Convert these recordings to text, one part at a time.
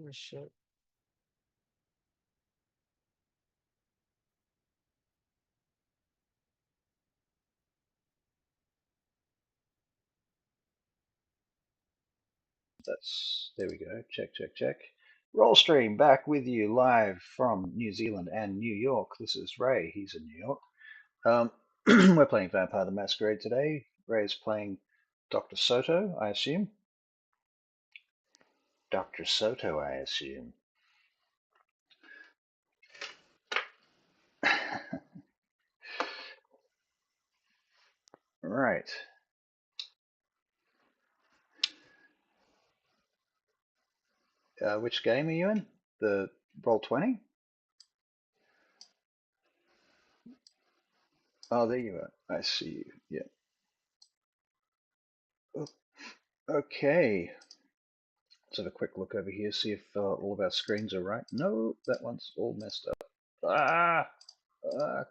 Oh, shit. There we go. Check, check, check. Roll stream back with you live from New Zealand and New York. This is Ray. He's in New York. We're playing Vampire the Masquerade today. Ray is playing Dr. Soto, I assume. Dr. Soto, I assume. Right. Which game are you in? The Roll20? Oh, there you are. I see you. Yeah. Okay. Let's have a quick look over here, see if all of our screens are right. No, that one's all messed up. Ah!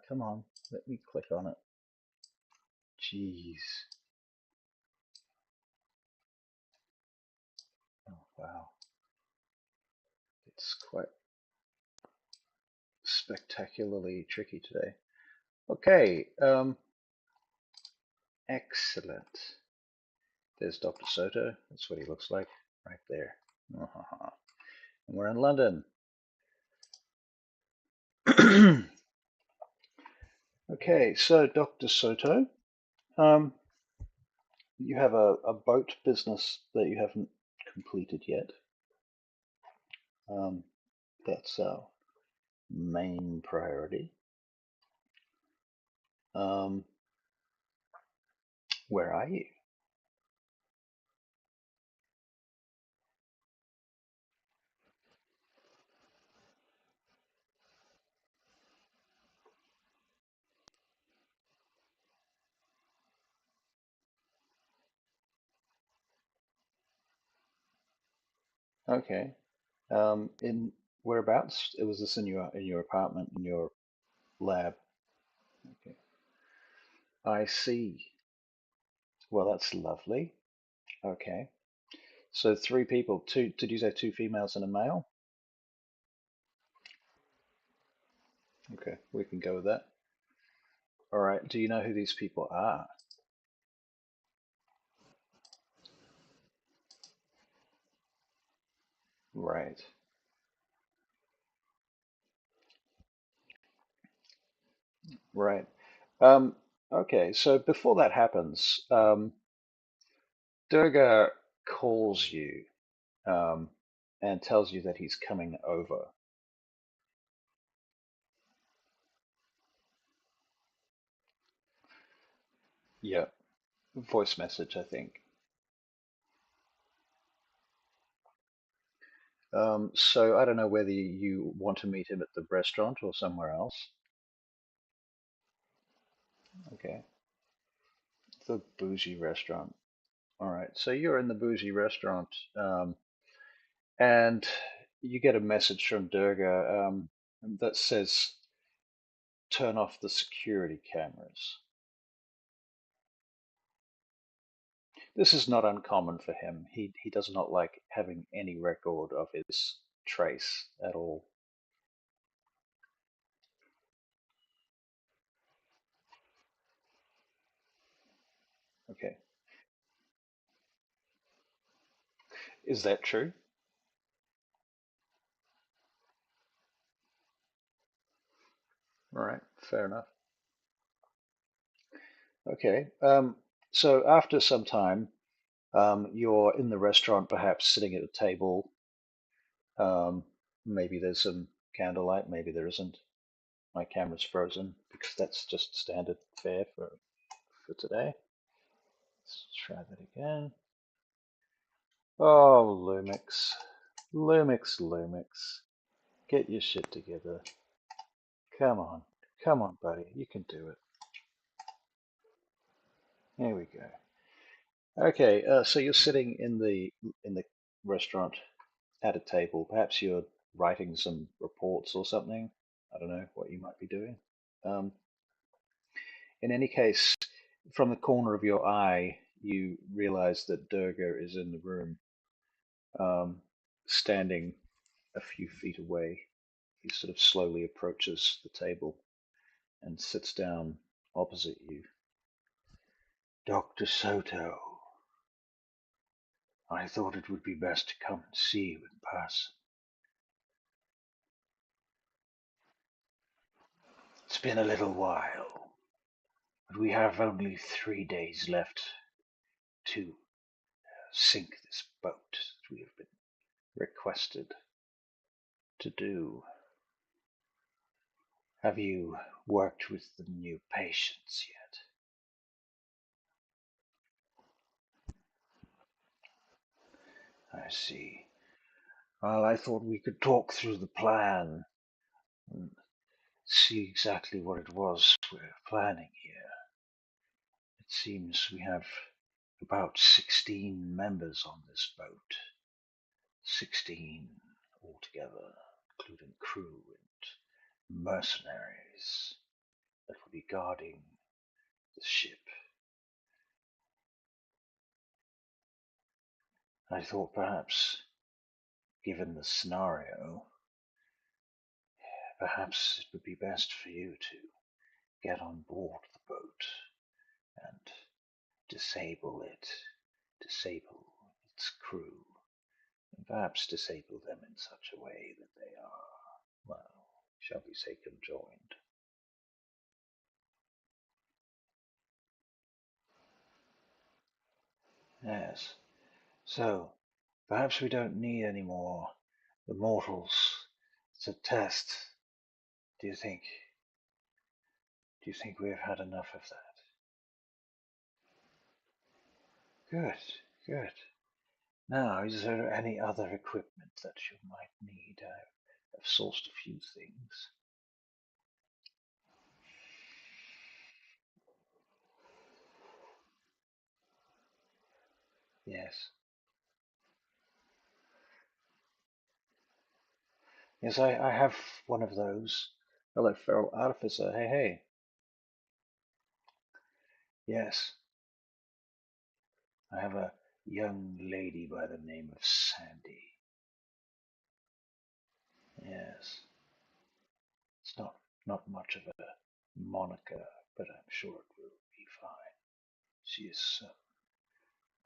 Come on. Let me click on it. Jeez. Oh, wow. It's quite spectacularly tricky today. Okay. Excellent. There's Dr. Soto. That's what he looks like right there. And we're in London. Okay, so Dr. Soto, um, you have a boat business that you haven't completed yet. That's our main priority. Where are you? Okay. In whereabouts? It was this in your apartment, in your lab. Okay. I see. Well, that's lovely. Okay. So three people, two, did you say two females and a male? Okay, we can go with that. All right. Do you know who these people are? Right. Right. Um, okay. So before that happens, Durga calls you um, and tells you that he's coming over. Yeah. Voice message, I think. So I don't know whether you want to meet him at the restaurant or somewhere else. Okay. The bougie restaurant. All right. So you're in the bougie restaurant, and you get a message from Durga that says, "Turn off the security cameras." This is not uncommon for him. He does not like having any record of his trace at all. Okay. Is that true? All right. Fair enough. Okay. So after some time, you're in the restaurant, perhaps sitting at a table. Um, Maybe there's some candlelight, maybe there isn't. My camera's frozen because that's just standard fare for today. Let's try that again. Oh, Lumix. Lumix, Lumix. Get your shit together. Come on. Come on, buddy. You can do it. Here we go. Okay, so you're sitting in the restaurant at a table. Perhaps you're writing some reports or something. I don't know what you might be doing. Um, in any case, from the corner of your eye, you realize that Durga is in the room, um, standing a few feet away. He sort of slowly approaches the table and sits down opposite you. Dr. Soto, I thought it would be best to come and see you in person. It's been a little while, but we have only 3 days left to sink this boat that we have been requested to do. Have you worked with the new patients yet? I see. Well, I thought we could talk through the plan and see exactly what it was we're planning here. It seems we have about 16 members on this boat. 16 altogether, including crew and mercenaries that will be guarding the ship. I thought perhaps, given the scenario, perhaps it would be best for you to get on board the boat and disable disable its crew, and perhaps disable them in such a way that they are, well, shall we say, conjoined. Yes. So, perhaps we don't need any more immortals to test. Do you think? Do you think we've had enough of that? Good, good. Now, is there any other equipment that you might need? I've sourced a few things. Yes. Yes, I have one of those. Hello, feral artificer. Hey, hey. Yes, I have a young lady by the name of Sandy. Yes, it's not much of a moniker, but I'm sure it will be fine. She is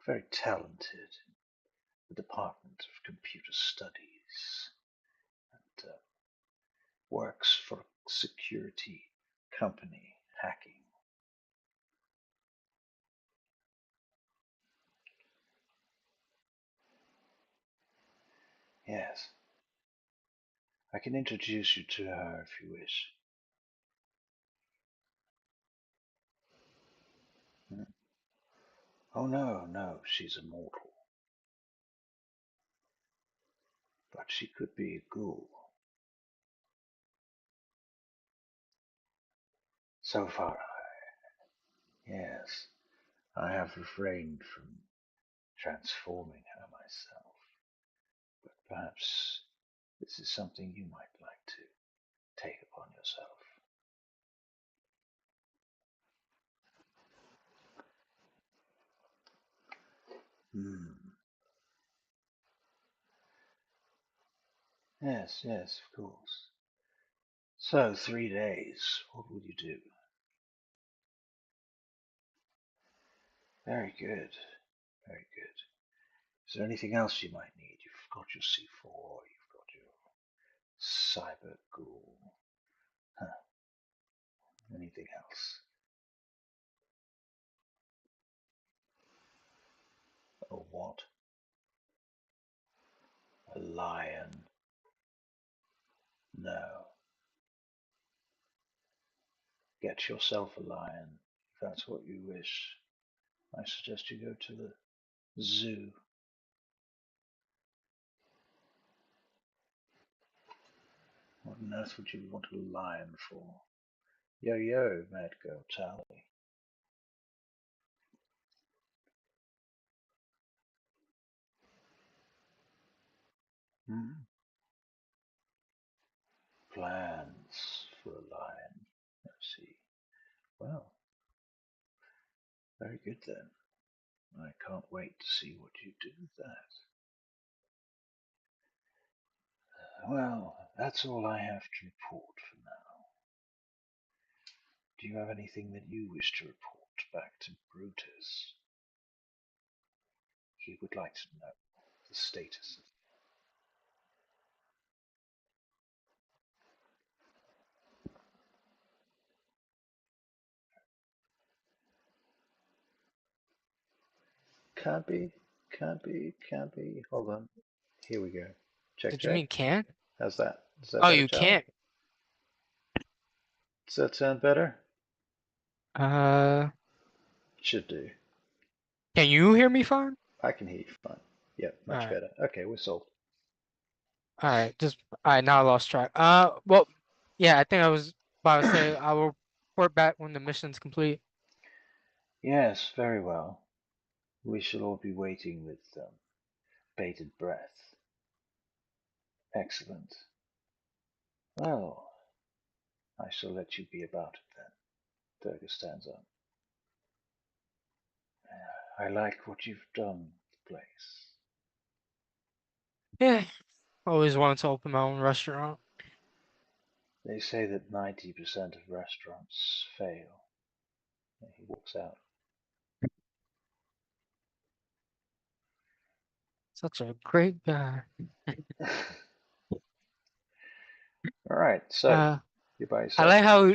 very talented in the Department of Computer Studies and works for a security company hacking. Yes, I can introduce you to her if you wish. Hmm. Oh no, no, she's immortal, but she could be a ghoul. So far, yes, I have refrained from transforming her myself, but perhaps this is something you might like to take upon yourself. Hmm. Yes, yes, of course. So, 3 days, what will you do? Very good, very good. Is there anything else you might need? You've got your C4, you've got your cyber ghoul. Huh. Anything else? A what? A lion? No. Get yourself a lion, if that's what you wish. I suggest you go to the zoo. What on earth would you want a lion for? Yo yo, mad girl Tally. Hmm? Plans for a lion. Let's see. Well, very good then. I can't wait to see what you do with that. Well, that's all I have to report for now. Do you have anything that you wish to report back to Brutus? He would like to know the status of. Can't be, can't be, can't be. Hold on. Here we go. Check, Did you check. mean can't? How's that? Is that Oh, better, you Charlie? can't. Does that sound better? Uh, Should do. can you hear me fine? I can hear you fine. Yep, All much right. better. Okay, we're sold. All right. All right. Now I lost track. Well, yeah, I think I was about to say I will report back when the mission's complete. Yes, very well. We shall all be waiting with bated breath. Excellent. Well, I shall let you be about it then. Durga stands up. I like what you've done with the place. Yeah. Always wanted to open my own restaurant. They say that 90% of restaurants fail. And he walks out. Such a great guy. All right, so Uh, you're by I yourself. like how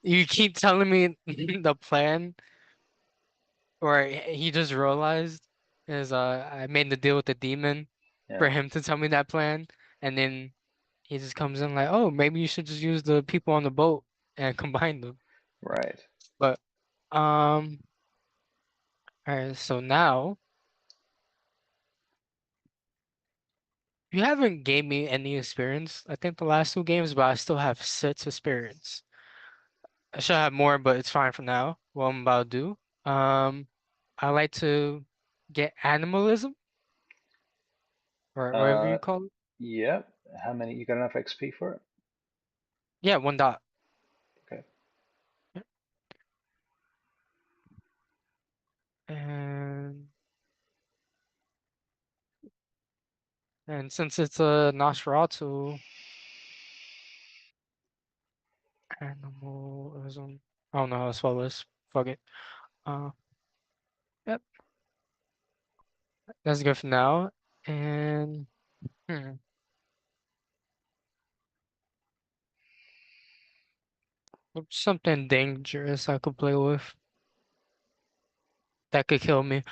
you keep telling me the plan, or he just realized is I made the deal with the demon for Yeah, him to tell me that plan, and then he just comes in like, oh, maybe you should just use the people on the boat and combine them. right. But all right, so now you haven't gave me any experience. I think the last two games, but I still have 6 experience. I should have more, but it's fine for now. What I'm about to do. I like to get animalism or whatever Uh, you call it. yeah. How many? You got enough XP for it? Yeah, 1 dot. Okay. Yeah. And and since it's a Nosferatu animalism, I don't know how to spell this. Fuck it. Uh, yep, that's good for now. And hmm, something dangerous I could play with that could kill me.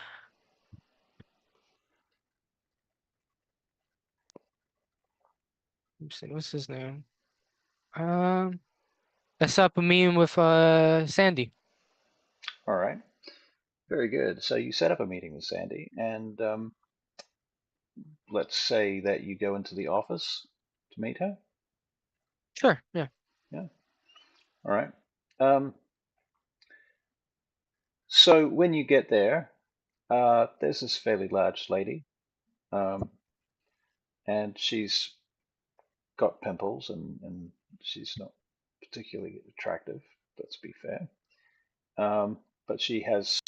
Let me see, what's his name? Um, let's set up a meeting with Sandy. All right. Very good. So you set up a meeting with Sandy, and let's say that you go into the office to meet her. Sure, yeah. Yeah. All right. Um, so when you get there, there's this fairly large lady, um, and she's got pimples, and she's not particularly attractive. Let's be fair. But she has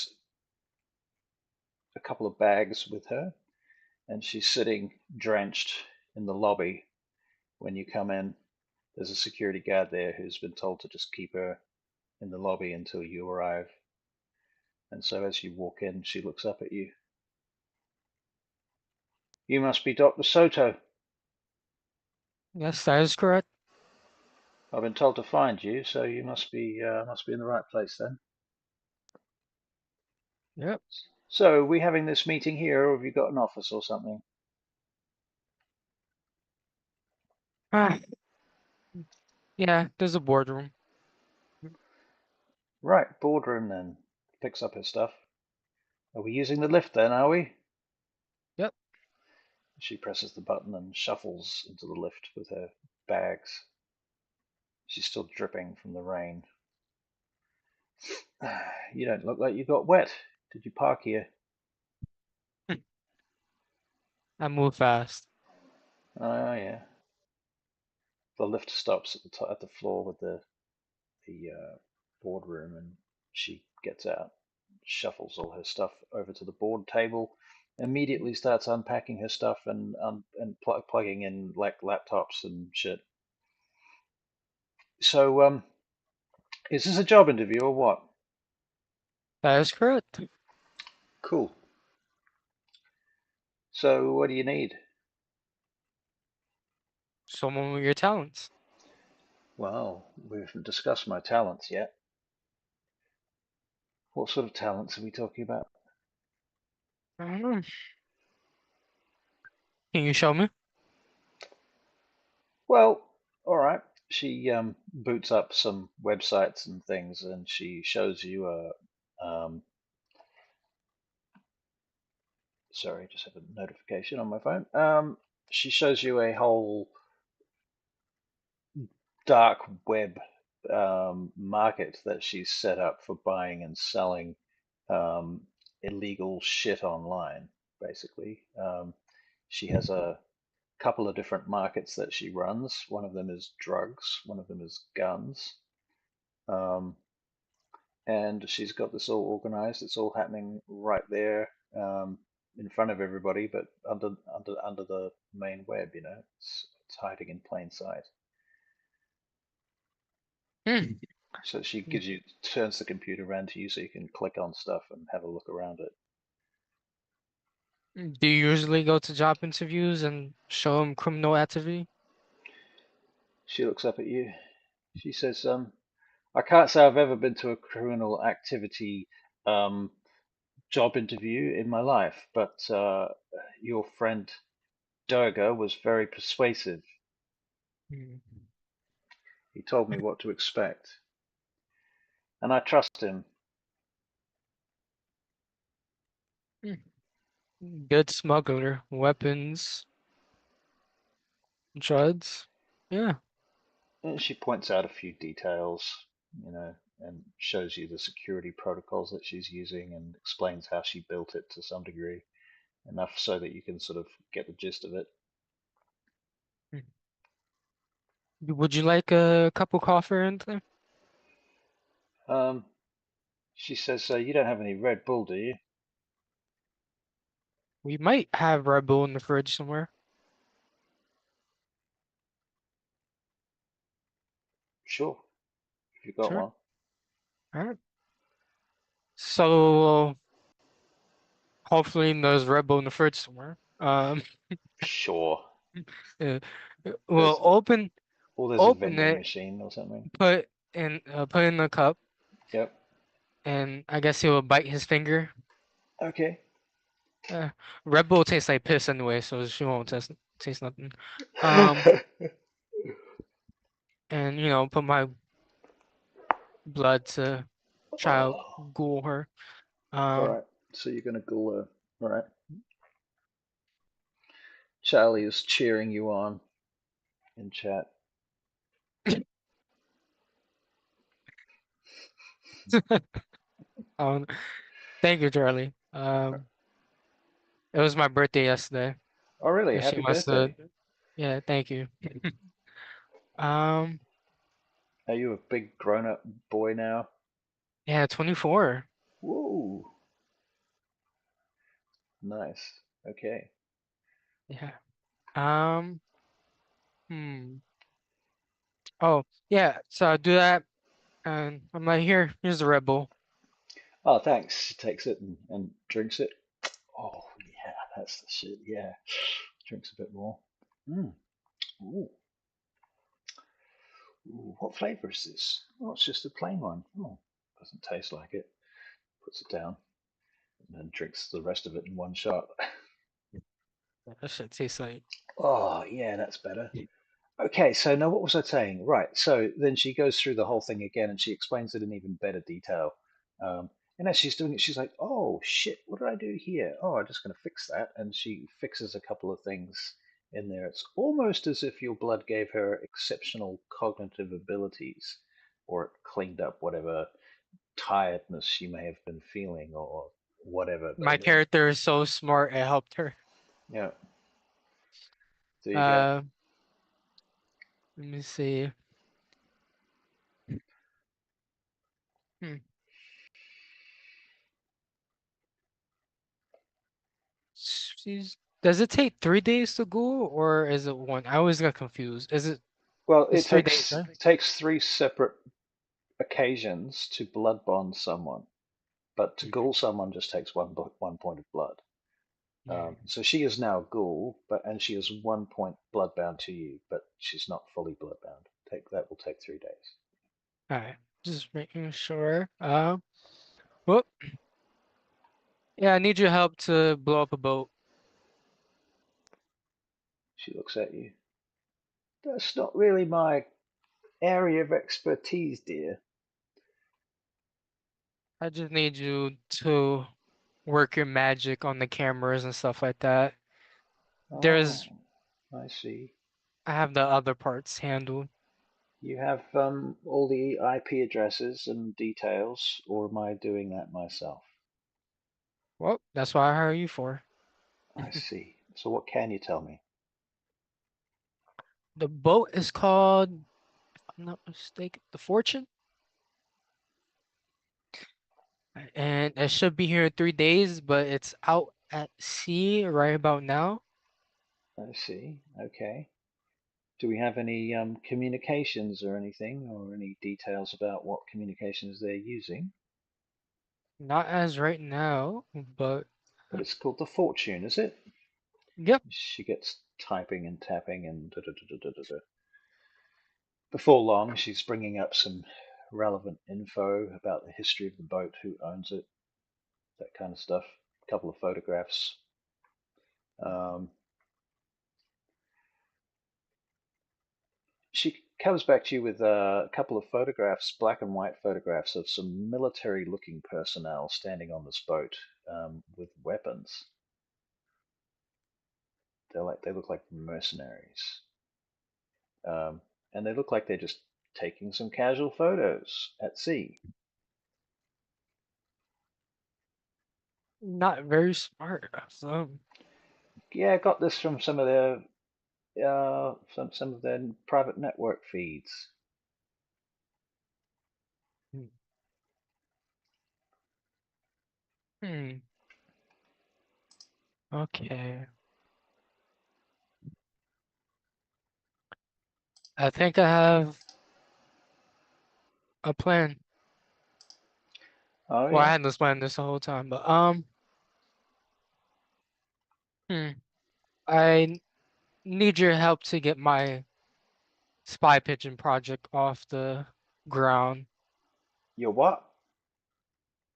a couple of bags with her, and she's sitting drenched in the lobby. When you come in, there's a security guard there who's been told to just keep her in the lobby until you arrive. And so as you walk in, she looks up at you. You must be Dr. Soto. Yes, that is correct. I've been told to find you, so you must be in the right place then. Yep. So are we having this meeting here, or have you got an office or something? Ah, yeah, there's a boardroom. Right, boardroom then. Picks up her stuff. Are we using the lift then, are we? Yep. She presses the button and shuffles into the lift with her bags. She's still dripping from the rain. You don't look like you got wet. Did you park here? I move fast. Oh yeah. The lift stops at at the floor with the boardroom, and she gets out, shuffles all her stuff over to the board table, immediately starts unpacking her stuff and plugging in like laptops and shit. So, is this a job interview or what? That is correct. Cool. So, what do you need? Someone with your talents. Well, we haven't discussed my talents yet. What sort of talents are we talking about? I don't know. Can you show me? Well, all right. She boots up some websites and things, and she shows you a. Sorry, just have a notification on my phone. She shows you a whole dark web market that she's set up for buying and selling um, illegal shit online, basically. She has a couple of different markets that she runs. One of them is drugs, one of them is guns. Um, and she's got this all organized. It's all happening right there in front of everybody, but under the main web. It's hiding in plain sight. Hmm. So she turns the computer around to you so you can click on stuff and have a look around it. Do you usually go to job interviews and show them criminal activity? She looks up at you. She says, "I can't say I've ever been to a criminal activity um, job interview in my life, but your friend Durga was very persuasive. Hmm. He told me what to expect, and I trust him." Good smuggler. Weapons, drugs. Yeah. And she points out a few details, and shows you the security protocols that she's using and explains how she built it to some degree, enough so that you can sort of get the gist of it. Hmm. Would you like a cup of coffee or anything? Um, she says, "You don't have any Red Bull, do you?" We might have Red Bull in the fridge somewhere. Sure, if you've got Sure. one. All right. So hopefully there's Red Bull in the fridge somewhere. Sure. uh, well, There's there's a open vending it, machine or something. put in the cup, Yep. and I guess he will bite his finger. Okay. Uh, Red Bull tastes like piss anyway, so she won't taste nothing. Um, and put my blood to try to Oh, ghoul her. all Um, right. So you're gonna go. All right. Charlie is cheering you on in chat. um, thank you, Charlie. It was my birthday yesterday, Oh, really? and she Happy must have. birthday. Yeah, thank you. Um, Are you a big grown up boy now? yeah, 24. Whoa. Nice. Okay. Yeah. Um, hmm. Oh, yeah. So I do that, and I'm like, here's the Red Bull. Oh, thanks. She takes it and drinks it. Oh, yeah, that's the shit. Yeah. Drinks a bit more. Mm. Ooh. Ooh, what flavor is this? Oh, it's just a plain one. Oh, doesn't taste like it. Puts it down and then drinks the rest of it in one shot. That shit tastes like. Oh, yeah, that's better. Okay, so now what was I saying? Right, so then she goes through the whole thing again and she explains it in even better detail. Um, and as she's doing it, she's like, "Oh shit, what did I do here? Oh, I'm just going to fix that." And she fixes a couple of things in there. It's almost as if your blood gave her exceptional cognitive abilities, or it cleaned up whatever tiredness she may have been feeling, or whatever. But My character is so smart, it helped her. yeah, there you go. Uh, Let me see. Hmm. Does it take 3 days to go, or is it one? I always got confused. Well, It's it 3 days, takes right? takes three separate occasions to blood bond someone, but to Mhm. ghoul someone just takes one point of blood. Mm. So she is now ghoul, and she is 1 point bloodbound to you, but she's not fully bloodbound. That will take 3 days. All right, just making sure. Well, yeah, I need your help to blow up a boat. She looks at you. That's not really my area of expertise, dear. I just need you to work your magic on the cameras and stuff like that. Oh, There's, I see. I have the other parts handled. You have all the IP addresses and details, or am I doing that myself? Well, that's what I hire you for. I see. So what can you tell me? The boat is called, if I'm not mistaken, the Fortune, and it should be here in 3 days, but it's out at sea right about now. I see. Okay. Do we have any communications or anything, or any details about what communications they're using? Not as right now, but But it's called the Fortune, is it? yep, She gets typing and tapping and da, da, da, da, da, da. Before long, she's bringing up some relevant info about the history of the boat, who owns it, that kind of stuff. A couple of photographs. Um, she comes back to you with a couple of photographs, black and white photographs of some military-looking personnel standing on this boat with weapons. They look like mercenaries, um, and they look like they're just taking some casual photos at sea. not very smart. So, Yeah, I got this from some of their private network feeds. hmm, hmm, okay. I think I have a plan. Oh Well, I yeah, had this plan this whole time, but hmm, I need your help to get my spy pigeon project off the ground. you what?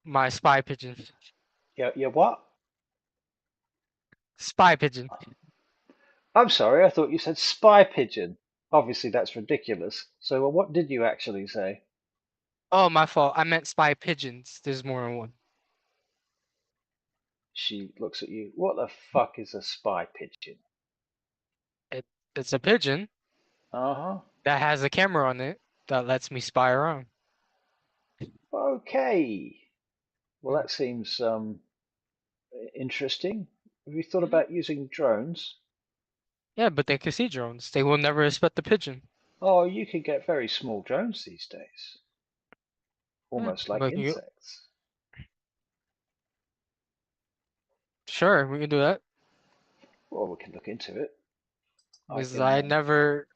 My spy pigeon. You what? Spy pigeon. I'm sorry, I thought you said spy pigeon. Obviously, that's ridiculous. So, what did you actually say? Oh, my fault. I meant spy pigeons. There's more than one. She looks at you. What the fuck is a spy pigeon? It it's a pigeon Uh huh. that has a camera on it that lets me spy around. Okay. Well, Mm, that seems interesting. Have you thought mm. about using drones? Yeah, but they can see drones. They will never respect the pigeon. Oh, you can get very small drones these days, Yeah, almost like but you insects. sure we can do that Well, we can look into it. I because can. I never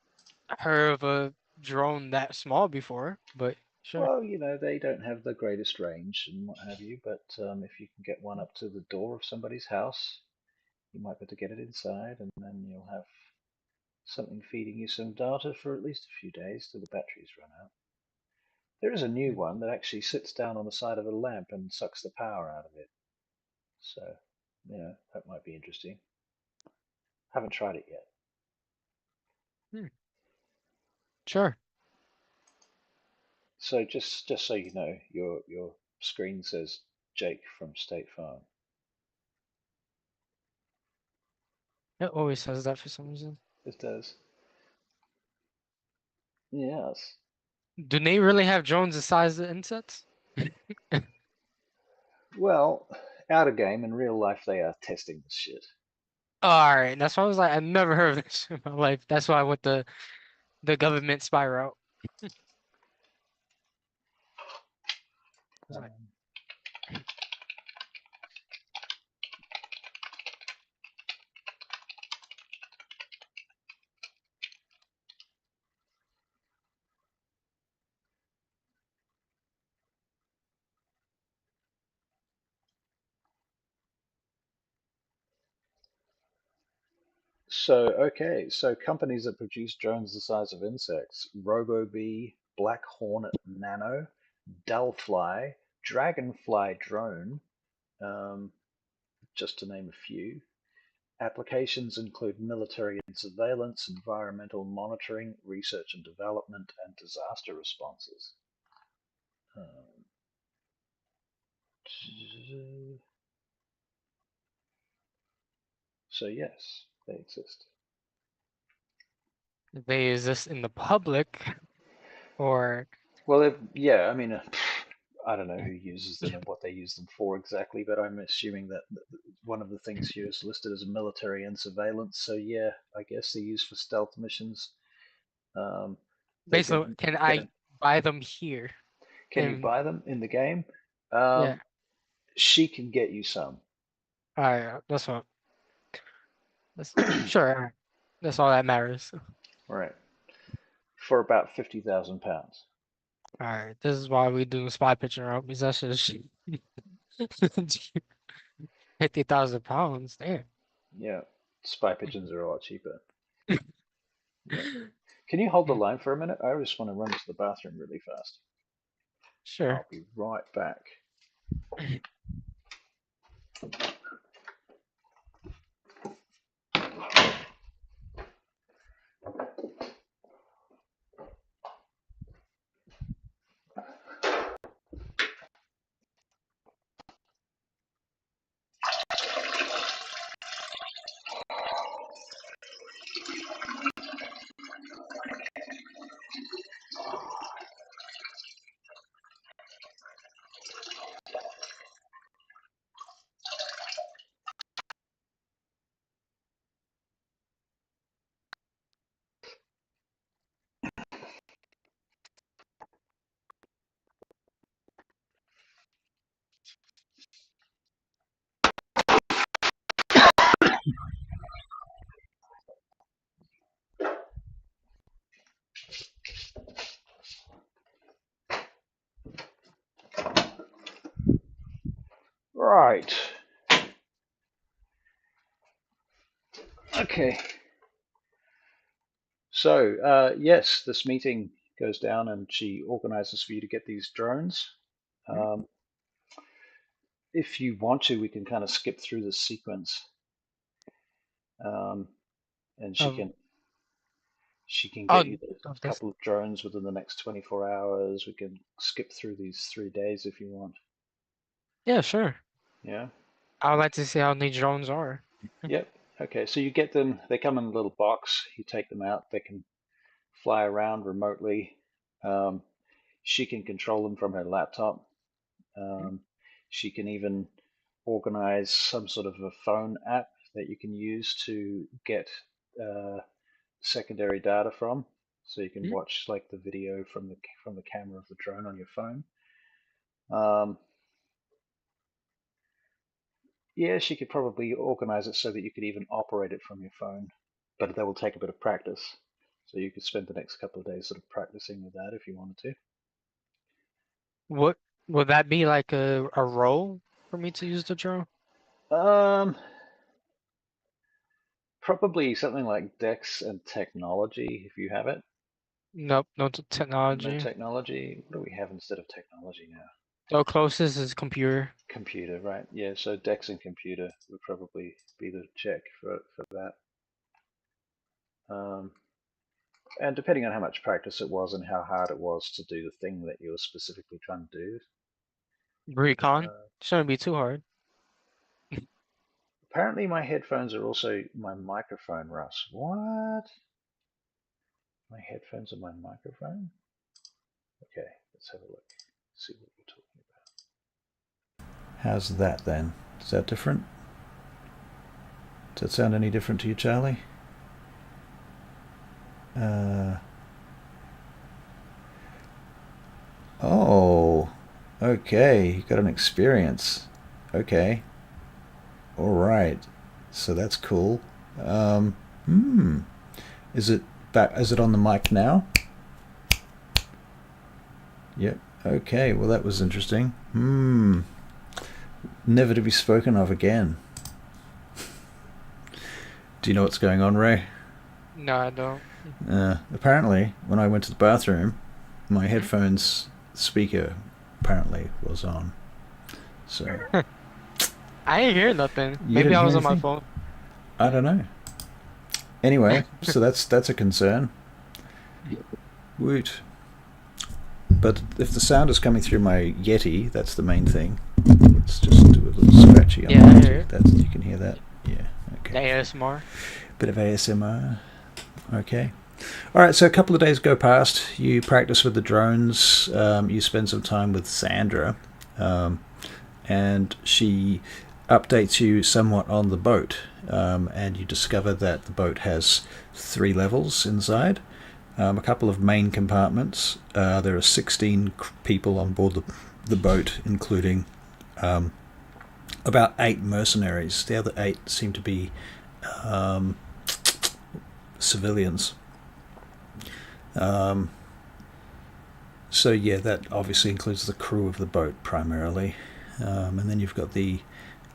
heard of a drone that small before. But sure. Well, they don't have the greatest range and what have you, but if you can get one up to the door of somebody's house, you might be able to get it inside, and then you'll have something feeding you some data for at least a few days till the batteries run out. There is a new Mm, one that actually sits down on the side of a lamp and sucks the power out of it. So, that might be interesting. Haven't tried it yet. mm, sure. So just so you know, your screen says Jake from State Farm. It always says that for some reason. It does. Yes. Do they really have drones the size of insects? Well, out of game in real life, they are testing this shit. All right, that's why I was like, I never heard of this in my life. That's why I went the government spy route. I was like, Um, So companies that produce drones the size of insects: RoboBee, Black Hornet Nano, Dullfly, Dragonfly Drone, um, just to name a few. Applications include military and surveillance, environmental monitoring, research and development, and disaster responses. Um, so yes, they exist. They use this in the public, or Well, yeah, I mean, I don't know who uses them and what they use them for exactly, but I'm assuming that one of the things here is listed as military and surveillance. So yeah, I guess they're used for stealth missions. Um, they basically, can can get I an. buy them here? Can you And buy them in the game? yeah, She can get you some. all right, that's what. That's sure. That's all that matters. Right, for about £50,000. All right, this is why we do spy pitching route because that's just £50,000. Damn. Yeah, spy pigeons are a lot cheaper. Yeah. Can you hold the line for a minute? I just want to run to the bathroom really fast. Sure. I'll be right back. Right. Okay. So, yes, this meeting goes down and she organizes for you to get these drones. Um, if you want to, we can kind of skip through the sequence, um, and she Um. can she can Oh, get you the of this. couple of drones within the next 24 hours. We can skip through these 3 days if you want. Yeah, sure. Yeah. I would like to Okay. see how many drones are. Yep. Okay. So you get them. They come in a little box. You take them out. They can fly around remotely. Um, she can control them from her laptop. Um, she can even organize some sort of a phone app that you can use to get uh, secondary data from. So you can watch like the video from the camera of the drone on your phone. Um, yeah, she could probably organize it so that you could even operate it from your phone, but that will take a bit of practice. So you could spend the next couple of days sort of practicing with that if you wanted What would that be like a role for me to use the drone? to. Probably something like Dex and technology if you have it. Nope, no No technology. technology. What do we have instead of technology now? The closest is computer. Computer, right? Yeah, so Dex and computer would probably be the check for that. Um, and depending on how much practice it was and how hard it was to do the thing that you were specifically trying to do. Recon. Uh, Shouldn't be too hard. apparently, my headphones are also my microphone, Russ. What? My headphones are my microphone? Okay, let's have a look. See what we're talking about. How's that then? Is that different? Does that sound any different to you, Charlie? Uh, oh, okay. You got an experience. Okay. All right. So that's cool. Hmm. Is it back? Is it on the mic now? Yep. Okay. Well, that was interesting. Hmm. Never to be spoken of again. Do you know what's going on, Ray? No, I don't. Apparently, when I went to the bathroom, my Mhm. headphones speaker apparently was on. So I ain't hear nothing. you Maybe didn't I hear was on my anything? phone. I don't Yeah. know. Anyway, so that's a concern. Woot. But if the sound is coming through my Yeti, that's the main thing. Let's just do a little scratchy on the Yeah, I hear Yeti. it. That's you can hear that. Yeah. The Okay. ASMR. Bit of ASMR. Okay. All right. So a couple of days go past. You practice with the drones. You spend some time with Sandra, um, and she updates you somewhat on the boat. And you discover that the boat has 3 levels inside. A couple of main compartments. There are 16 people on board the boat, including um, about 8 mercenaries. The other 8 seem to be um, civilians. Um, so yeah, that obviously includes the crew of the boat primarily, and then you've got the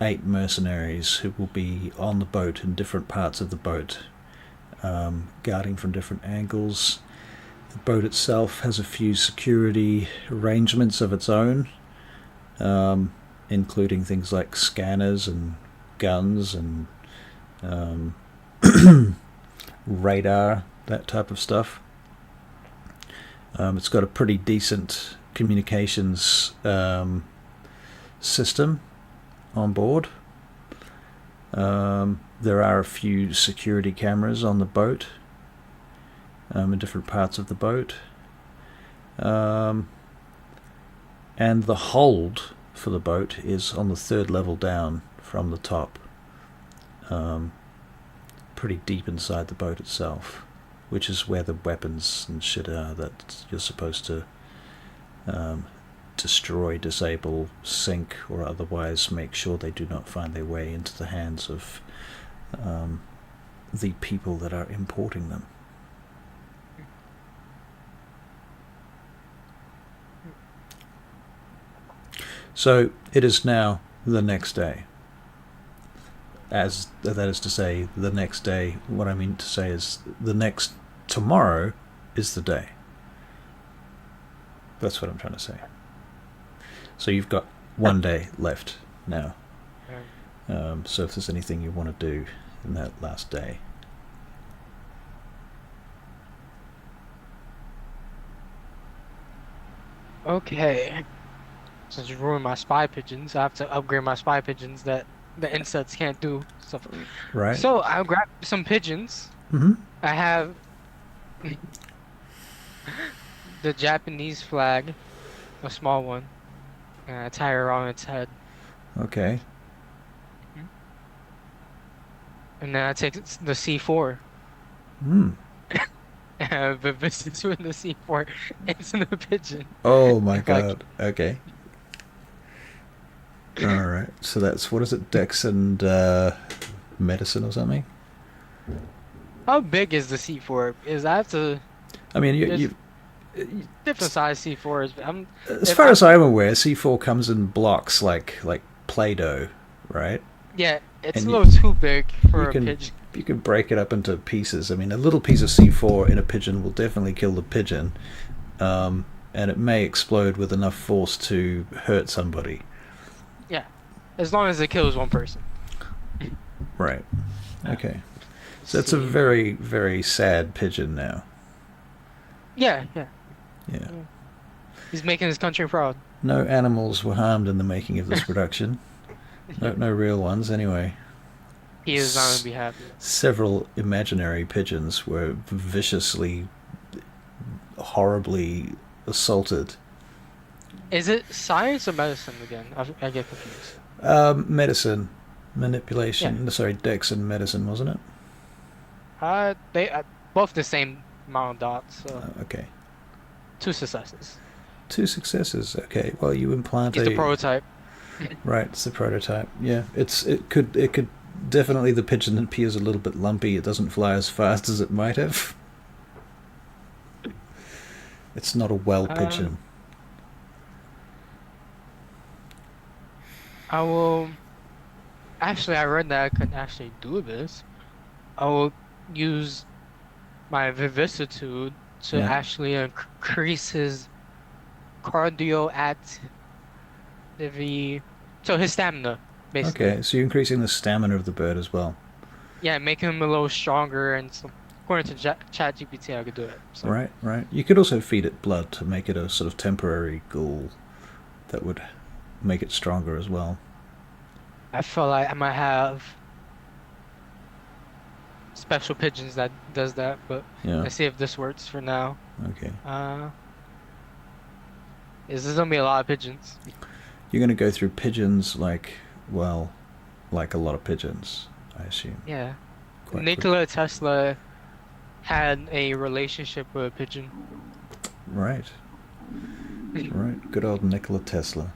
8 mercenaries who will be on the boat in different parts of the boat, guarding from different angles. The boat itself has a few security arrangements of its own, um, including things like scanners and guns and um, radar, that type of stuff. It's got a pretty decent communications system on board. There are a few security cameras on the boat, in different parts of the boat. Um, and the hold for the boat is on the 3rd level down from the top, um, pretty deep inside the boat itself, which is where the weapons and shit are that you're supposed to um, destroy, disable, sink, or otherwise make sure they do not find their way into the hands of um, the people that are importing them. So it is now the next day. As that is to say, the next day. What I mean to say is the next tomorrow is the day. That's what I'm trying to say. So you've got one day left now. Um, So if there's anything you want to do in that last day. Okay. Since you ruined my spy pigeons, I have to upgrade my spy pigeons that the insects can't do stuff. Right? So I'll grab some pigeons. Mm-hmm. I have the Japanese flag, a small one, and I tie it around its head. Okay. Mhm. And then I take the C4 Hmm. and visit with the C4 into the pigeon Oh my and collect. god. Okay. All right. So that's what is it? Dex and medicine or something? How big is the C4? Is I have to. I mean, There's you different size C4s. as If far as I'm I'm aware, C4 comes in blocks like Play-Doh, right? Yeah, it's a And little too big you for a can pigeon. you can break it up into pieces. I mean, a little piece of C4 in a pigeon will definitely kill the pigeon, and it may explode with enough force to hurt somebody. Yeah, as long as it kills one person. Right. Uh, Okay. let's So it's a see. very very sad pigeon now. Yeah, yeah, Yeah. yeah. He's making his country proud. No animals were harmed in the making of this production. No real ones, anyway. He is not gonna be happy. Several imaginary pigeons were viciously, horribly assaulted. Is it science or medicine again? I get confused. Medicine, Yeah. manipulation. Sorry, Dex and medicine, wasn't it? They both the same amount of dots, so Okay. 2 successes. 2 successes. Okay. Well, you implant He's the a prototype. right. It's the prototype. Yeah. It could definitely the pigeon appears a little bit lumpy. It doesn't fly as fast as it might have. It's not a well Uh, pigeon. I will. Actually, I read that I could actually do this. I will use my vicissitude to Yeah. actually increase his cardio activity, so his stamina, basically. Okay, so you're increasing the stamina of the bird as well. Yeah, make him a little stronger, and so according to ChatGPT, I could do it. So Right, right. You could also feed it blood to make it a sort of temporary ghoul that would make it stronger as well. I feel like I might have special pigeons that does that, but Yeah. let's see if this works for now. Okay. Uh, is this gonna be a lot of pigeons? You're going to go through pigeons like, well, like a lot of pigeons, I assume, Yeah. quite quick. Nikola Tesla had a relationship with a pigeon. Right. Right. Good old Nikola Tesla.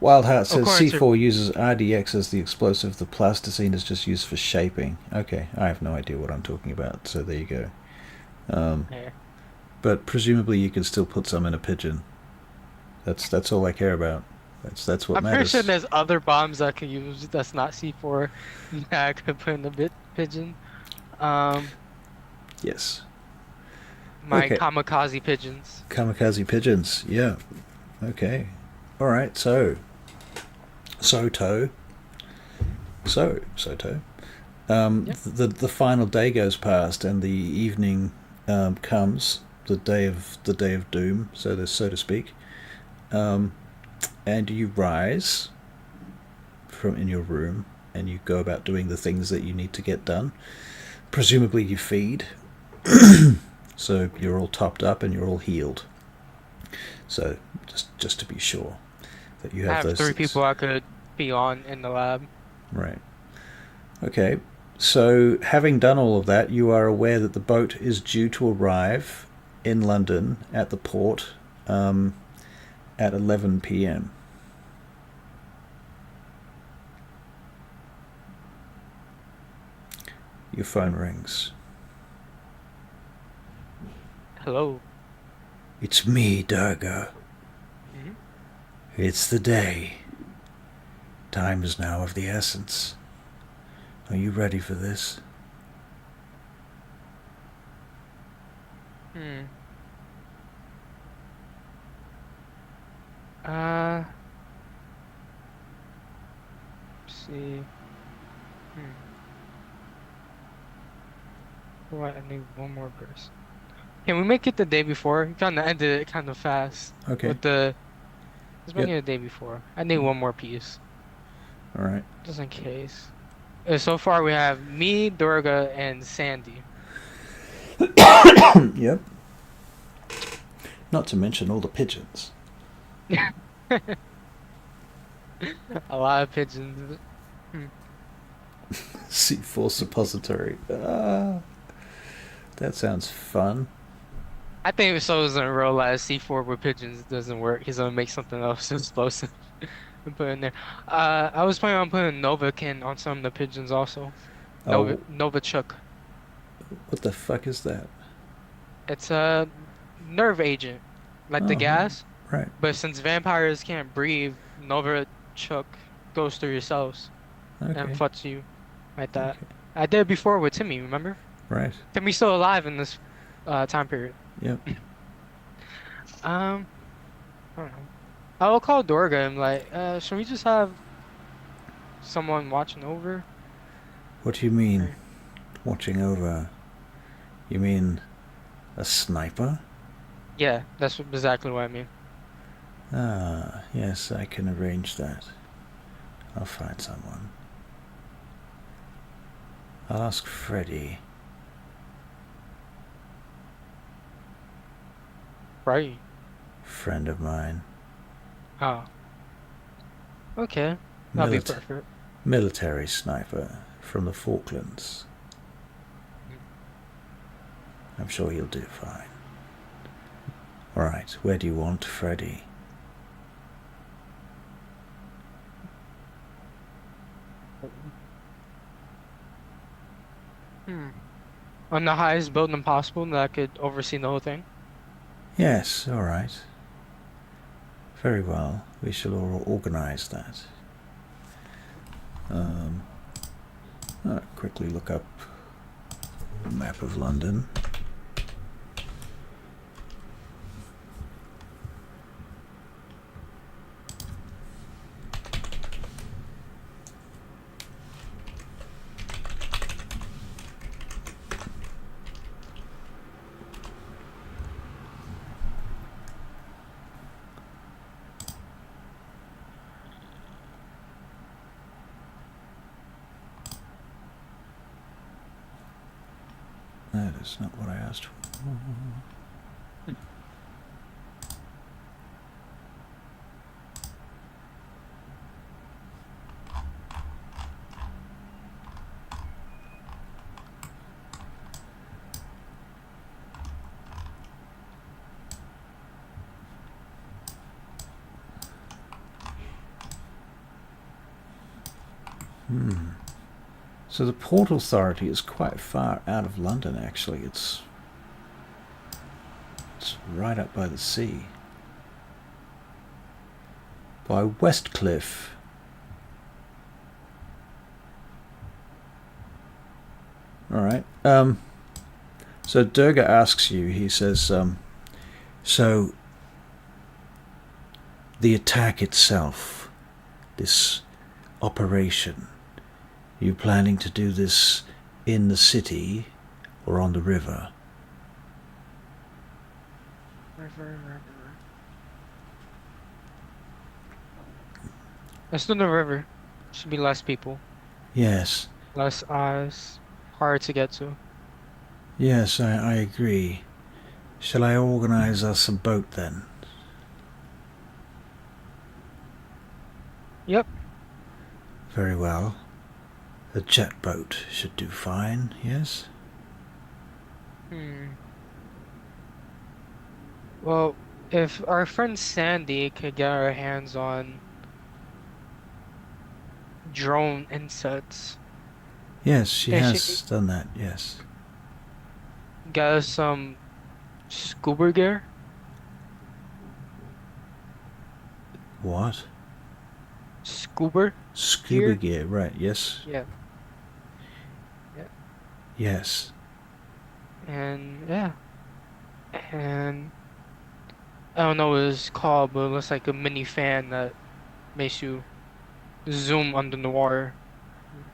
Wildheart says According to C4 uses RDX as the explosive. The plasticine is just used for shaping. Okay, I have no idea what I'm talking about, so there you go. yeah. But presumably you can still put some in a pigeon. That's all I care about. That's what I'm pretty sure matters. there's other bombs I could use that's not C4 that I could put in a bit pigeon. Um, Yes. my Okay. kamikaze pigeons. Kamikaze pigeons. Yeah. Okay. All right. Soto. Soto. Yep. The final day goes past and the evening comes, the day of doom, so to speak, and you rise from in your room and you go about doing the things that you need to get done. Presumably you feed, so you're all topped up and you're all healed. So just to be sure that you I have have those three things. people I could be on in the lab. Right. Okay. So, having done all of that, you are aware that the boat is due to arrive in London at the port at 11 p.m. Your phone rings. Hello. It's me, Durga. Hmm. It's the day. Time is now of the essence. Are you ready for this? Hmm. Uh, let's see. Hmm. What? I need one more person. Can we make it the day before? You kind of ended it kind of fast Okay. with the. Let's make Yep. it the day before. I need one more piece, All right. just in case. So far we have me, Durga, and Sandy. Yep. Not to mention all the pigeons. A lot of pigeons. Hmm. C4 suppository. That sounds fun. I think if so doesn't realize C4 with pigeons doesn't work. He's gonna make something else explosive and put in there. I was planning on putting Novocaine on some of the pigeons also. Oh, Novichok. what the fuck is that? It's a nerve agent, like the Oh, right. gas. Right. But since vampires can't breathe, Novichok goes through your cells and Okay. fucks you like that. Okay. I did it before with Timmy, remember? Right. Timmy's still alive in this time period. Yep. I don't know. I will call Dorga and like, should we just have someone watching over? What do you mean, Or, watching over? You mean a sniper? yeah, that's exactly what I mean. Ah, yes, I can arrange that. I'll find someone. I'll ask Freddy. Right. Friend of mine. Oh, okay. That'll be Milit- perfect. military sniper from the Falklands. I'm sure he'll do fine. Alright, where do you want Freddy? Hmm. On the highest building possible that I could oversee the whole thing. Yes, alright. Very well, we shall organize that. Alright, quickly look up a map of London. That is not what I asked for. So the Port Authority is quite far out of London, actually. It's right up by the sea. By Westcliff. Alright. So Durga asks you, he says, so the attack itself, this operation, you planning to do this in the city or on the river? River. Let's do the river. Should be less people, Yes. less eyes, hard to get to. Yes, I agree. Shall I organize us a boat then? Yep. Very well. A jet boat should do fine, yes? Well, if our friend Sandy could get our hands on drone insets, Yes, she and has done that, yes. get us some scuba gear. What? Scuba Scuba gear? gear, right, yes. Yeah. Yes. And yeah. And I don't know what it's called, but it looks like a mini fan that makes you zoom under the water.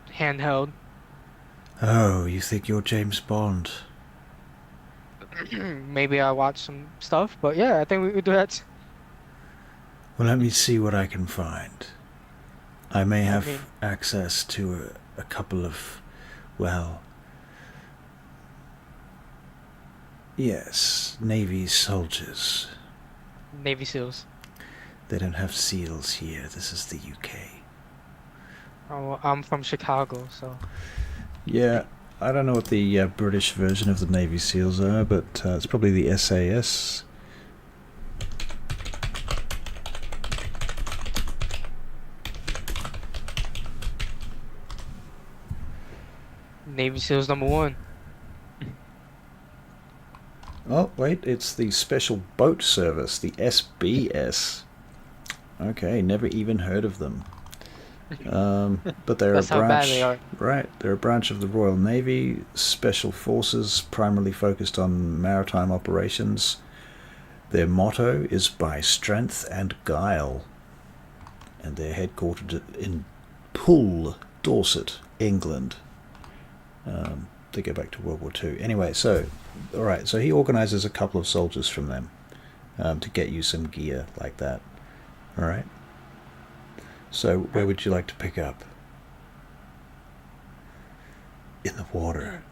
Handheld. Oh, you think you're James Bond? Maybe I watch some stuff, but yeah, I think we could do that. Well, let me see what I can find. I may have mean- access to a couple of, well, yes, Navy soldiers. Navy SEALs. They don't have SEALs here. This is the UK. Oh, well, I'm from Chicago, so Yeah, I don't know what the British version of the Navy SEALs are, but it's probably the SAS. Navy SEALs #1. Oh, wait, it's the Special Boat Service, the SBS. Okay, never even heard of them. But they're That's a how bad branch, they are. right? They're a branch of the Royal Navy, Special Forces, primarily focused on maritime operations. Their motto is "By Strength and Guile," and they're headquartered in Poole, Dorset, England. They go back to World War II. Anyway, so all right, so he organizes a couple of soldiers from them to get you some gear like that. All right. So where would you like to pick up? In the water.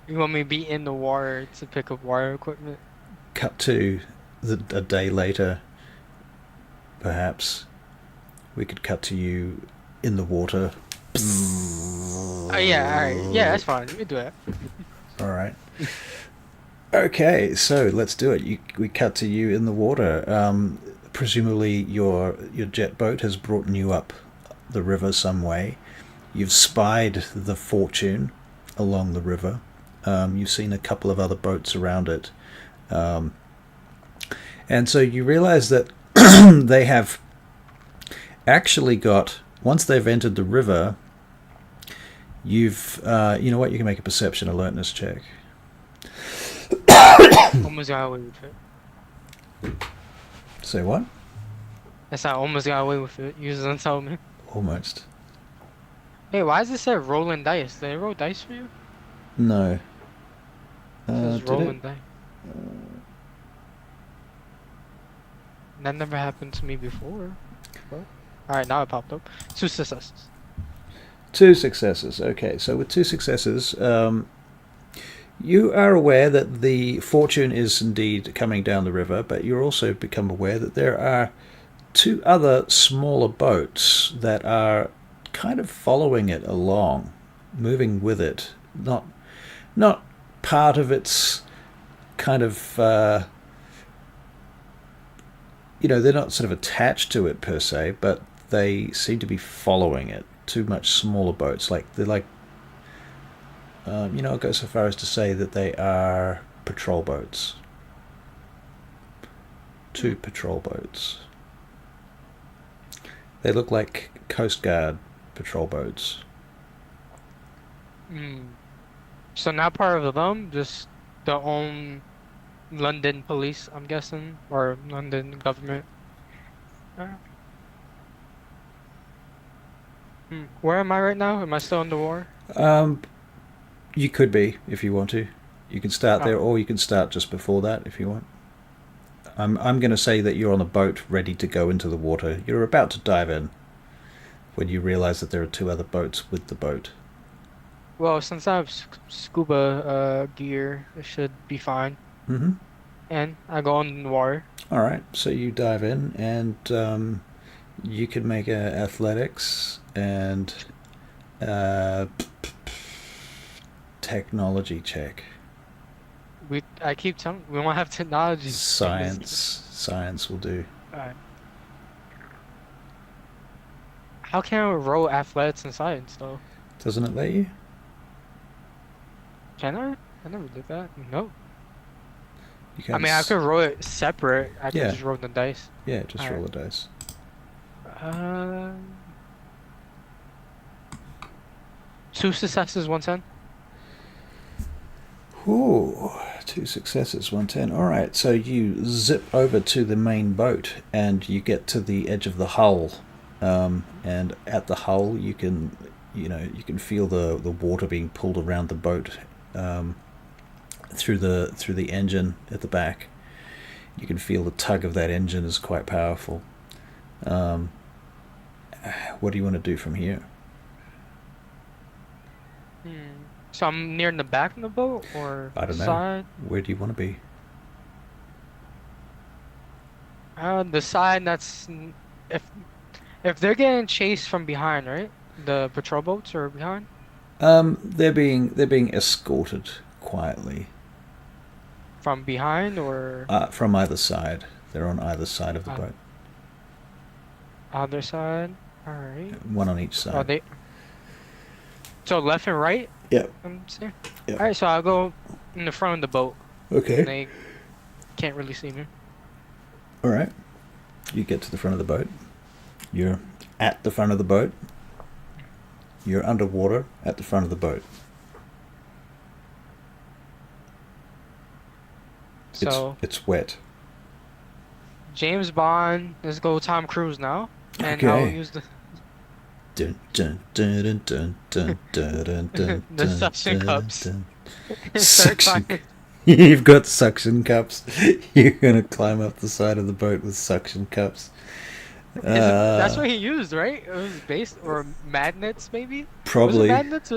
You want me to be in the water to pick up water equipment? Cut to a day later, perhaps. We could cut to you in the water. Oh yeah, alright. Yeah, that's fine. We can do that. All right. Okay, so let's do it. We cut to you in the water. Presumably your jet boat has brought you up the river some way. You've spied the Fortune along the river. You've seen a couple of other boats around it. And so you realize that they have actually got once they've entered the river, you've you know what? You can make a perception alertness check. Almost got away with it. Say what? Yes, I almost got away with it. You just tell me. Almost. Hey, why does it say rolling dice? Did they roll dice for you? No. It says Did it? rolling dice. That never happened to me before. Well, alright, now it popped up. 2 successes. 2 successes. Okay, so with 2 successes, you are aware that the fortune is indeed coming down the river, but you're also become aware that there are 2 other smaller boats that are kind of following it along, moving with it, not part of its kind of they're not sort of attached to it per se, but they seem to be following it. 2 much smaller boats, they're like I'll go so far as to say that they are patrol boats. 2 patrol boats. They look like Coast Guard patrol boats. So not part of them, just their own London police, I'm guessing, or London government. Where am I right now? Am I still in the war? You could be if you want to. You can start there, or you can start just before that if you want. I'm going to say that you're on a boat ready to go into the water. You're about to dive in when you realize that there are 2 other boats with the boat. Well, since I have scuba gear, it should be fine. Mm-hmm. And I go in the water. All right, so you dive in, and you can make a athletics and technology check. I keep telling we won't have technology. Science will do. Alright. How can I roll athletics and science though? Doesn't it let you? Can I? I never did that. No. You can. I mean, I could roll it separate. I could Yeah. just roll the dice. Yeah, just Alright. roll the dice. 2 successes, 110. Ooh, 2 successes, 110. All right, so you zip over to the main boat, and you get to the edge of the hull. And at the hull, you can feel the water being pulled around the boat through the engine at the back. You can feel the tug of that engine is quite powerful. What do you want to do from here? So I'm near in the back of the boat or I don't know. side? Where do you want to be? The side that's if they're getting chased from behind, right? The patrol boats are behind. They're being escorted quietly. From behind or From either side. They're on either side of the boat. other side? All right. One on each side. Are they? So left and right? Yep. Yep. Yep. All right. So I'll go in the front of the boat. Okay. And they can't really see me. All right. You get to the front of the boat. You're at the front of the boat. You're underwater at the front of the boat. So it's wet. James Bond, let's go Tom Cruise now. And Okay. I'll use the Dun, dun, dun, dun, dun, dun, dun, dun, dun, The dun, suction dun, cups. dun. Start Suction. climbing. You've got suction cups. You're gonna climb up the side of the boat with suction cups. That's what he used, right? It was based or magnets, maybe. Was it Probably. magnets?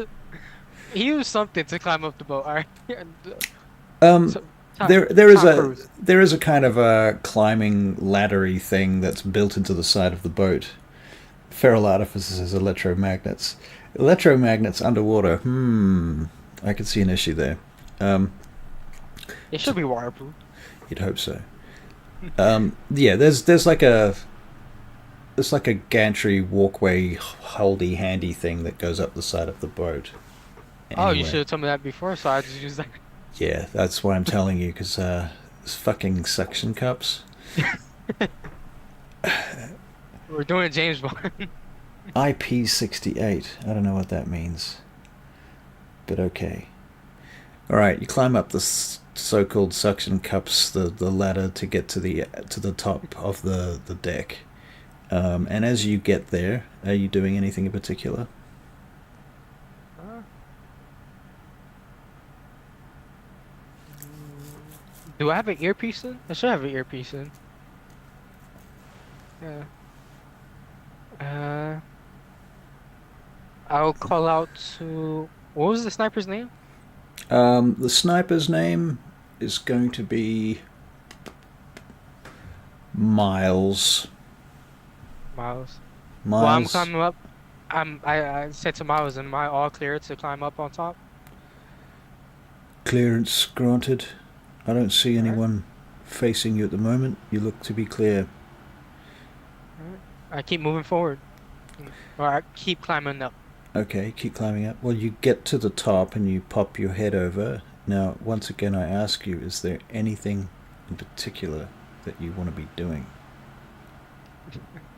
He used something to climb up the boat. All right. So, There is a kind of a climbing laddery thing that's built into the side of the boat. Feral artifices as electromagnets. Electromagnets underwater. I could see an issue there. It should be waterproof. You'd hope so. Yeah, there's like a gantry walkway holdy handy thing that goes up the side of the boat. Oh, you Anyway. should have told me that before, so I just used that. Yeah, that's why I'm telling you, because it's fucking suction cups. We're doing James Bond. IP68. I don't know what that means, but okay. All right, you climb up the so-called suction cups, the ladder to get to the top of the deck. And as you get there, are you doing anything in particular? Uh, do I have an earpiece in? I should have an earpiece in. Yeah. Uh, I'll call out to what was the sniper's name? The sniper's name is going to be Miles. Miles. Well, I'm Miles, climbing up. I said to Miles, am I all clear to climb up on top? clearance granted. I don't see All right. anyone facing you at the moment. You look to be clear. All right. I keep moving forward, or I keep climbing up. Okay, keep climbing up. Well, you get to the top and you pop your head over. Now, once again, I ask you, is there anything in particular that you want to be doing?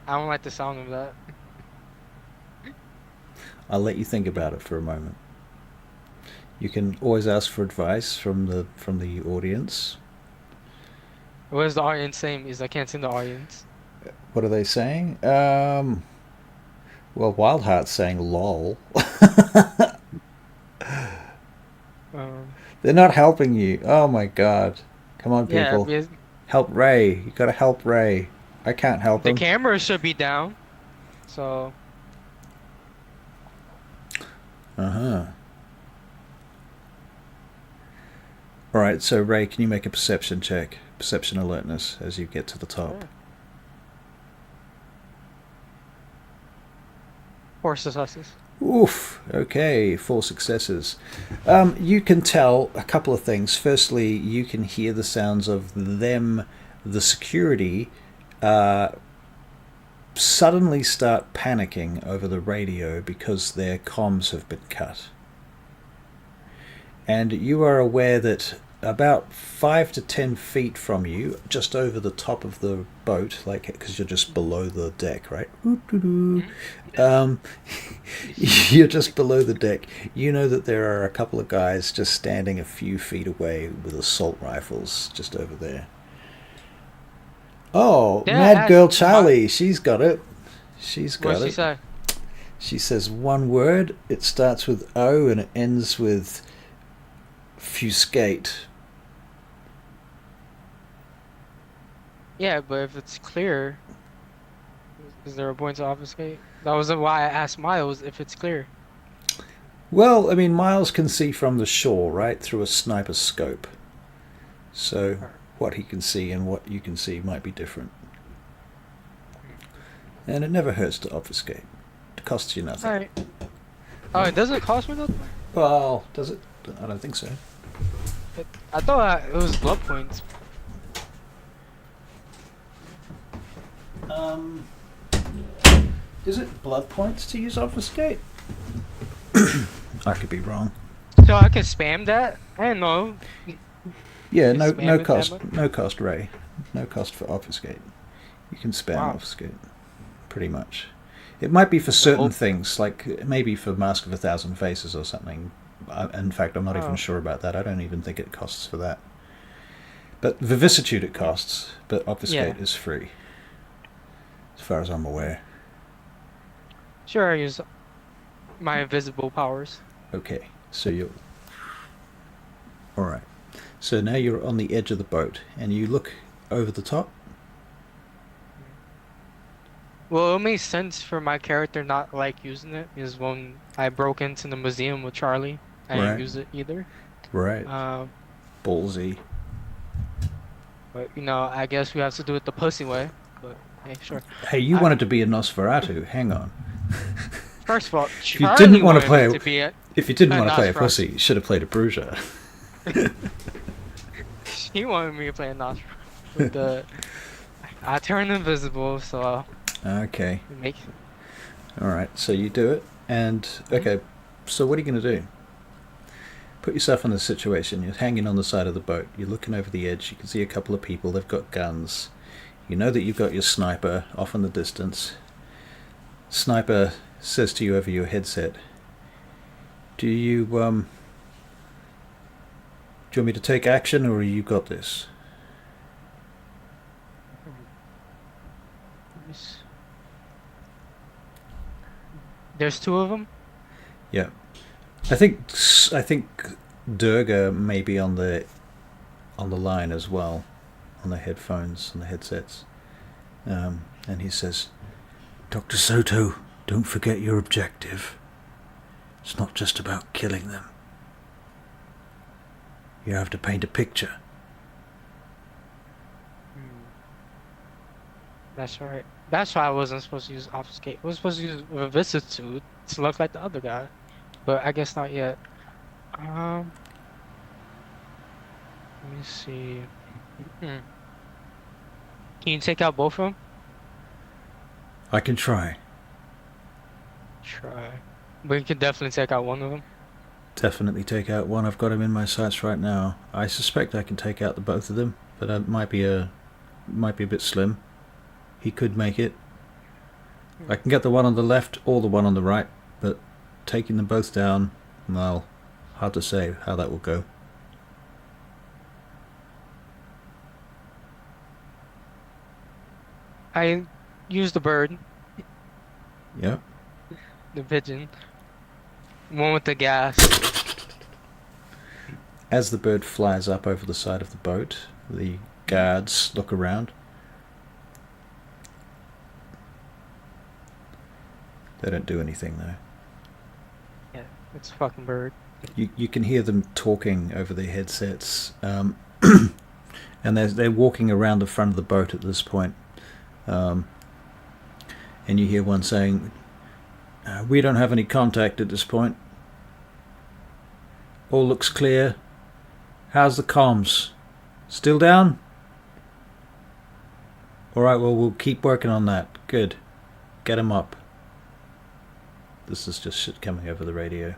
I don't like the sound of that. I'll let you think about it for a moment. You can always ask for advice from the audience. What is the audience saying? Is I can't see the audience. What are they saying? Well, Wildheart's saying lol. Um, They're not helping you. Oh my god. Come on, yeah, people. because Help Ray. You gotta help Ray. I can't help the him. camera should be down. So Uh-huh. Alright, so Ray, can you make a perception check? Perception alertness as you get to the top. sure. Four successes. Oof. Okay, 4 successes. You can tell a couple of things. Firstly, you can hear the sounds of them, the security, suddenly start panicking over the radio because their comms have been cut. And you are aware that about 5 to 10 feet from you, just over the top of the boat, like because you're just below the deck, right? Um, you're just below the deck. You know that there are a couple of guys just standing a few feet away with assault rifles just over there. Oh, Yeah, Mad Girl ask my, Charlie, she's got it. She's what got she it. say? She says one word. It starts with O and it ends with fuscate. Yeah, but if it's clear, is there a point to obfuscate? That was why I asked Miles if it's clear. Well, I mean, Miles can see from the shore, right, through a sniper scope. So what he can see and what you can see might be different. And it never hurts to obfuscate. It costs you nothing. Alright. Oh, it doesn't cost me nothing? Well, does it? I don't think so. I thought it was blood points. Is it blood points to use obfuscate? I could be wrong. So I can spam that? I don't know. Yeah, You no spam it that cost, much? no cost, Ray. No cost for obfuscate. You can spam Wow. obfuscate, pretty much. It might be for certain Oh. things, like maybe for Mask of a Thousand Faces or something. In fact, I'm not even Oh. sure about that. I don't even think it costs for that. But Vivicitude it costs, but obfuscate Yeah. is free, as far as I'm aware. Sure, I use my invisible powers. Okay, so you're... Alright. So now you're on the edge of the boat, and you look over the top. Well, it makes sense for my character not like using it, because when I broke into the museum with Charlie, I didn't Right. use it either. Right. Um, Ballsy. but I guess we have to do it the pussy way. But hey, sure. Hey, you I, wanted to be a Nosferatu. Hang on. first of all, If you Charlie didn't want to wanted play, me to be a if you didn't want to play a Nosferatu. pussy, you should have played a bruiser. He wanted me to play a Nosferatu. With the I turned invisible, so Okay. make. All right. So you do it, and okay. So what are you going to do? Put yourself in this situation. You're hanging on the side of the boat. You're looking over the edge. You can see a couple of people. They've got guns. You know that you've got your sniper off in the distance. Sniper says to you over your headset, Do you want me to take action, or you got this? There's two of them. Yeah. I think Durga may be on the line as well, on the headphones and the headsets. And he says, Dr. Soto, don't forget your objective. It's not just about killing them. You have to paint a picture. That's right. That's why I wasn't supposed to use obfuscate. I was supposed to use vicissitude to look like the other guy, but I guess not yet. Let me see. Can you take out both of them? I can try. Try. But you can definitely take out one of them. Definitely take out one. I've got him in my sights right now. I suspect I can take out the both of them, but it might be a bit slim. He could make it. I can get the one on the left or the one on the right, but taking them both down, well, hard to say how that will go. I used the bird, Yeah. the pigeon, one with the gas. As the bird flies up over the side of the boat, the guards look around. They don't do anything though. Yeah, it's a fucking bird. You can hear them talking over their headsets, and they're walking around the front of the boat at this point, and you hear one saying, "We don't have any contact at this point. All looks clear. How's the comms? Still down? All right. Well, we'll keep working on that. Good. Get 'em up." This is just shit coming over the radio.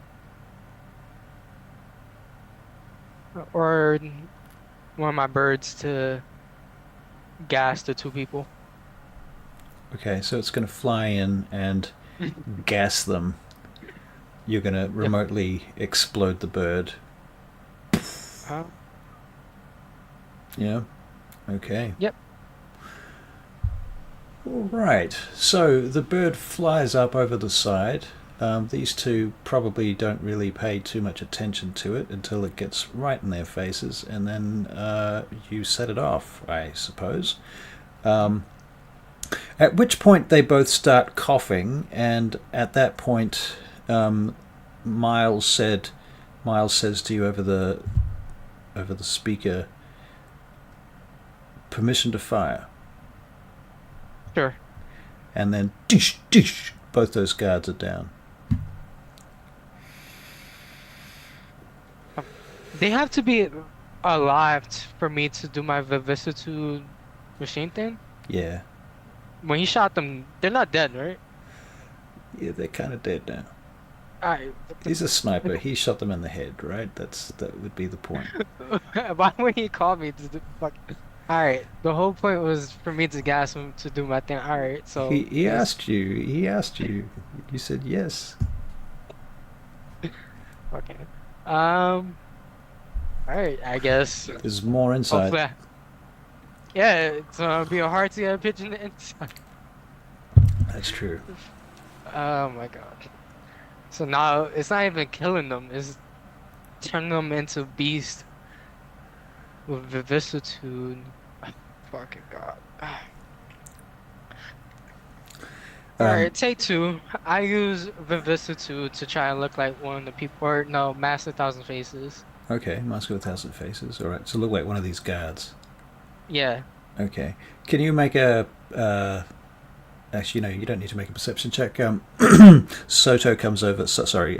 Or one of my birds to gas the two people. Okay, so it's going to fly in and gas them. You're going to remotely explode the bird. Yeah. Okay. Yep. All right. So the bird flies up over the side. These two probably don't really pay too much attention to it until it gets right in their faces, and then you set it off, I suppose. At which point they both start coughing, and at that point, Miles says to you over the speaker, "Permission to fire." Sure. And then dish dish, both those guards are down. They have to be alive for me to do my vicissitude machine thing. Yeah. When he shot them, they're not dead, right? Yeah, they're kind of dead now. Alright. He's a sniper. He shot them in the head, right? That would be the point. Why would he call me to do fuck? Alright, the whole point was for me to gas him to do my thing. Alright, so He asked you. He asked you. You said yes. okay. Alright, I guess. There's more inside. Hopefully yeah, it's gonna be hard to get a pigeon inside. That's true. Oh my god. So now it's not even killing them, it's turning them into beasts with vicissitude. Fucking god. Alright, take two. I use vicissitude to try and look like one of the people, or no, Mask 1,000 Faces. Okay, Mask of 1,000 Faces. All right, so look like one of these guards. Yeah. Okay. Can you make a... actually, no, you don't need to make a perception check. Soto comes over... sorry,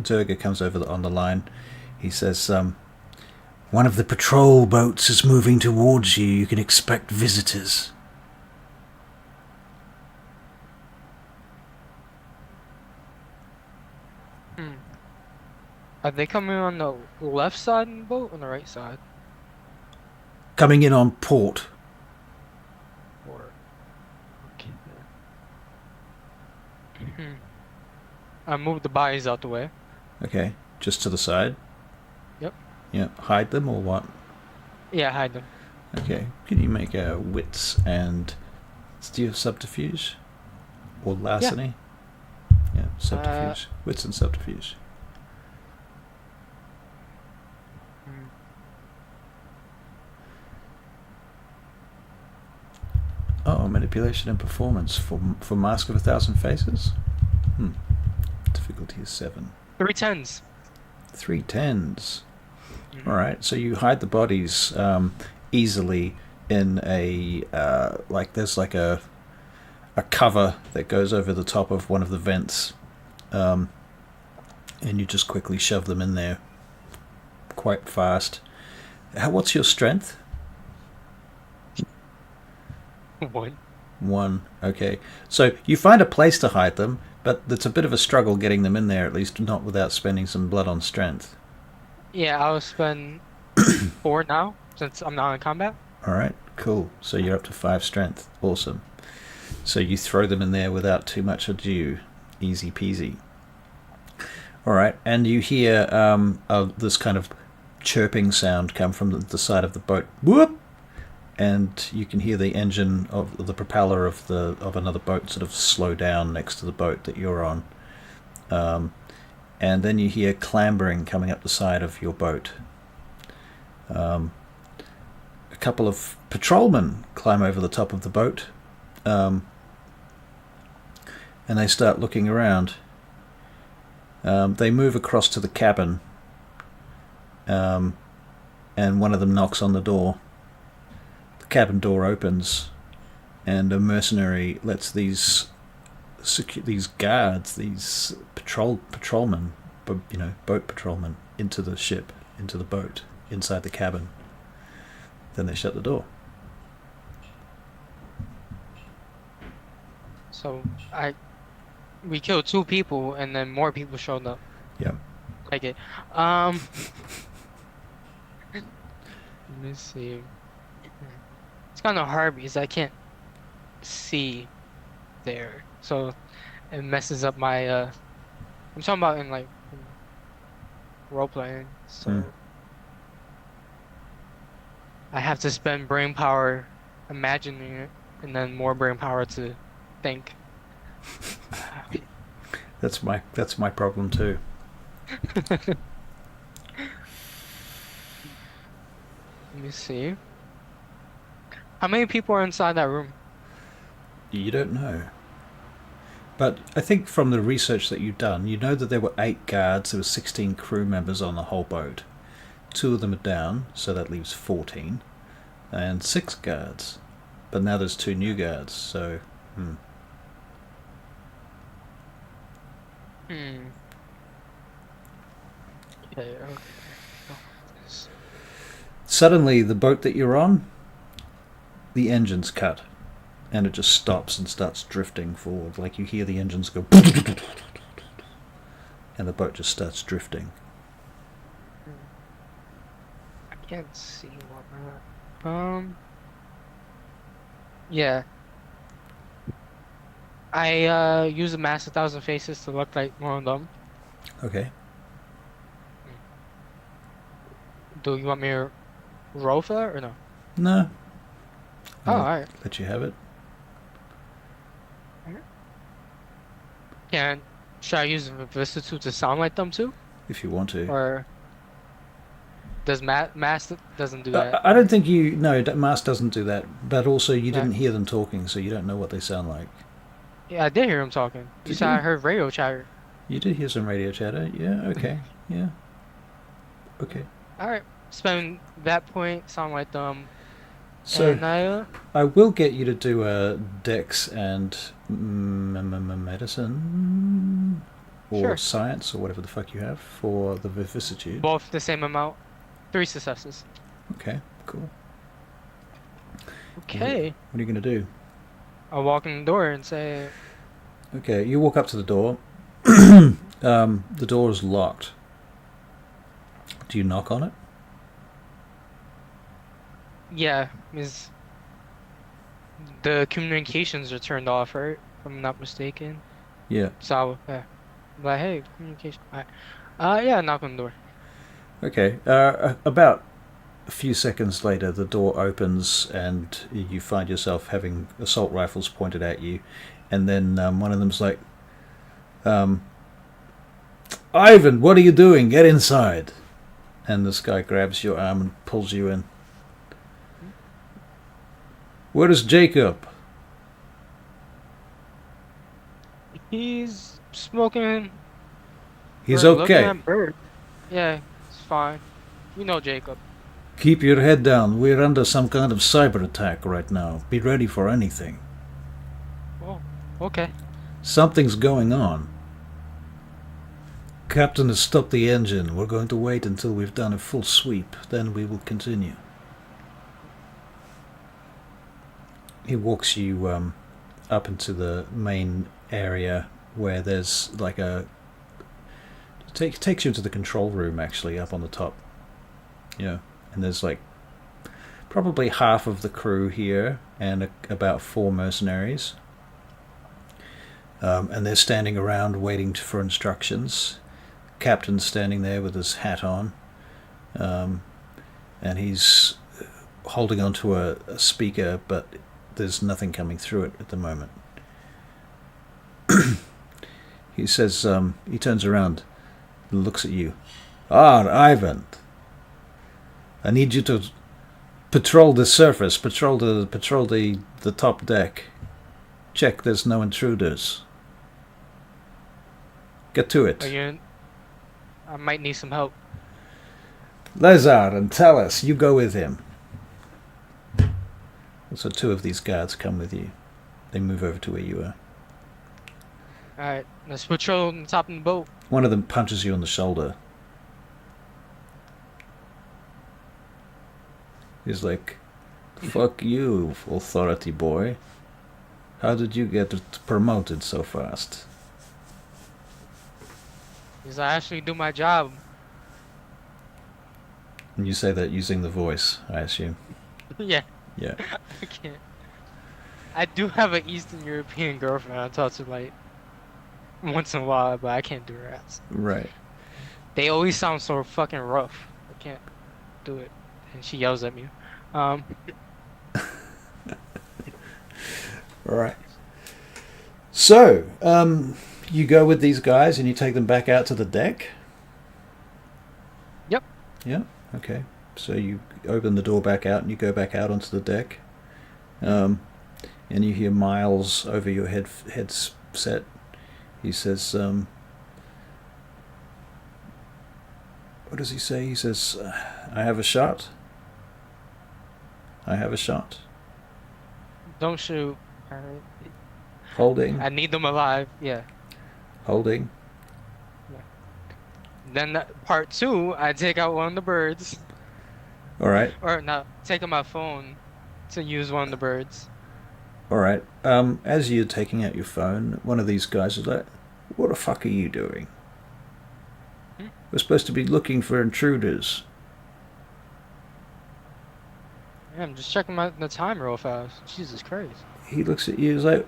Durga comes over on the line. He says, "One of the patrol boats is moving towards you. You can expect visitors." Are they coming on the left side of the boat or on the right side? Coming in on port. Or okay. Hmm. I moved the bodies out the way. Okay, just to the side. Yep. Yeah, hide them or what? Yeah, hide them. Okay, can you make a wits and steal subterfuge or Yeah. larceny? Yeah, Uh. subterfuge, wits and subterfuge. hmm. Oh, manipulation and performance for Mask of a Thousand Faces. Difficulty is 7. 3 10s. 3 10s. Mhm. All right, so you hide the bodies easily in a there's like a cover that goes over the top of one of the vents, and you just quickly shove them in there quite fast. What's your strength? 1. 1. Okay, so you find a place to hide them, but it's a bit of a struggle getting them in there. At least not without spending some blood on strength. Yeah, I'll spend 4 now since I'm not in combat. All right, cool. So you're up to 5 strength. Awesome. So you throw them in there without too much ado. Easy peasy. All right, and you hear this kind of chirping sound come from the side of the boat. Whoop! And you can hear the engine of the propeller of another boat sort of slow down next to the boat that you're on. And then you hear clambering coming up the side of your boat. A couple of patrolmen climb over the top of the boat, and they start looking around. They move across to the cabin, and one of them knocks on the door. The cabin door opens, and a mercenary lets these guards, these patrolmen, boat patrolmen, into the ship, into the boat, inside the cabin. Then they shut the door. So we killed 2 people and then more people showed up. Yeah. Like it. Let me see. It's kind of hard because I can't see there, so it messes up my. I'm talking about in like role playing, so I have to spend brain power imagining it, and then more brain power to think. That's my problem too. Let me see. How many people are inside that room? You don't know. But I think from the research that you've done, you know that there were 8 guards, there were 16 crew members on the whole boat. 2 of them are down, so that leaves 14. And 6 guards. But now there's 2 new guards, so... Okay. Suddenly, the boat that you're on, the engine's cut. And it just stops and starts drifting forward. Like you hear the engines go... And the boat just starts drifting. I can't see what. Yeah. I use a mask 1,000 faces to look like one of them. Okay. Do you want me to roll for that or no? No. Oh, I'll alright. let you have it. Should I use vicissitude to sound like them too? If you want to. Or does mask doesn't do that? I don't think you... No, Mask doesn't do that. But also you Yeah. didn't hear them talking, so you don't know what they sound like. Yeah, I did hear him talking. You Did said you? I heard radio chatter. You did hear some radio chatter. Yeah, okay. Yeah. Okay. Alright. Spend that point, sound like them. So And I will get you to do a Dex and medicine or Sure. science or whatever the fuck you have for the vicissitude. both the same amount. 3 successes. Okay, cool. Okay. What are you going to do? I'll walk in the door and say, Okay, you walk up to the door. The door is locked. Do you knock on it? yeah, is the communications are turned off, right? If I'm not mistaken. Yeah. So yeah, like hey, communication. All right. Yeah, knock on the door. Okay. About a few seconds later, the door opens and you find yourself having assault rifles pointed at you, and then one of them's like, "Ivan, what are you doing? Get inside!" And this guy grabs your arm and pulls you in. Where is Jacob? He's smoking He's or looking okay. at birds. Yeah, it's fine. You know Jacob. Keep your head down. We're under some kind of cyber attack right now. Be ready for anything. Oh, okay. Something's going on. Captain has stopped the engine. We're going to wait until we've done a full sweep. Then we will continue. He walks you up into the main area where there's like a... takes you into the control room, actually, up on the top. Yeah. And there's like probably half of the crew here and about 4 mercenaries. And they're standing around waiting for instructions. Captain's standing there with his hat on. And he's holding onto a speaker, but there's nothing coming through it at the moment. He says, he turns around and looks at you. Ivan, I need you to patrol the surface, patrol the top deck. Check there's no intruders. Get to it. I might need some help. Lazar and Talis, you go with him. So 2 of these guards come with you. They move over to where you are. Alright, let's patrol on the top of the boat. One of them punches you on the shoulder. He's like, fuck you, authority boy. How did you get promoted so fast? Because I actually do my job. And you say that using the voice, I assume. Yeah. Yeah. I can't. I do have an Eastern European girlfriend I talk to like once in a while, but I can't do her ass. Right. They always sound so fucking rough. I can't do it. And she yells at me. Right. So, you go with these guys and you take them back out to the deck? Yep. Yeah, okay. So you open the door back out and you go back out onto the deck. And you hear Miles over your headset. He says, what does he say? He says, I have a shot. I have a shot. Don't shoot. Alright. Holding. I need them alive. Yeah. Holding. Then part 2, I take out one of the birds. Alright. Or no, take out my phone to use one of the birds. Alright. As you're taking out your phone, one of these guys is like, what the fuck are you doing? We're supposed to be looking for intruders. Yeah, I'm just checking the time real fast. Jesus Christ. He looks at you, he's like,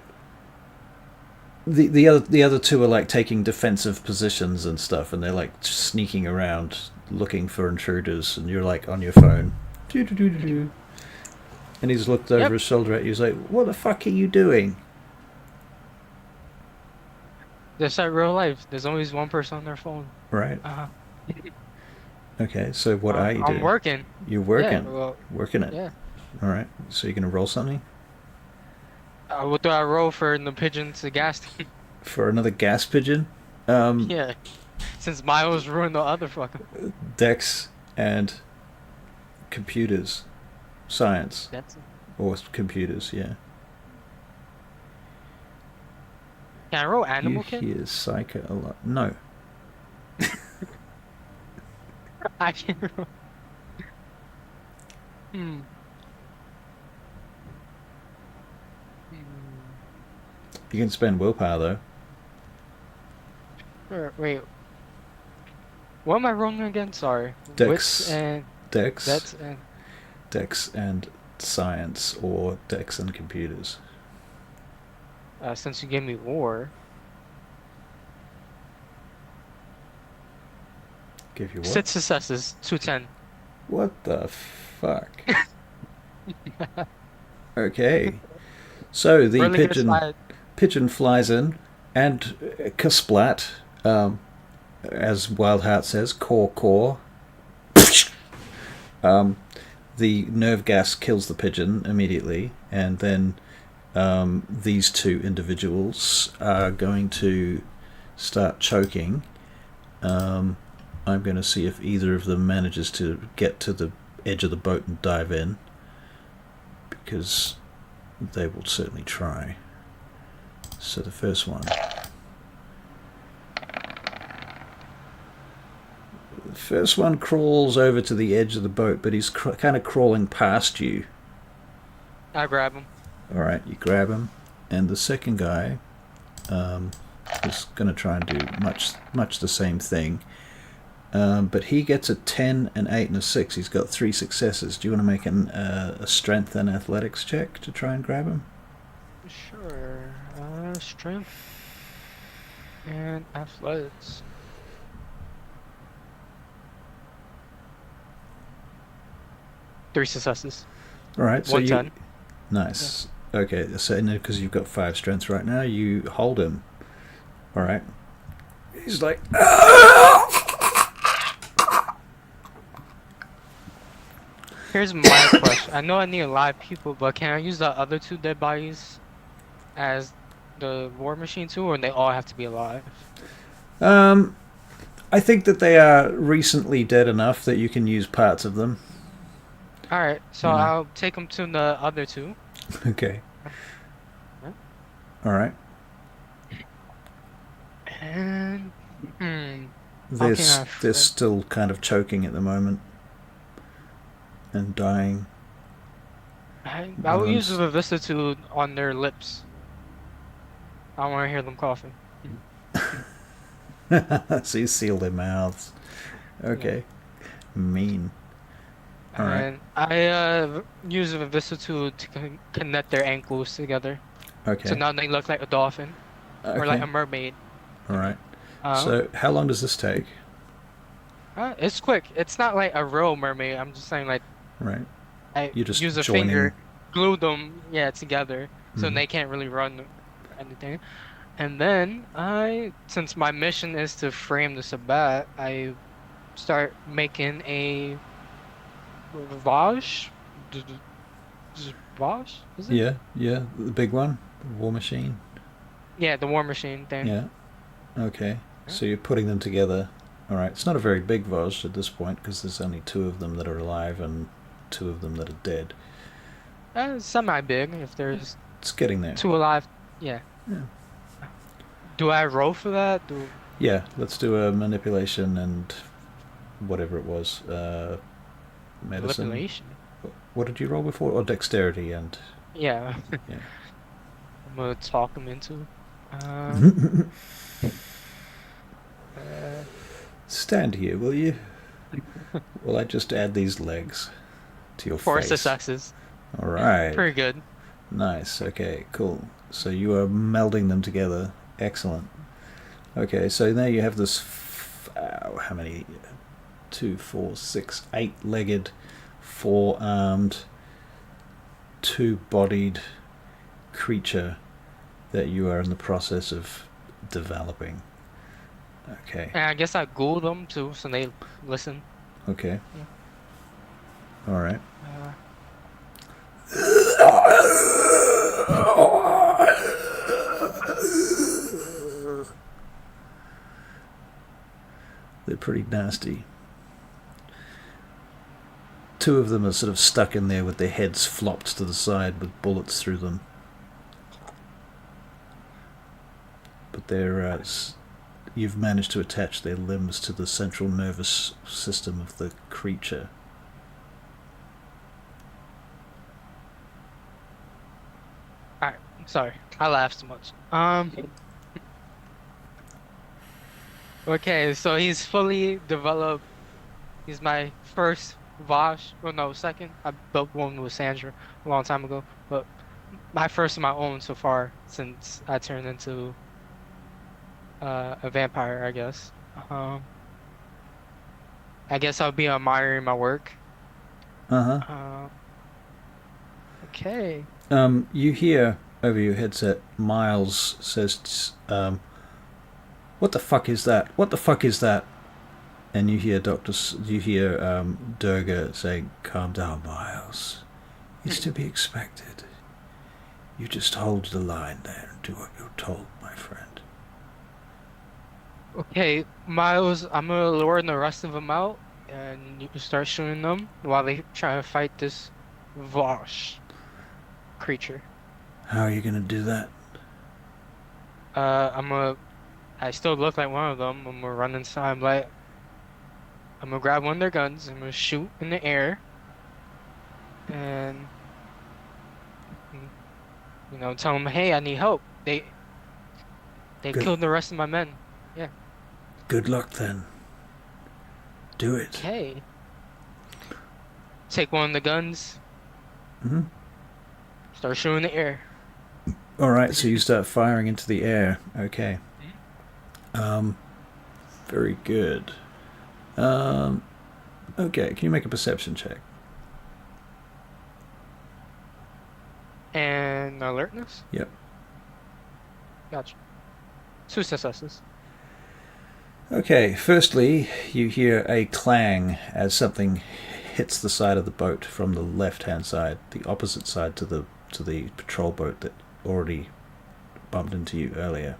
the other 2 are like taking defensive positions and stuff, and they're like sneaking around looking for intruders, and you're like on your phone. And he's looked over his shoulder at you, he's like, what the fuck are you doing? Just like real life. There's always one person on their phone. Right. Uh-huh. Okay, so what are you doing? I'm working. You're working? Yeah, well, working it? Yeah. Alright, so you're going to roll something? What do I roll for the pigeon to gas tank? For another gas pigeon? Yeah. Since Miles ruined the other fucking... Dex and computers. Science. That's it. Or computers, yeah. Can I roll animal You kid? hear Psycho a lot. No. I can roll. You can spend willpower, though. Wait. What am I rolling again? Sorry. Dex. Wits and... Dex. That's and... Dex and science, or Dex and computers. Since you gave me war... Give you what? 6 successes, 210. What the fuck? Okay. So the Really good pigeon slide. pigeon flies in, and kasplat, as Wildheart says, caw. The nerve gas kills the pigeon immediately, and then these two individuals are going to start choking. I'm going to see if either of them manages to get to the edge of the boat and dive in, because they will certainly try. So the first one. The first one crawls over to the edge of the boat, but he's kind of crawling past you. I grab him. Alright, you grab him. And the second guy is going to try and do much the same thing. But he gets a 10, an 8, and a 6. He's got 3 successes. Do you want to make a strength and athletics check to try and grab him? Sure. Strength and athletics. Three successes. Alright, so 110. Nice. Yeah. Okay, so because you've got 5 strength right now, you hold him. Alright. He's like... Here's my question. I know I need live people, but can I use the other 2 dead bodies as the war machine too, or they all have to be alive? I think that they are recently dead enough that you can use parts of them. Alright, so I'll take them to the other 2. Okay. Alright. And... They're still kind of choking at the moment. And dying. I will use the vicissitude on their lips. I want to hear them coughing. So you seal their mouths. Okay. Yeah. Mean. And I use the vicissitude to connect their ankles together. Okay. So now they look like a dolphin. Or like a mermaid. Alright. So how long does this take? It's quick. It's not like a real mermaid. I'm just saying like... Right. I you just use a finger, glue them, together, so they can't really run or anything. And then since my mission is to frame the Sabbat, I start making a Vaj. Vaj? Is it? Yeah, the big one, the war machine. Yeah, the war machine thing. Yeah. Okay. So you're putting them together. All right. It's not a very big Vaj at this point because there's only 2 of them that are alive and 2 of them that are dead. Semi-big, if there's... It's getting there. 2 alive, yeah. Do I roll for that? Yeah, let's do a manipulation and whatever it was. Medicine. Manipulation? What did you roll before? Or dexterity and... Yeah. Yeah. I'm gonna talk him into... Stand here, will you? Will I just add these legs to your 4 face? 4 successes. All right. Pretty good. Nice. Okay, cool. So you are melding them together. Excellent. Okay, so now you have this... how many? 2, 4, 6, 8-legged, 4-armed, 2-bodied creature that you are in the process of developing. Okay. And I guess I Googled them too, so they listen. Okay. Yeah. All right. They're pretty nasty. 2 of them are sort of stuck in there with their heads flopped to the side with bullets through them. But they're... you've managed to attach their limbs to the central nervous system of the creature. Alright, sorry. I laughed too much. Okay, so he's fully developed. He's my first Vosh. Well, no, second. I built one with Sandra a long time ago, but my first of my own so far since I turned into a vampire, I guess. I guess I'll be admiring my work. Uh Uh, okay. huh. You hear over your headset, Miles says, "What the fuck is that? What the fuck is that?" And you hear Durga saying, "Calm down, Miles. It's to be expected. You just hold the line there and do what you're told, my friend." Okay, Miles, I'm gonna lure the rest of them out, and you can start shooting them while they try to fight this Vosh creature. How are you gonna do that? I'm gonna. I still look like one of them. I'm gonna run inside. I'm gonna grab one of their guns. I'm gonna shoot in the air, and mm, tell them, "Hey, I need help." They Good. killed the rest of my men. Yeah. Good luck then. Do it. Okay. Take one of the guns. Mm-hmm. Start shooting in the air. All right. So you start firing into the air. Okay. Um, very good. Um, okay. Can you make a perception check? And alertness. Yep. Gotcha. Two successes. Okay. Firstly, you hear a clang as something hits the side of the boat from the left-hand side, the opposite side to the patrol boat that already bumped into you earlier,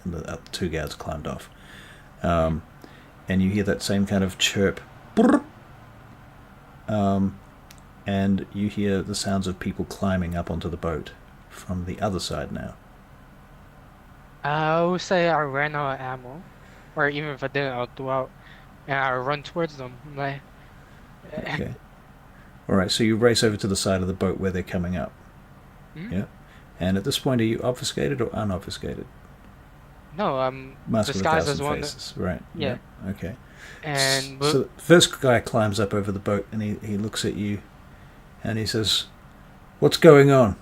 and the two guards climbed off. And you hear that same kind of chirp. And you hear the sounds of people climbing up onto the boat from the other side now. I would say I ran out of ammo, or even if I didn't, I'll throw out and I run towards them. I'm like, Okay. All right. So you race over to the side of the boat where they're coming up. hmm? Yeah. And at this point, are you obfuscated or unobfuscated? No, I'm Mask with a disguised as thousand one. faces. Right. Yeah, Yeah. Okay. and So the first guy climbs up over the boat and he looks at you and he says, "What's going on?"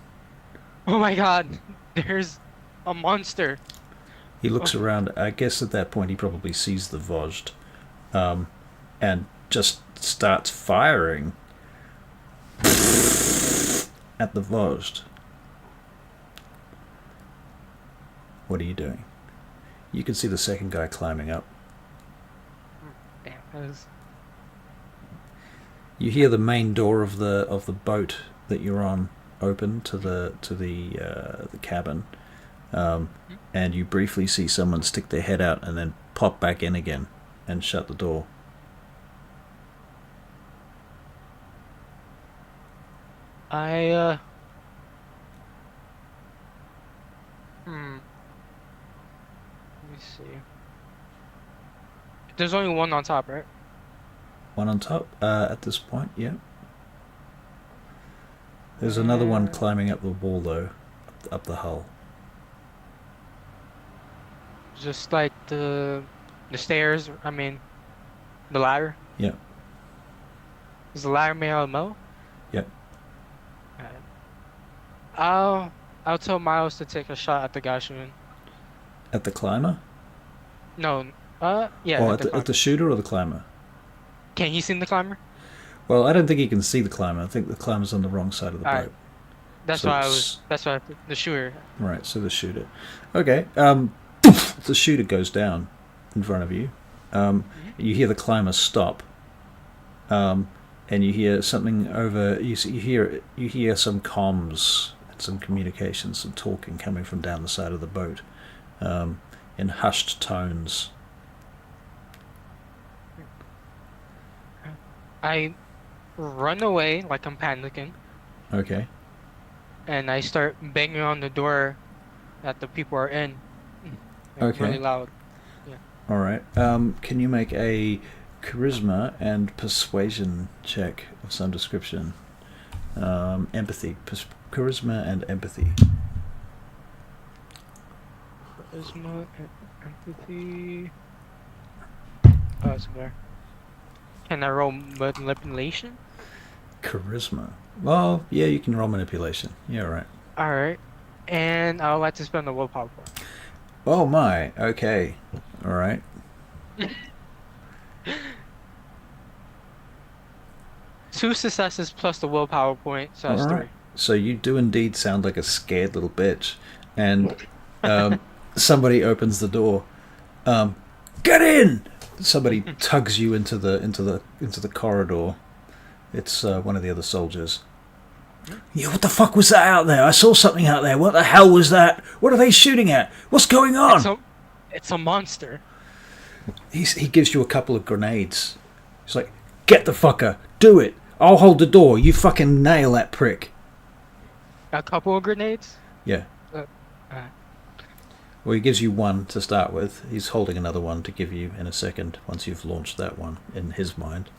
oh my God, there's a monster. He looks Oh, around. I guess at that point he probably sees the Vozd, and just starts firing at the Vozd. What are you doing? You can see the second guy climbing up. damn, that was, You hear the main door of the boat that you're on open to the cabin, and you briefly see someone stick their head out and then pop back in again and shut the door. I hmm. Let me see. There's only one on top, right? One on top at this point, yeah. There's another one And climbing up the wall though, up the hull. just like the stairs. I mean, the ladder. Yeah, Is the ladder made out of metal? yeah. Alright. I'll tell Miles to take a shot at the guy shooting. At the climber, No, yeah, or at the at the climber. shooter or the climber. Can he see the climber? Well, I don't think he can see the climber. I think the climber's on the wrong side of the All right, boat. that's So why I was. That's why the shooter. right, so the shooter. Okay, the shooter goes down in front of you. Mhm. You hear the climber stop, and you hear something over. You hear some comms and some communications, some talking coming from down the side of the boat, in hushed tones. I run away like I'm panicking, Okay, and I start banging on the door that the people are in, like really okay, loud. Yeah. all right. Can you make a charisma and persuasion check of some description? Empathy, charisma and empathy. Charisma and empathy. Oh, it's there. Can I roll manipulation? Charisma. Well, yeah, you can roll manipulation. Yeah, right. All right. And I would like to spend the willpower point. Oh my. Okay. All right. 2 successes plus the willpower point, so All that's right. 3. So you do indeed sound like a scared little bitch, and um, somebody opens the door. Get in! Somebody tugs you into the corridor. It's one of the other soldiers. Yeah, what the fuck was that out there? I saw something out there. What the hell was that? What are they shooting at? What's going It's on? a monster. He gives you a couple of grenades. He's like, get the fucker. Do it. I'll hold the door. You fucking nail that prick. A couple of grenades. Yeah. Uh, Well, he gives you one to start with. He's holding another one to give you in a second once you've launched that one in his mind.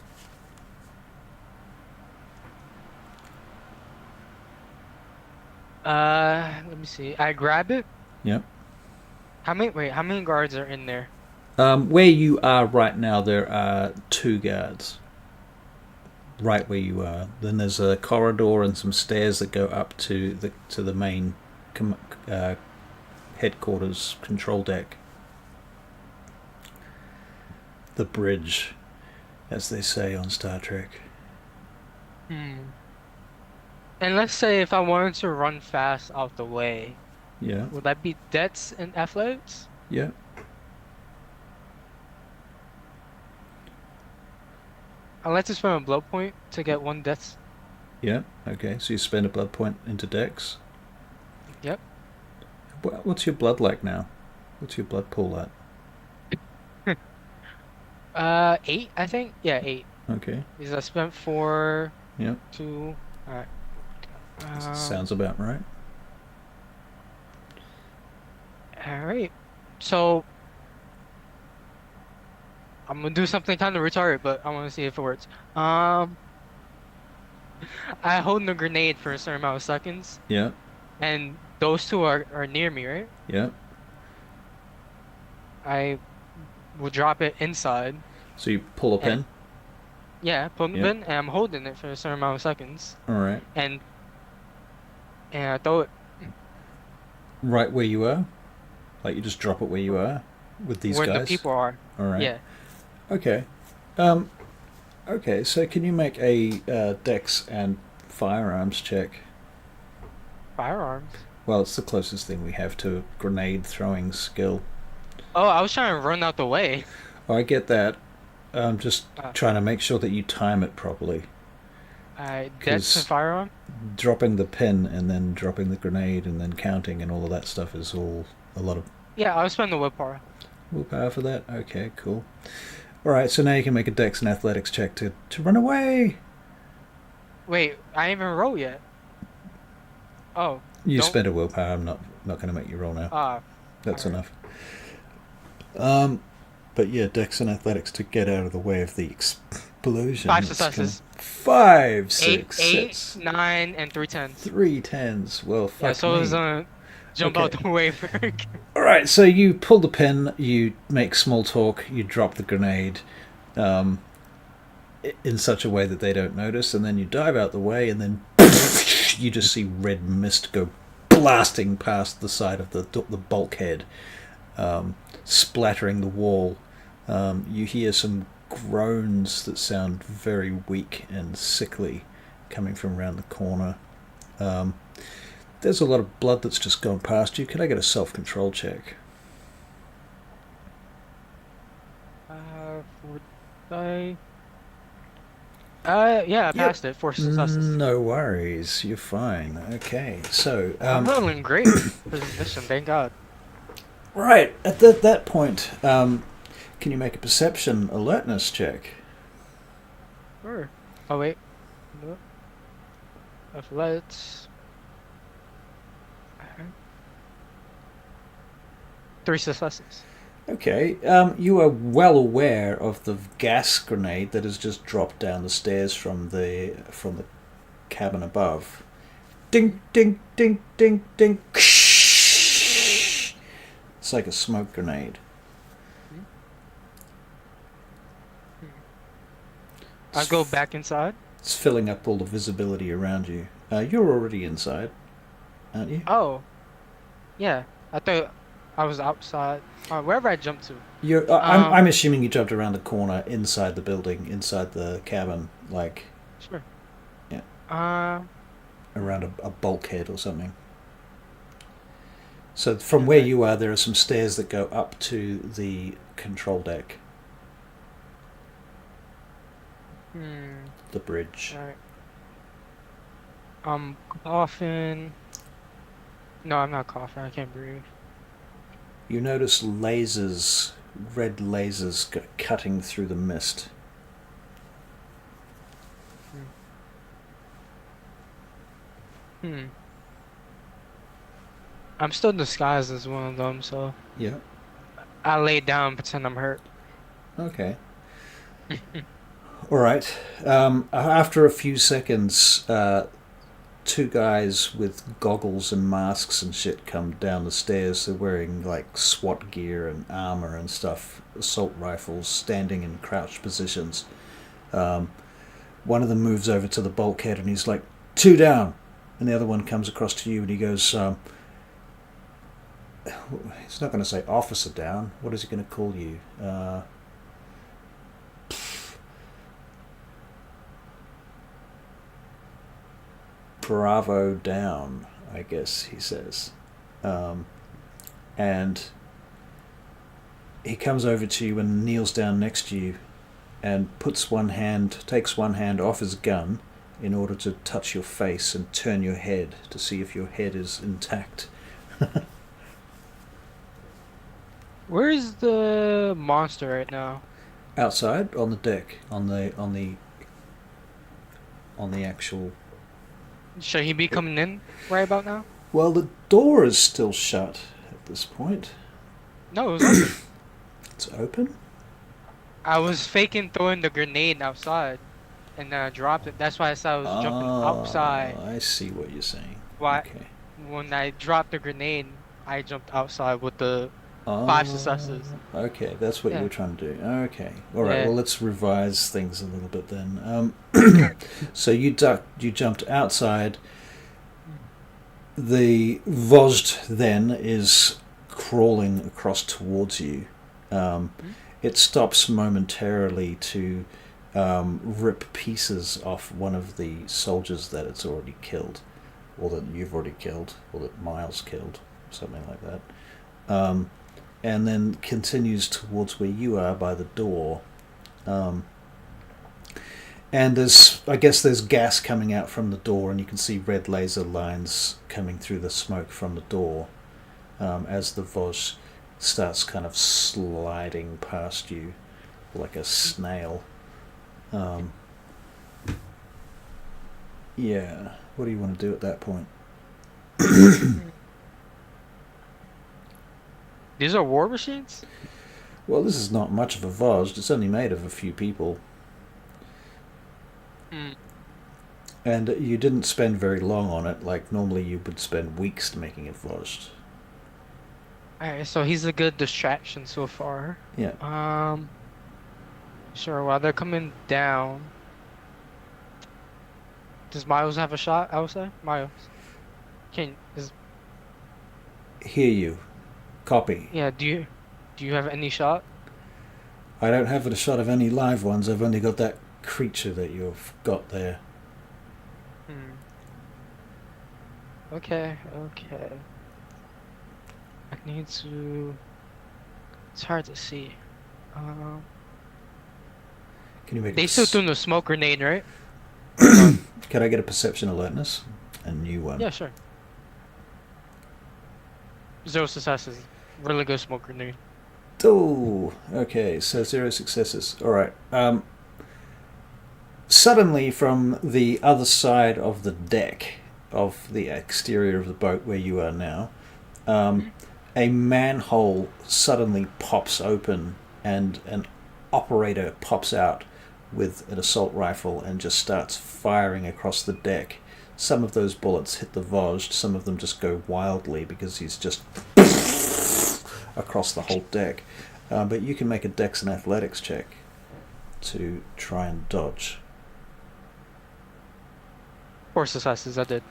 Let me see. I grab it. Yep. How many guards are in there? Where you are right now, there are 2 guards. Right where you are. Then there's a corridor and some stairs that go up to the main headquarters control deck. The bridge, as they say on Star Trek. Hmm. And let's say if I wanted to run fast out the way, Yeah. would that be dex and athletics? Yeah. I'd like to spend a blood point to get 1 dex. Yeah. Okay. So you spend a blood point into Dex. Yep. What's your blood like now? What's your blood pool at? 8, I think. Yeah, 8. Okay. Because I spent 4, Yeah. 2. Alright. Sounds about right. Alright. So I'm gonna do something kind of retarded, but I want to see if it works. I hold the grenade for a certain amount of seconds, Yeah. and those 2 are near me, right? Yeah. I will drop it inside. So you pull a pin. Yeah, put the Yep. pin, and I'm holding it for a certain amount of seconds, All right. and I throw it Right where you are. Like you just drop it where you are with these where guys. the people are. All right. Yeah. Okay. Okay. So can you make a Dex and firearms check? Firearms. Well, it's the closest thing we have to a grenade throwing skill. Oh, I was trying to run out the way. Oh, I get that. I'm just Uh, trying to make sure that you time it properly. Dex and 'Cause firearm. dropping the pin and then dropping the grenade and then counting and all of that stuff is all a lot of Yeah, I'll spend the willpower. willpower for that. Okay, cool. All right, so now you can make a Dex and Athletics check to run away. Wait, I ain't even roll yet. Oh, You don't. spent a willpower. I'm not going to make you roll now. That's alright. enough. But yeah, Dex and Athletics to get out of the way of the explosion. 5 that's gonna- successes. 5 Eight, 6 9, and 3 tens. 3 tens. Well, fuck Yeah, so me. it was jump Okay. out the way for. All right, so you pull the pin, you make small talk, you drop the grenade in such a way that they don't notice, and then you dive out the way, and then you just see red mist go blasting past the side of the bulkhead, splattering the wall. You hear some groans that sound very weak and sickly coming from around the corner. There's a lot of blood that's just gone past you. Can I get a self-control check? Yeah, I passed it. 4 successes. No worries. You're fine. Okay, so I'm rolling great for this mission, thank God. right at that point, can you make a perception alertness check? Sure. Oh wait. No. Let's. 3 successes. Okay, you are well aware of the gas grenade that has just dropped down the stairs from the cabin above. Ding, ding, ding, ding, ding. It's like a smoke grenade. I go back inside. It's filling up all the visibility around you. You're already inside, aren't you? Oh, yeah. I thought I was outside. Wherever I jumped to. I'm assuming you jumped around the corner inside the building, inside the cabin, like Sure. Yeah. Uh, Around a bulkhead or something. So from where okay. you are, there are some stairs that go up to the control deck, Hmm. the bridge. All right. Coughing. No, I'm not coughing. I can't breathe. You notice lasers, red lasers, cutting through the mist. Hmm. Hmm. I'm still disguised as one of them, so Yeah. I lay down, and pretend I'm hurt. Okay. All right. After a few seconds, two guys with goggles and masks and shit come down the stairs. They're wearing like SWAT gear and armor and stuff, assault rifles, standing in crouched positions. Um, One of them moves over to the bulkhead and he's like, two down. And the other one comes across to you and he goes, he's not going to say officer down. What is he going to call you? Bravo down, I guess he says. And he comes over to you and kneels down next to you and takes one hand off his gun in order to touch your face and turn your head to see if your head is intact. Where's the monster right now? Outside on the deck, on the actual. Should he be coming in right about now? Well, the door is still shut at this point. No, it was open. It's open. I was faking throwing the grenade outside and then I dropped it. That's why I said I was jumping outside. I see what you're saying. Why Okay. when I dropped the grenade, I jumped outside with the Oh, 5 successes. okay. That's what you were Yeah. trying to do. Okay. All right. Yeah. Well, let's revise things a little bit then. So you jumped outside. The Vozd then is crawling across towards you. Hmm? It stops momentarily to rip pieces off one of the soldiers that it's already killed, or that you've already killed, or that Miles killed, something like that. And then continues towards where you are by the door. And I guess there's gas coming out from the door, and you can see red laser lines coming through the smoke from the door as the Vos starts kind of sliding past you like a snail. Yeah, what do you want to do at that point? These are war machines? Well, this is not much of a Vos. It's only made of a few people. Hmm. And you didn't spend very long on it. Like, normally you would spend weeks making it Vos. Alright, so he's a good distraction so far. Yeah. Sure, while they're coming down. Does Miles have a shot, I would say? Miles. Is Hear you. Copy. yeah, do you have any shot? I don't have a shot of any live ones. I've only got that creature that you've got there. Hmm. Okay. I need to. It's hard to see. Um, Can you make they still doing the smoke grenade, right? Can I get a perception alertness? A new one. Yeah, sure. 0 successes. Really good smoke grenade. Oh, okay. So 0 successes. All right. Suddenly, from the other side of the deck of the exterior of the boat where you are now, a manhole suddenly pops open and an operator pops out with an assault rifle and just starts firing across the deck. Some of those bullets hit the Vosd, some of them just go wildly because he's just across the whole deck. But you can make a Dex and Athletics check to try and dodge. 4 successes, I did.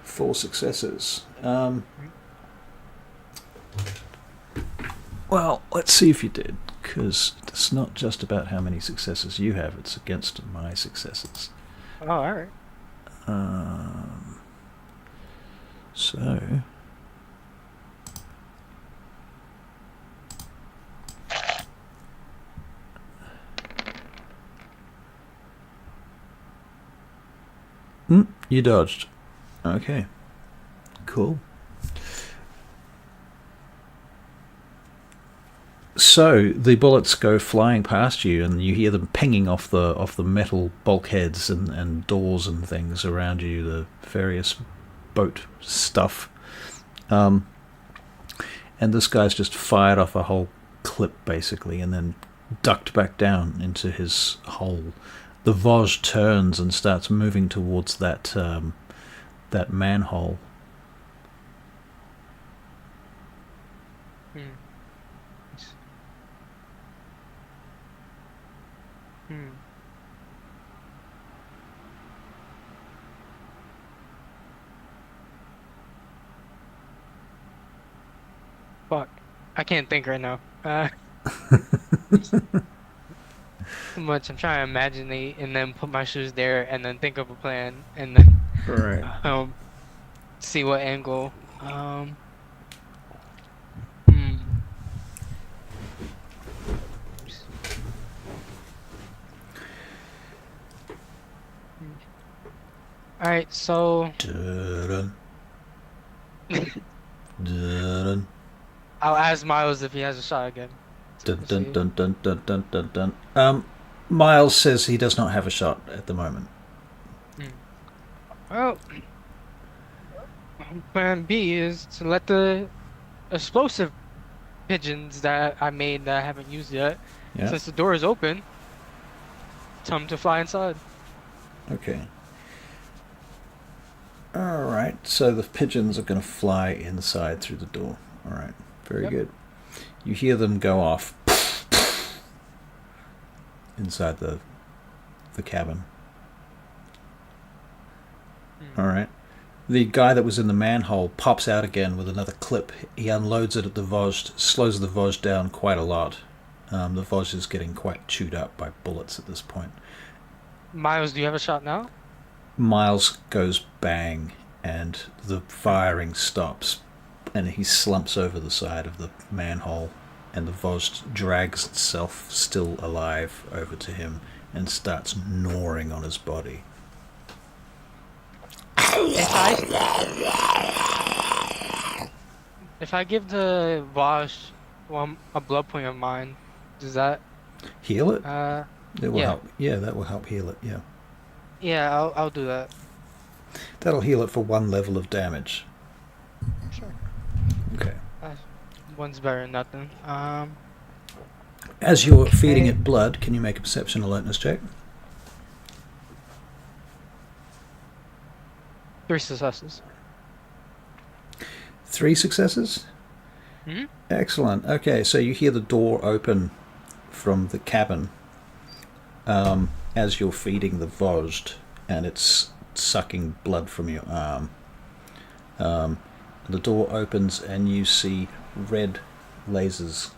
4 successes. Well, let's see if you did, because it's not just about how many successes you have, it's against my successes. Oh, all right. So you dodged. Okay, cool. So the bullets go flying past you, and you hear them pinging off the metal bulkheads and doors and things around you, the various boat stuff. And this guy's just fired off a whole clip, basically, and then ducked back down into his hole. The Vosge turns and starts moving towards that manhole. Hmm. Hmm. Fuck. I can't think right now. Too much. I'm trying to imagine and then put my shoes there and then think of a plan and then Right. um see what angle. Hmm. All right, so Dun, dun, I'll ask Miles if he has a shot again. dun, Let's dun, see. dun, dun, dun, dun, dun, dun. Miles says he does not have a shot at the moment. Hmm. Well, plan B is to let the explosive pigeons that I made that I haven't used yet, Yeah. since the door is open, tell them to fly inside. Okay. All right. So the pigeons are going to fly inside through the door. All right. Very Yep. good. You hear them go off inside the cabin. Hmm. All right. The guy that was in the manhole pops out again with another clip. He unloads it at the Vosge, slows the Vosge down quite a lot. The Vosge is getting quite chewed up by bullets at this point. Miles, do you have a shot now? Miles goes bang, and the firing stops, and he slumps over the side of the manhole, and the Vosge drags itself, still alive, over to him and starts gnawing on his body. If I if I give the Vosh a blood point of mine, does that Heal it? uh It will yeah. help. Yeah, that will help heal it. Yeah. Yeah, I'll do that. That'll heal it for 1 level of damage. Sure. Okay. Uh, one's better than nothing. As you're feeding Okay. it blood, can you make a perception alertness check? 3 successes. 3 successes? Hmm. Excellent. Okay, so you hear the door open from the cabin as you're feeding the Vosge, and it's sucking blood from your arm. The door opens, and you see red lasers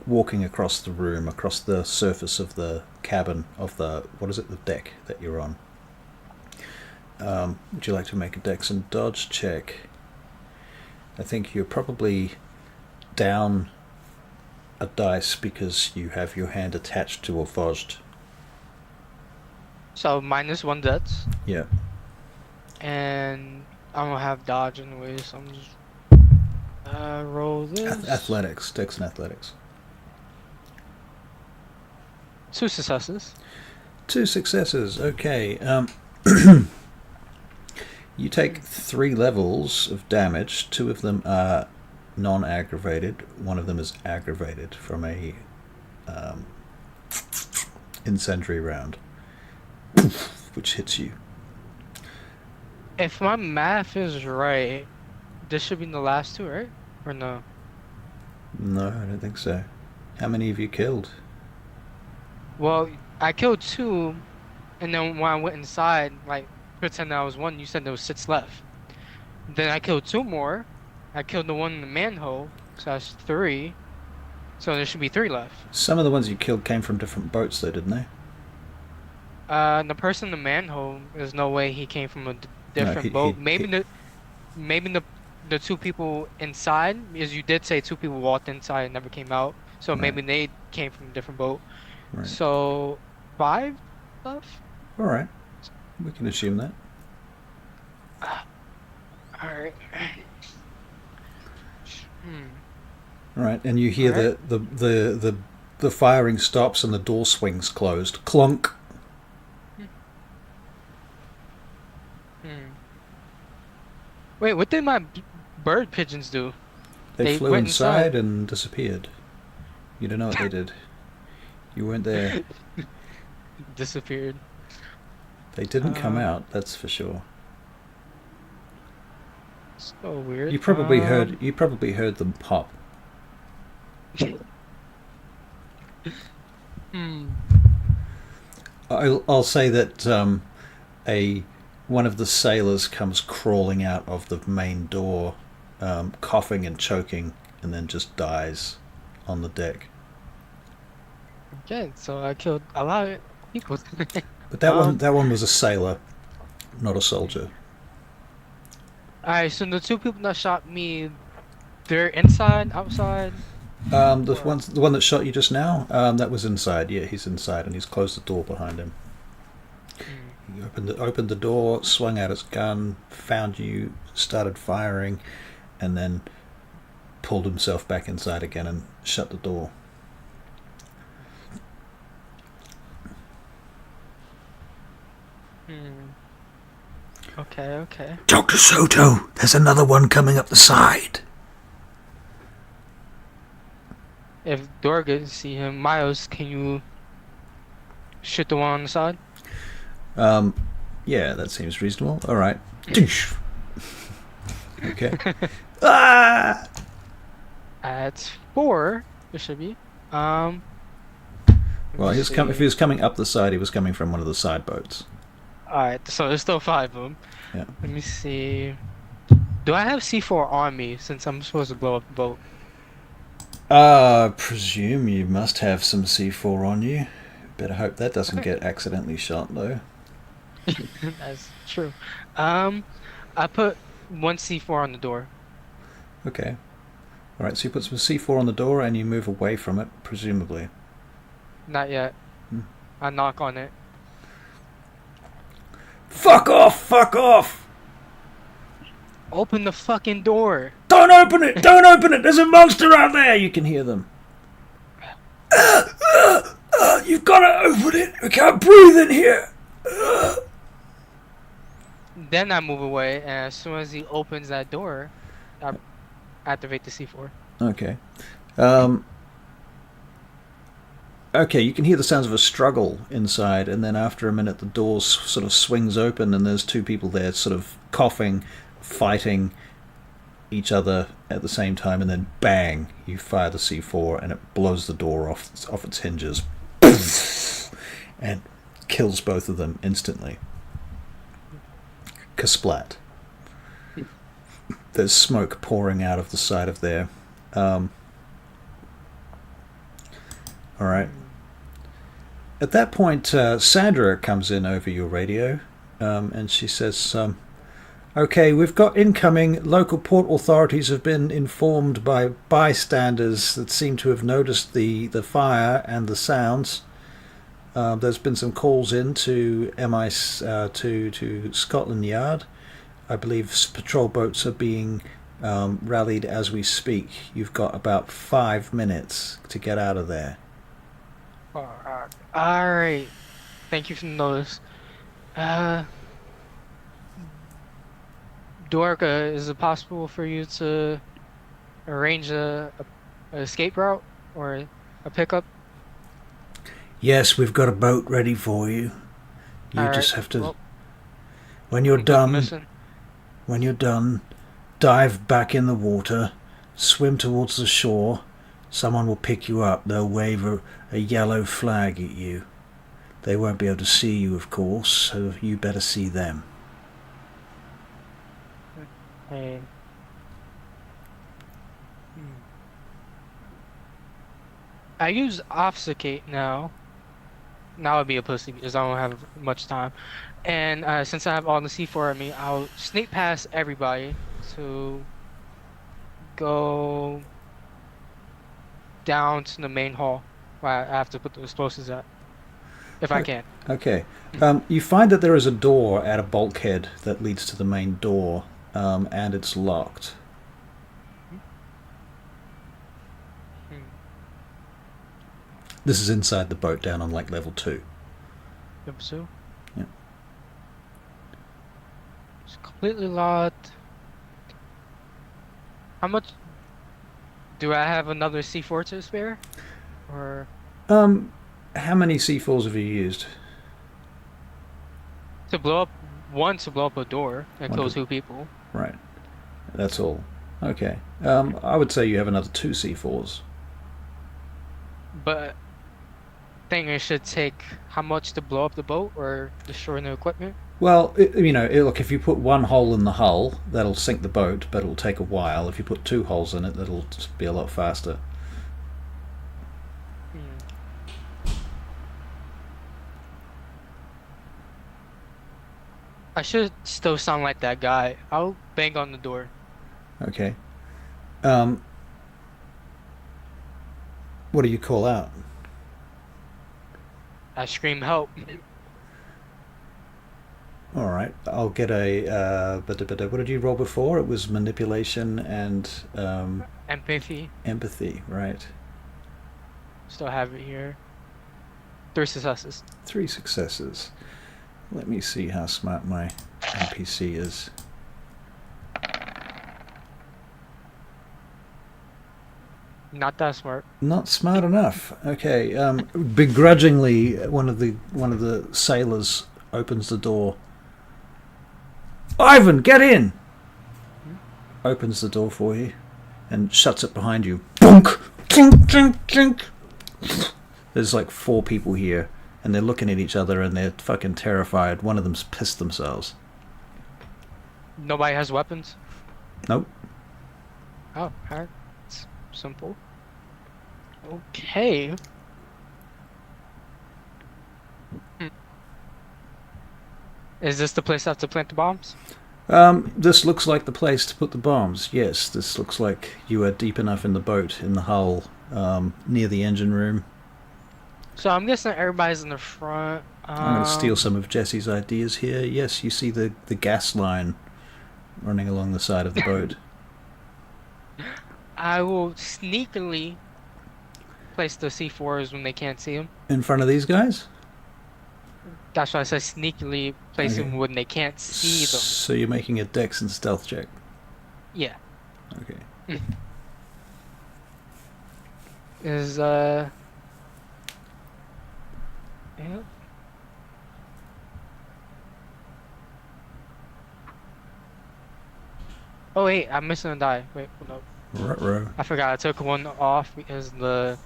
walking across the room, across the surface of the cabin, of the, what is it, the deck that you're on. Would you like to make a dex and dodge check? I think you're probably down a dice because you have your hand attached to a Vosge. So -1 deaths, Yeah. and I don't have dodge anyway, so I'm just roll this. Athletics, dex and athletics. 2 successes. 2 successes. Okay. You take 3 levels of damage. 2 of them are non-aggravated. 1 of them is aggravated from a incendiary round, which hits you. If my math is right, this should be in the last 2, right? Or no? No, I don't think so. How many have you killed? Well, I killed 2, and then when I went inside, like pretend I was 1, you said there was 6 left. Then I killed 2 more. I killed the one in the manhole, so that's 3. So there should be 3 left. Some of the ones you killed came from different boats, though, didn't they? The person in the manhole, there's no way he came from a No, different boat. Maybe the two people inside, as you did say, two people walked inside and never came out. So right, maybe they came from a different boat. right. So five left. All right, we can assume that. All right. Hmm. All right, and you All hear right. the firing stops and the door swings closed. Clunk. Hmm. Wait, what did my bird pigeons do? They They flew went inside inside. and disappeared. You don't know what they did. You weren't there. Disappeared. They didn't come Um, out. That's for sure. so weird. You probably heard. You probably heard them pop. Hmm. I'll say that a one of the sailors comes crawling out of the main door, coughing and choking, and then just dies on the deck. Okay, so I killed a lot of people. But Um, that one was a sailor, not a soldier. alright, so the two people that shot me, they're inside, outside, or The one that shot you just now, that was inside. Yeah, he's inside, and he's closed the door behind him. hmm. He opened the door, swung out his gun, found you, started firing, and then pulled himself back inside again and shut the door. Hmm. Okay, okay. Dr. Soto, there's another one coming up the side. If Dorga can see him, Miles, can you shoot the one on the side? Um, yeah, that seems reasonable. All right. Okay. Ah! At four, it should be. Um, let Well, me if he see. was coming up the side, he was coming from one of the side boats. Alright, so there's still five of them. Yeah. Let me see. Do I have C4 on me since I'm supposed to blow up the boat? Presume you must have some C4 on you. Better hope that doesn't Okay, get accidentally shot, though. that's true. Um, I put one C4 on the door. Okay. All right, so you put some C4 on the door and you move away from it, presumably. Not yet. Hmm. I knock on it. Fuck off! Fuck off! Open the fucking door. Don't open it! Don't open it! There's a monster out there! You can hear them. You've got to open it! We can't breathe in here! Then I move away, and as soon as he opens that door, I activate the C4. Okay. Um, okay, you can hear the sounds of a struggle inside, and then after a minute, the door sort of swings open, and there's two people there, sort of coughing, fighting each other at the same time, and then bang, you fire the C4, and it blows the door off its hinges, and kills both of them instantly. Kasplat. There's smoke pouring out of the side of there. All right. At that point, Sandra comes in over your radio, and she says, okay, we've got incoming. Local port authorities have been informed by bystanders that seem to have noticed the fire and the sounds. There's been some calls in to to Scotland Yard. I believe patrol boats are being rallied as we speak. You've got about 5 minutes to get out of there. Alright. Thank you for the notice. Uh, Dorka, is it possible for you to arrange a escape route or a pickup? Yes, we've got a boat ready for you. You Alright. just have to, Well, when you're complete the done, mission. dive back in the water, swim towards the shore. Someone will pick you up. They'll wave a yellow flag at you. They won't be able to see you, of course, so you better see them. Hey. Hmm. I use obfuscate now. Now I'll be a pussy because I don't have much time. And since I have all the C4 on me, I'll sneak past everybody to go down to the main hall where I have to put the explosives at, if I can. Okay. You find that there is a door at a bulkhead that leads to the main door, and it's locked. Hmm. This is inside the boat down on like level 2. Yep, so Yeah. it's completely locked. How much do I have another C4 to spare? Or How many C4s have you used? to blow up one to blow up a door and One kill to... 2 people. Right. That's all. Okay. I would say you have another 2 C4s. But think it should take how much to blow up the boat or destroy the equipment? Well, look, if you put one hole in the hull, that'll sink the boat, but it'll take a while. If you put 2 holes in it, that'll be a lot faster. Hmm. I should still sound like that guy. I'll bang on the door. Okay. What do you call out? I scream help. All right, I'll get a. What did you roll before? It was manipulation and Empathy. empathy, right? Still have it here. 3 successes. 3 successes. Let me see how smart my NPC is. Not that smart. Not smart enough. Okay. Begrudgingly, one of the sailors opens the door. Ivan, get in! Opens the door for you and shuts it behind you. Bonk! Chink, chink, chink. There's like 4 people here, and they're looking at each other and they're fucking terrified. One of them's pissed themselves. Nobody has weapons? Nope. Oh, alright. It's simple. Okay. Is this the place I have to plant the bombs? This looks like the place to put the bombs. Yes, this looks like you are deep enough in the boat, in the hull, near the engine room. So I'm guessing everybody's in the front. I'm going to steal some of Jesse's ideas here. Yes, you see the gas line running along the side of the boat. I will sneakily place the C4s when they can't see them. In front of these guys? That's why I said sneakily place Okay. them when they can't see them. So you're making a dex and stealth check. Yeah. Okay. Is yeah. Oh wait, I'm missing a die. Wait, hold up. Ruh-roh. I forgot I took one off because the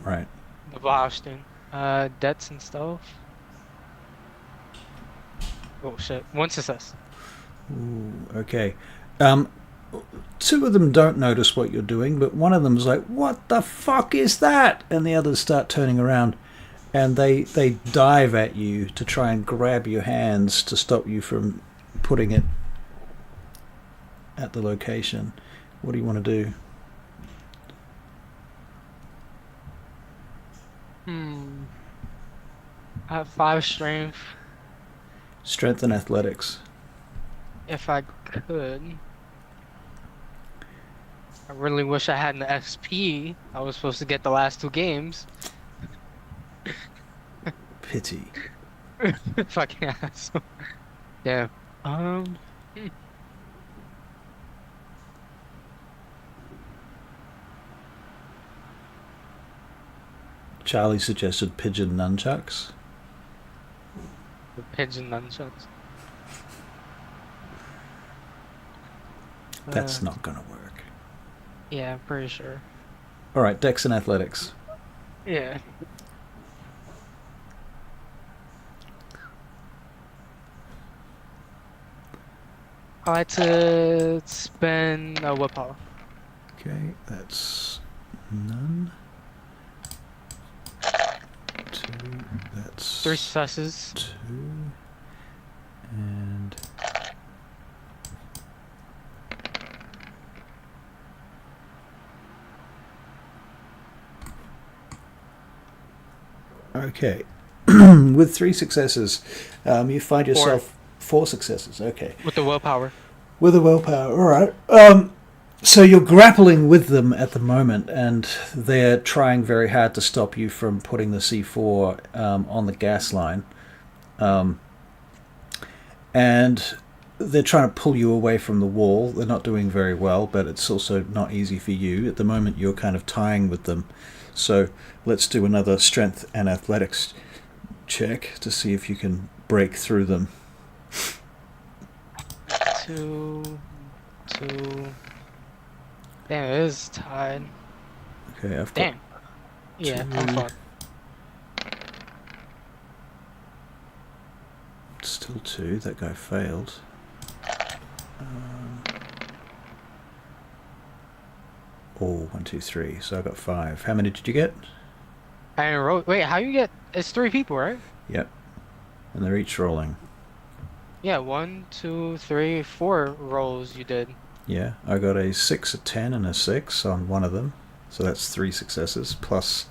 Right. Boston. Debts and stuff. Oh shit. 1 success. Ooh, okay. 2 of them don't notice what you're doing, but one of them's like, "What the fuck is that?" And the others start turning around, and they dive at you to try and grab your hands to stop you from putting it at the location. What do you want to do? I have 5 strength. Strength and athletics. If I could. I really wish I had an XP. I was supposed to get the last 2 games. Pity. Fucking asshole. Yeah. Charlie suggested pigeon nunchucks. The pigeon nunchucks. That's not gonna work. Yeah, I'm pretty sure. Alright, dex and athletics. Yeah. I like to spend a willpower. Okay, that's none. 2, that's That's 3 successes. 2. And okay. With 3 successes, you find 4 yourself 4 successes. Okay. with the willpower. With a willpower, all right. So you're grappling with them at the moment, and they're trying very hard to stop you from putting the C4 on the gas line. And they're trying to pull you away from the wall. They're not doing very well, but it's also not easy for you. At the moment, you're kind of tying with them. So let's do another strength and athletics check to see if you can break through them. 2, 2. Damn, it is tied. Okay, I've got Damn. Yeah, I'm 2. fucked. Still 2. That guy failed. Oh, 1, 2, 3. So I got 5. How many did you get? I enrolled. Wait, how you get? It's 3 people, right? Yep. And they're each rolling. Yeah, 1, 2, 3, 4 rolls you did. Yeah, I got a 6, a 10, and a 6 on one of them. So that's 3 successes, plus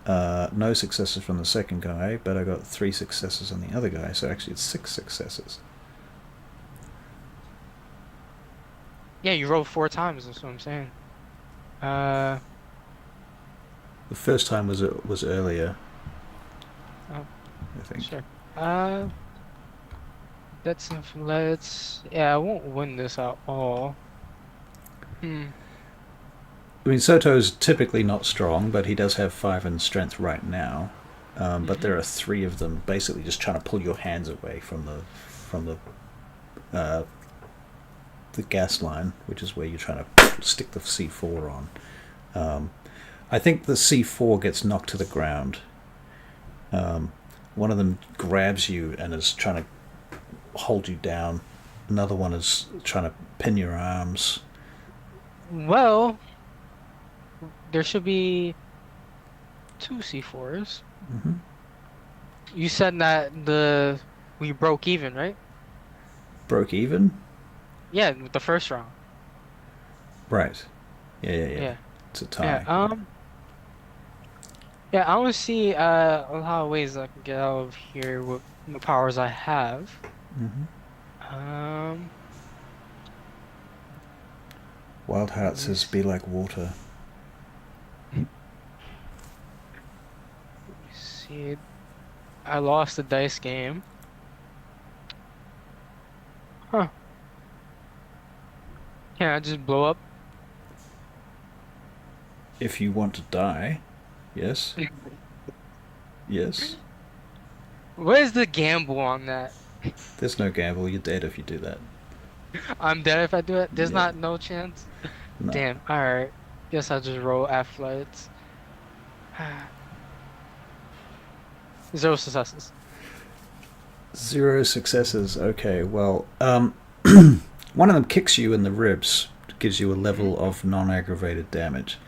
no successes from the second guy, but I got 3 successes on the other guy, so actually it's 6 successes. Yeah, you rolled 4 times, that's what I'm saying. The first time was earlier, Oh, I think. sure. That's let's. Yeah, I won't win this at all. Hmm. I mean, Soto's typically not strong, but he does have 5 in strength right now. But there are 3 of them basically just trying to pull your hands away from the gas line, which is where you're trying to stick the C4 on. I think the C4 gets knocked to the ground. One of them grabs you and is trying to hold you down. Another one is trying to pin your arms. Well, there should be 2 C4s. Mm-hmm. You said that we broke even, right? Broke even? Yeah, with the first round. Right. Yeah. Yeah. It's a tie. Yeah. Yeah, I want to see a lot of ways I can get out of here with the powers I have. Mm-hmm. Wild Heart says, "Be like water." See, I lost the dice game. Huh. Can I just blow up? If you want to die, yes. Yes. Where's the gamble on that? There's no gamble. You're dead if you do that. I'm dead if I do it? There's Yeah. no chance? No. Damn, alright. Guess I'll just roll athletics. 0 successes. 0 successes. Okay, well, one of them kicks you in the ribs, gives you a level of non-aggravated damage.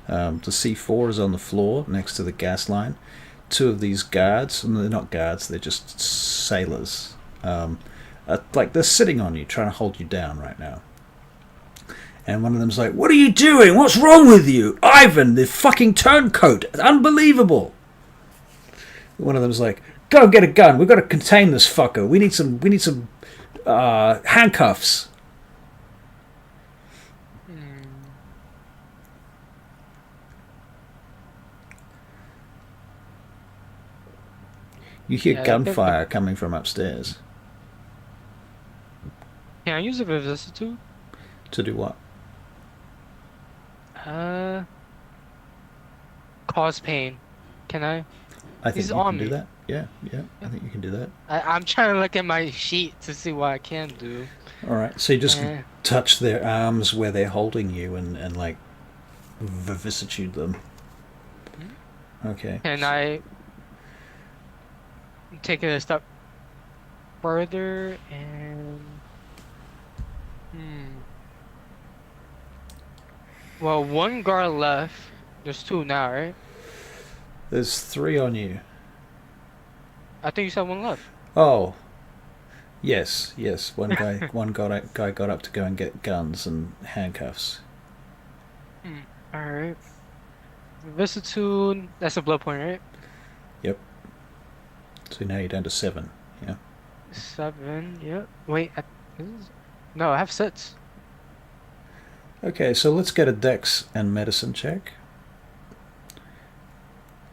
The C4 is on the floor next to the gas line. 2 of these guards, and they're not guards, they're just sailors. Like they're sitting on you, trying to hold you down right now. And one of them's like, "What are you doing? What's wrong with you? Ivan, the fucking turncoat. Unbelievable." One of them's like, "Go get a gun. We've got to contain this fucker. We need some handcuffs." You hear gunfire coming from upstairs. Can I use a vicissitude? To do what? Cause pain. Can I? I think He's you on can do me. that. Yeah. I think you can do that. I'm trying to look at my sheet to see what I can do. All right. So you just touch their arms where they're holding you and like vicissitude them. Okay. Can I take it a step further and well, 1 guard left. There's 2 now, right? There's 3 on you. I think you said one left. Oh, yes. One guy got up to go and get guns and handcuffs. All right. Vicissitude. That's a blood point, right? Yep. So now you're down to 7. Yeah. 7. Yep. Wait. No, I have 6. Okay, so let's get a dex and medicine check.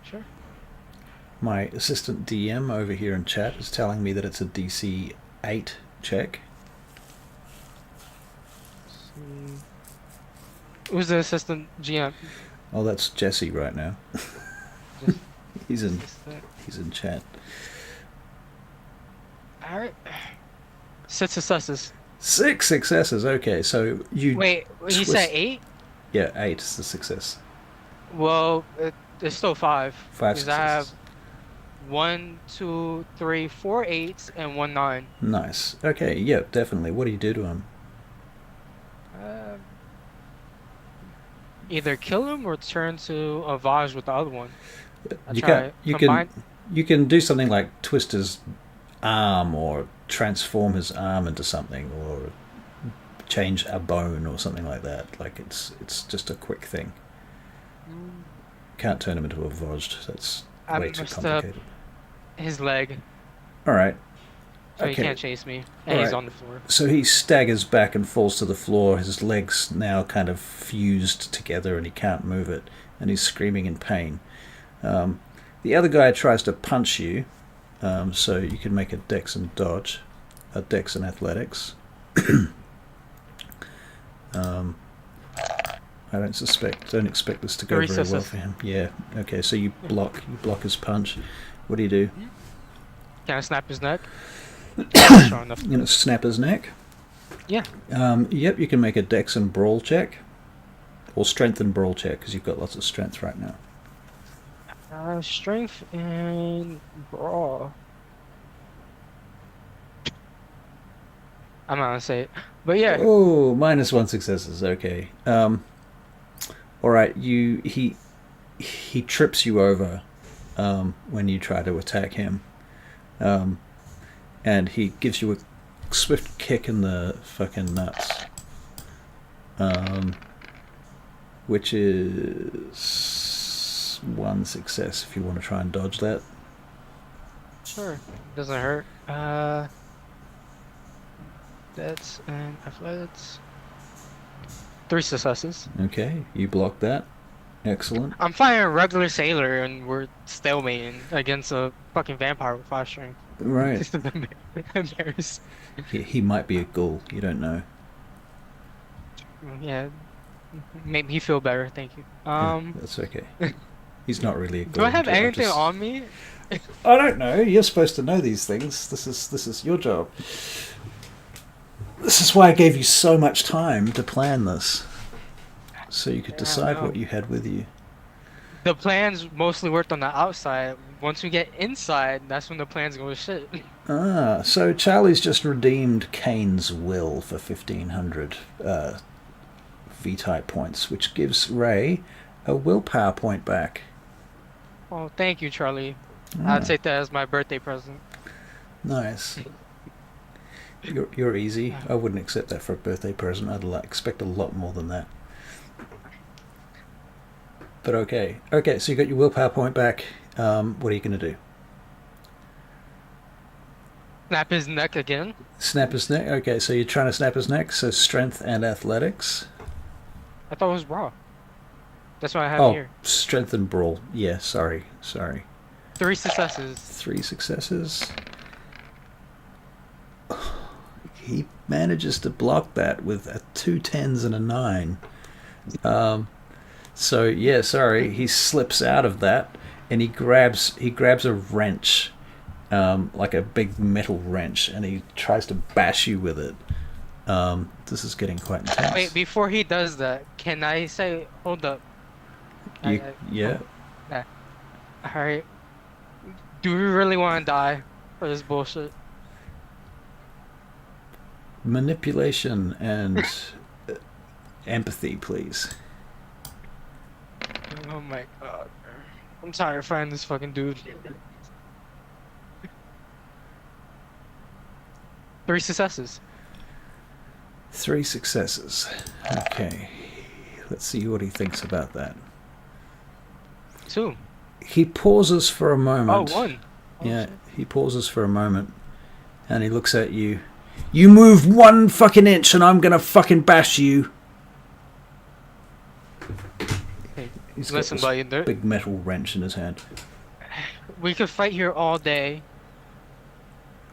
Sure. My assistant DM over here in chat is telling me that it's a DC 8 check. Who's the assistant GM? Oh, that's Jesse right now. Just He's in assistant. he's in chat. All right. 6 successes. 6 successes. Okay, so you Wait, he said 8? Yeah, 8 is the success. Well, it's still 5. 5 Because I have successes. 1, 2, 3, 4 8s and 1 9. Nice. Okay, yeah, definitely. What do you do to him? Uh, Either kill him or turn to a Vaj with the other one. I You try combine. can do something like twist his arm or transform his arm into something or change a bone or something like that. Like it's just a quick thing. Mm, Can't turn him into a Vozd. That's I way too messed up complicated. his leg, All right. so he Okay. can't chase me, All and he's right. on the floor. So he staggers back and falls to the floor. His legs now kind of fused together and he can't move it. And he's screaming in pain. The other guy tries to punch you. So you can make a dex and dodge. A dex and athletics. I don't expect this to go 3 very well successes. for him. Yeah. Okay, so you block his punch. What do you do? Can I snap his neck? Not strong enough. You're gonna snap his neck. Yeah. Yep, you can make a dex and brawl check. Or strength and brawl check, because you've got lots of strength right now. Strength and brawl. I'm not gonna say it, but yeah. Oh, -1 successes. Okay. All right. He trips you over when you try to attack him, and he gives you a swift kick in the fucking nuts, which is 1 success if you want to try and dodge that. Sure. Doesn't hurt. That's an athletics. 3 successes. Okay, you block that. Excellent. I'm fighting a regular sailor and we're stalemating against a fucking vampire with 5 strength. Right. Just embarrassed. He might be a ghoul. You don't know. Yeah. Made me feel better, thank you. That's okay. He's not really a ghoul. Do I have I'm anything just- on me? I don't know. You're supposed to know these things. This is your job. This is why I gave you so much time to plan this, so you could Yeah, I decide know. what you had with you. The plans mostly worked on the outside. Once we get inside, that's when the plans go to shit. Ah, so Charlie's just redeemed Kane's will for 1,500 V-type points, which gives Ray a willpower point back. Oh, thank you, Charlie. Ah, I'd take that as my birthday present. nice. You're easy. I wouldn't accept that for a birthday present. I'd expect a lot more than that. But okay. Okay, so you got your willpower point back. What are you going to do? Snap his neck again. Snap his neck? Okay, so you're trying to snap his neck, so strength and athletics. I thought it was raw. That's what I have Oh, here. strength and brawl. Yeah, sorry. 3 successes. 3 successes. He manages to block that with a 2 10s and a 9. So yeah, sorry, he slips out of that and he grabs a wrench, like a big metal wrench, and he tries to bash you with it. This is getting quite intense. Wait, before he does that, can I say, hold up? Yeah. Alright. Do we really want to die for this bullshit? Manipulation and empathy, please. Oh my god. I'm tired of fighting this fucking dude. 3 successes. 3 successes. Okay. Let's see what he thinks about that. 2. He pauses for a moment. Oh, 1. Oh, Yeah, shit. he pauses for a moment. And he looks at you. You move 1 fucking inch and I'm gonna fucking bash you. Hey, He's got listen, this buddy, big metal wrench in his hand. we could fight here all day.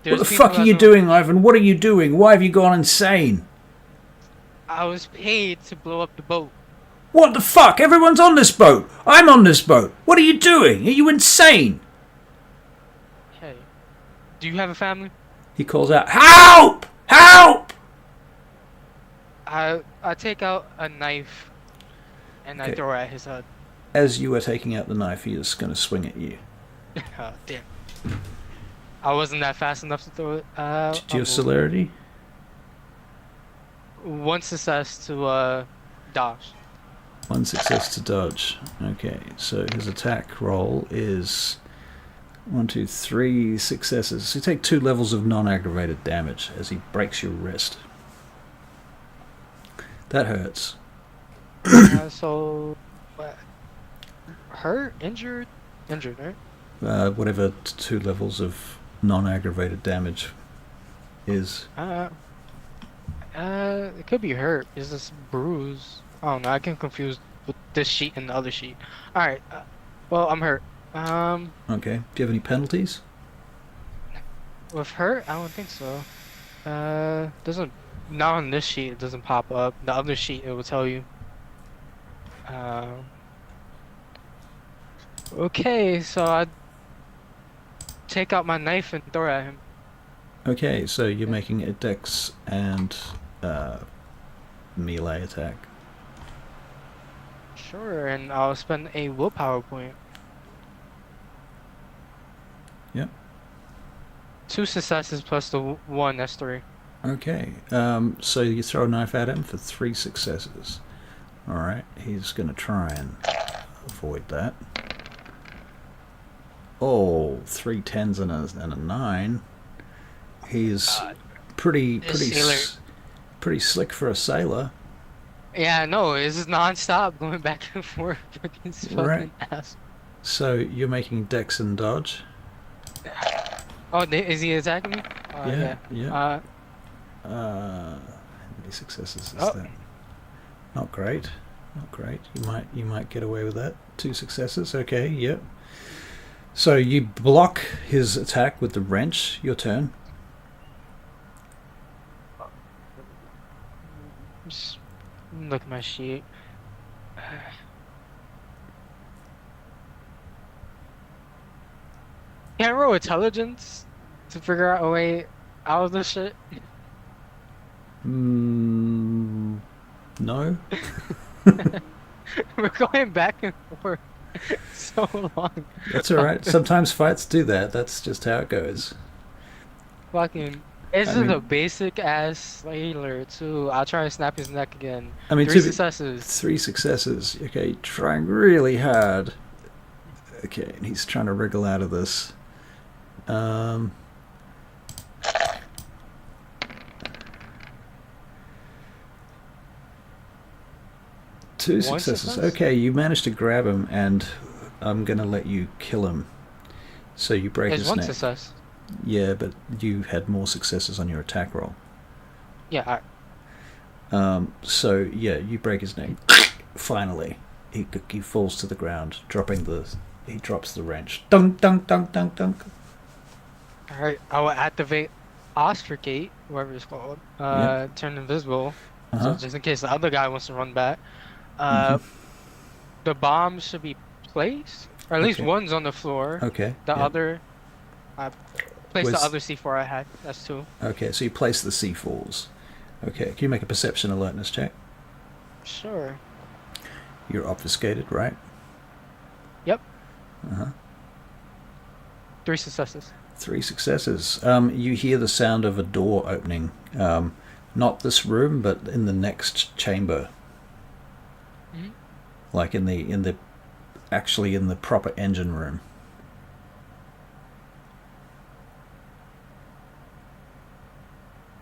What There's the people fuck are that you don't- doing, Ivan? What are you doing? Why have you gone insane? I was paid to blow up the boat. What the fuck? Everyone's on this boat. I'm on this boat. What are you doing? Are you insane? Hey, do you have a family? He calls out, help! Help! I take out a knife and I Okay. throw it at his head. As you are taking out the knife, he is going to swing at you. Oh, damn. I wasn't that fast enough to throw it. Do you I'll have move. celerity? 1 success to dodge. 1 success to dodge. Okay, so his attack roll is 1, 2, 3 successes. So you take 2 levels of non-aggravated damage as he breaks your wrist. That hurts. So, hurt, injured, right? Whatever 2 levels of non-aggravated damage is. It could be hurt. Is this bruise? I don't know. I get confused with this sheet and the other sheet. All right. Well, I'm hurt. Okay. Do you have any penalties? With hurt, I don't think so. Doesn't not on this sheet. It doesn't pop up. The other sheet, it will tell you. Okay, so I take out my knife and throw it at him. Okay, so you're making a dex and melee attack. Sure, and I'll spend a willpower point. Yep. 2 successes plus the 1, that's 3. Okay, so you throw a knife at him for 3 successes. Alright, he's going to try and avoid that. Oh, 3 10s and a 9. He's pretty slick for a sailor. Yeah, no, it's just non-stop going back and forth with his fucking Right. ass. So you're making dex and dodge. Oh, is he attacking me? Yeah. Yeah. How many successes is Oh. that? Not great. Not great. You might get away with that. 2 successes. Okay. Yep. So you block his attack with the wrench. Your turn. Just look at my sheet. Can I roll intelligence to figure out a way out of this shit? No. We're going back and forth so long. That's all right. Sometimes fights do that. That's just how it goes. Fucking. It's I just mean- a basic ass sailor too. I'll try to snap his neck again. I mean, 3 successes. 3 successes. Okay, trying really hard. Okay, and he's trying to wriggle out of this. Two 1 successes. success? Okay, you managed to grab him, and I'm gonna let you kill him. So you break It's his 1 neck. success. Yeah, but you had more successes on your attack roll. Yeah, So yeah, you break his neck. Finally, he falls to the ground, he drops the wrench. Dunk, dunk, dunk, dunk, dunk. alright. I will activate Ostricate, whatever it's called. Turn invisible. Uh-huh. So just in case the other guy wants to run back. Mhm. The bomb should be placed, or at least Okay. one's on the floor. Okay. The yeah. other, I placed the Was- other C4 I had. That's 2. Okay, so you place the C4s. Okay, can you make a perception alertness check? Sure. You're obfuscated, right? Yep. Uh-huh. 3 successes. 3 successes. You hear the sound of a door opening. Not this room, but in the next chamber. Mhm. Like in the proper engine room.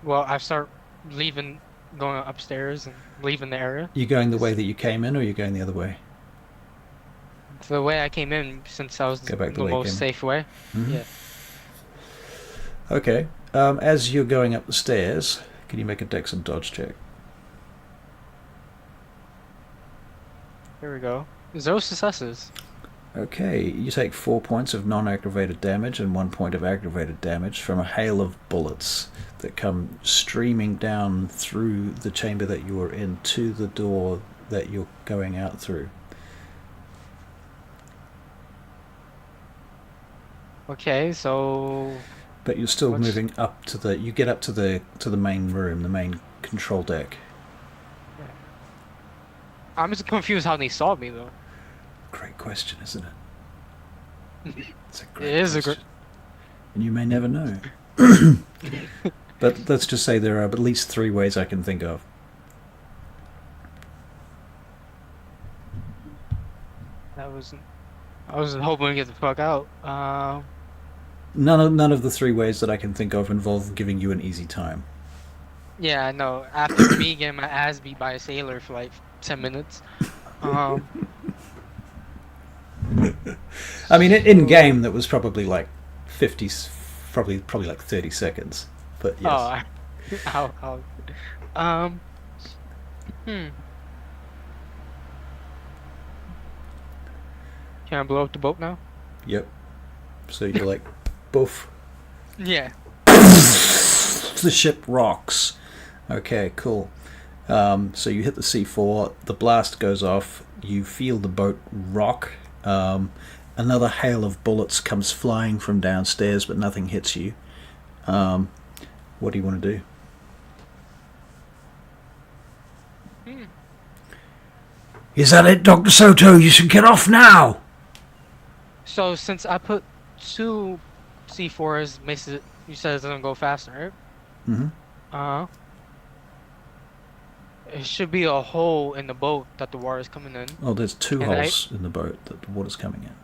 Well, I start leaving, going upstairs and leaving the area. You going the way 'Cause that you came in, or you going the other way? the way I came in, since I was Go back the the way you most came safe way. in. Yeah. Okay. As you're going up the stairs, can you make a dex and dodge check? Here we go. 0 successes. Okay, you take 4 points of non-aggravated damage and 1 point of aggravated damage from a hail of bullets that come streaming down through the chamber that you are in to the door that you're going out through. Okay, so But you're still what's moving up to the. You get up to the main room, the main control deck. I'm just confused how they saw me though. Great question, isn't it? It's a It great is a question. great. And you may never know. But let's just say there are at least 3 ways I can think of. I was hoping to get the fuck out. None of the 3 ways that I can think of involve giving you an easy time. Yeah, no. After me getting my ass beat by a sailor for like 10 minutes. I mean, in game that was probably like 50, probably like 30 seconds. But yes. Oh, um, hmm. Can I blow up the boat now? Yep. So you're like, boof. Yeah. The ship rocks. Okay, cool. So you hit the C4, the blast goes off, you feel the boat rock. Another hail of bullets comes flying from downstairs, but nothing hits you. What do you want to do? Is that it, Dr. Soto? You should get off now! So since I put 2 C4s, makes it, you said it doesn't go faster, right? Mm-hmm. It should be a hole in the boat that the water is coming in. Oh, there's 2 Can holes in the boat that the water's coming in.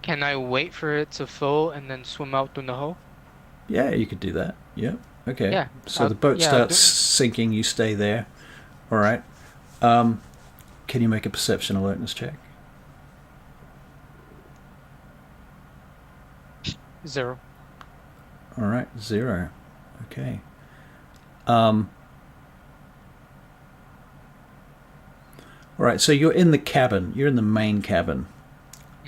Can I wait for it to fill and then swim out through the hole? Yeah, you could do that. Yep. Okay. Yeah. So the boat starts sinking, you stay there. Alright. Can you make a perception alertness check? 0. Alright, 0. Okay. Alright, so you're in the cabin. You're in the main cabin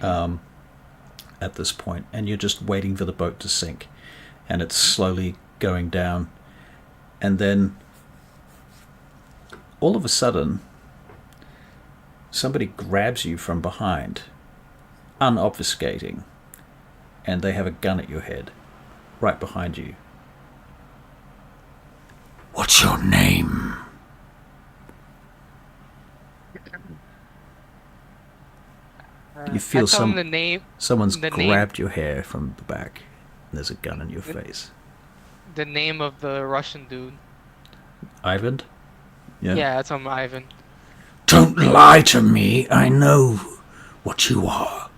at this point, and you're just waiting for the boat to sink. And it's slowly going down. And then all of a sudden, somebody grabs you from behind, unobfuscating, and they have a gun at your head, right behind you. What's your name? You feel someone's grabbed your hair from the back, and there's a gun in your face. The name of the Russian dude. Ivan? Yeah, that's on Ivan. Don't lie to me. I know what you are.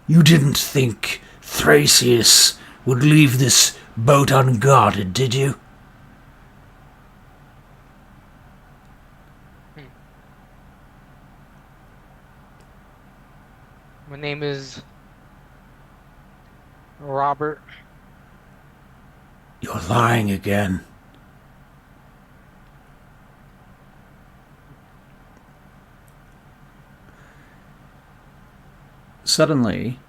You didn't think Thracius would leave this boat unguarded, did you? My name is Robert. You're lying again. Suddenly,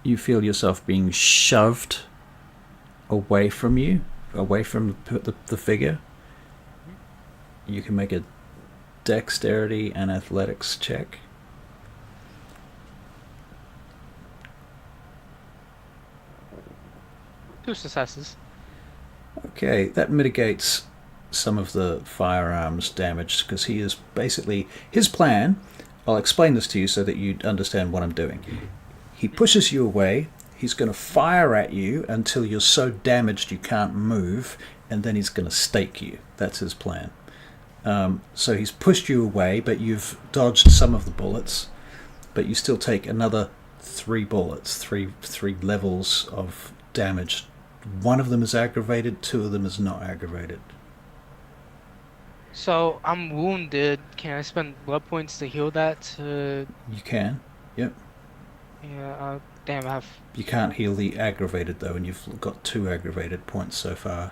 you feel yourself being shoved away from you, away from the figure. You can make a dexterity and athletics check. Two successes. Okay, that mitigates some of the firearms damage, because he is basically, his plan, I'll explain this to you so that you understand what I'm doing. He pushes you away, he's going to fire at you until you're so damaged you can't move, and then he's going to stake you. That's his plan. So he's pushed you away, but you've dodged some of the bullets, but you still take another 3 bullets, three levels of damage. One of them is aggravated, 2 of them is not aggravated. So I'm wounded. Can I spend blood points to heal that? You can. Yep. Yeah. Damn. I have. You can't heal the aggravated though, and you've got 2 aggravated points so far.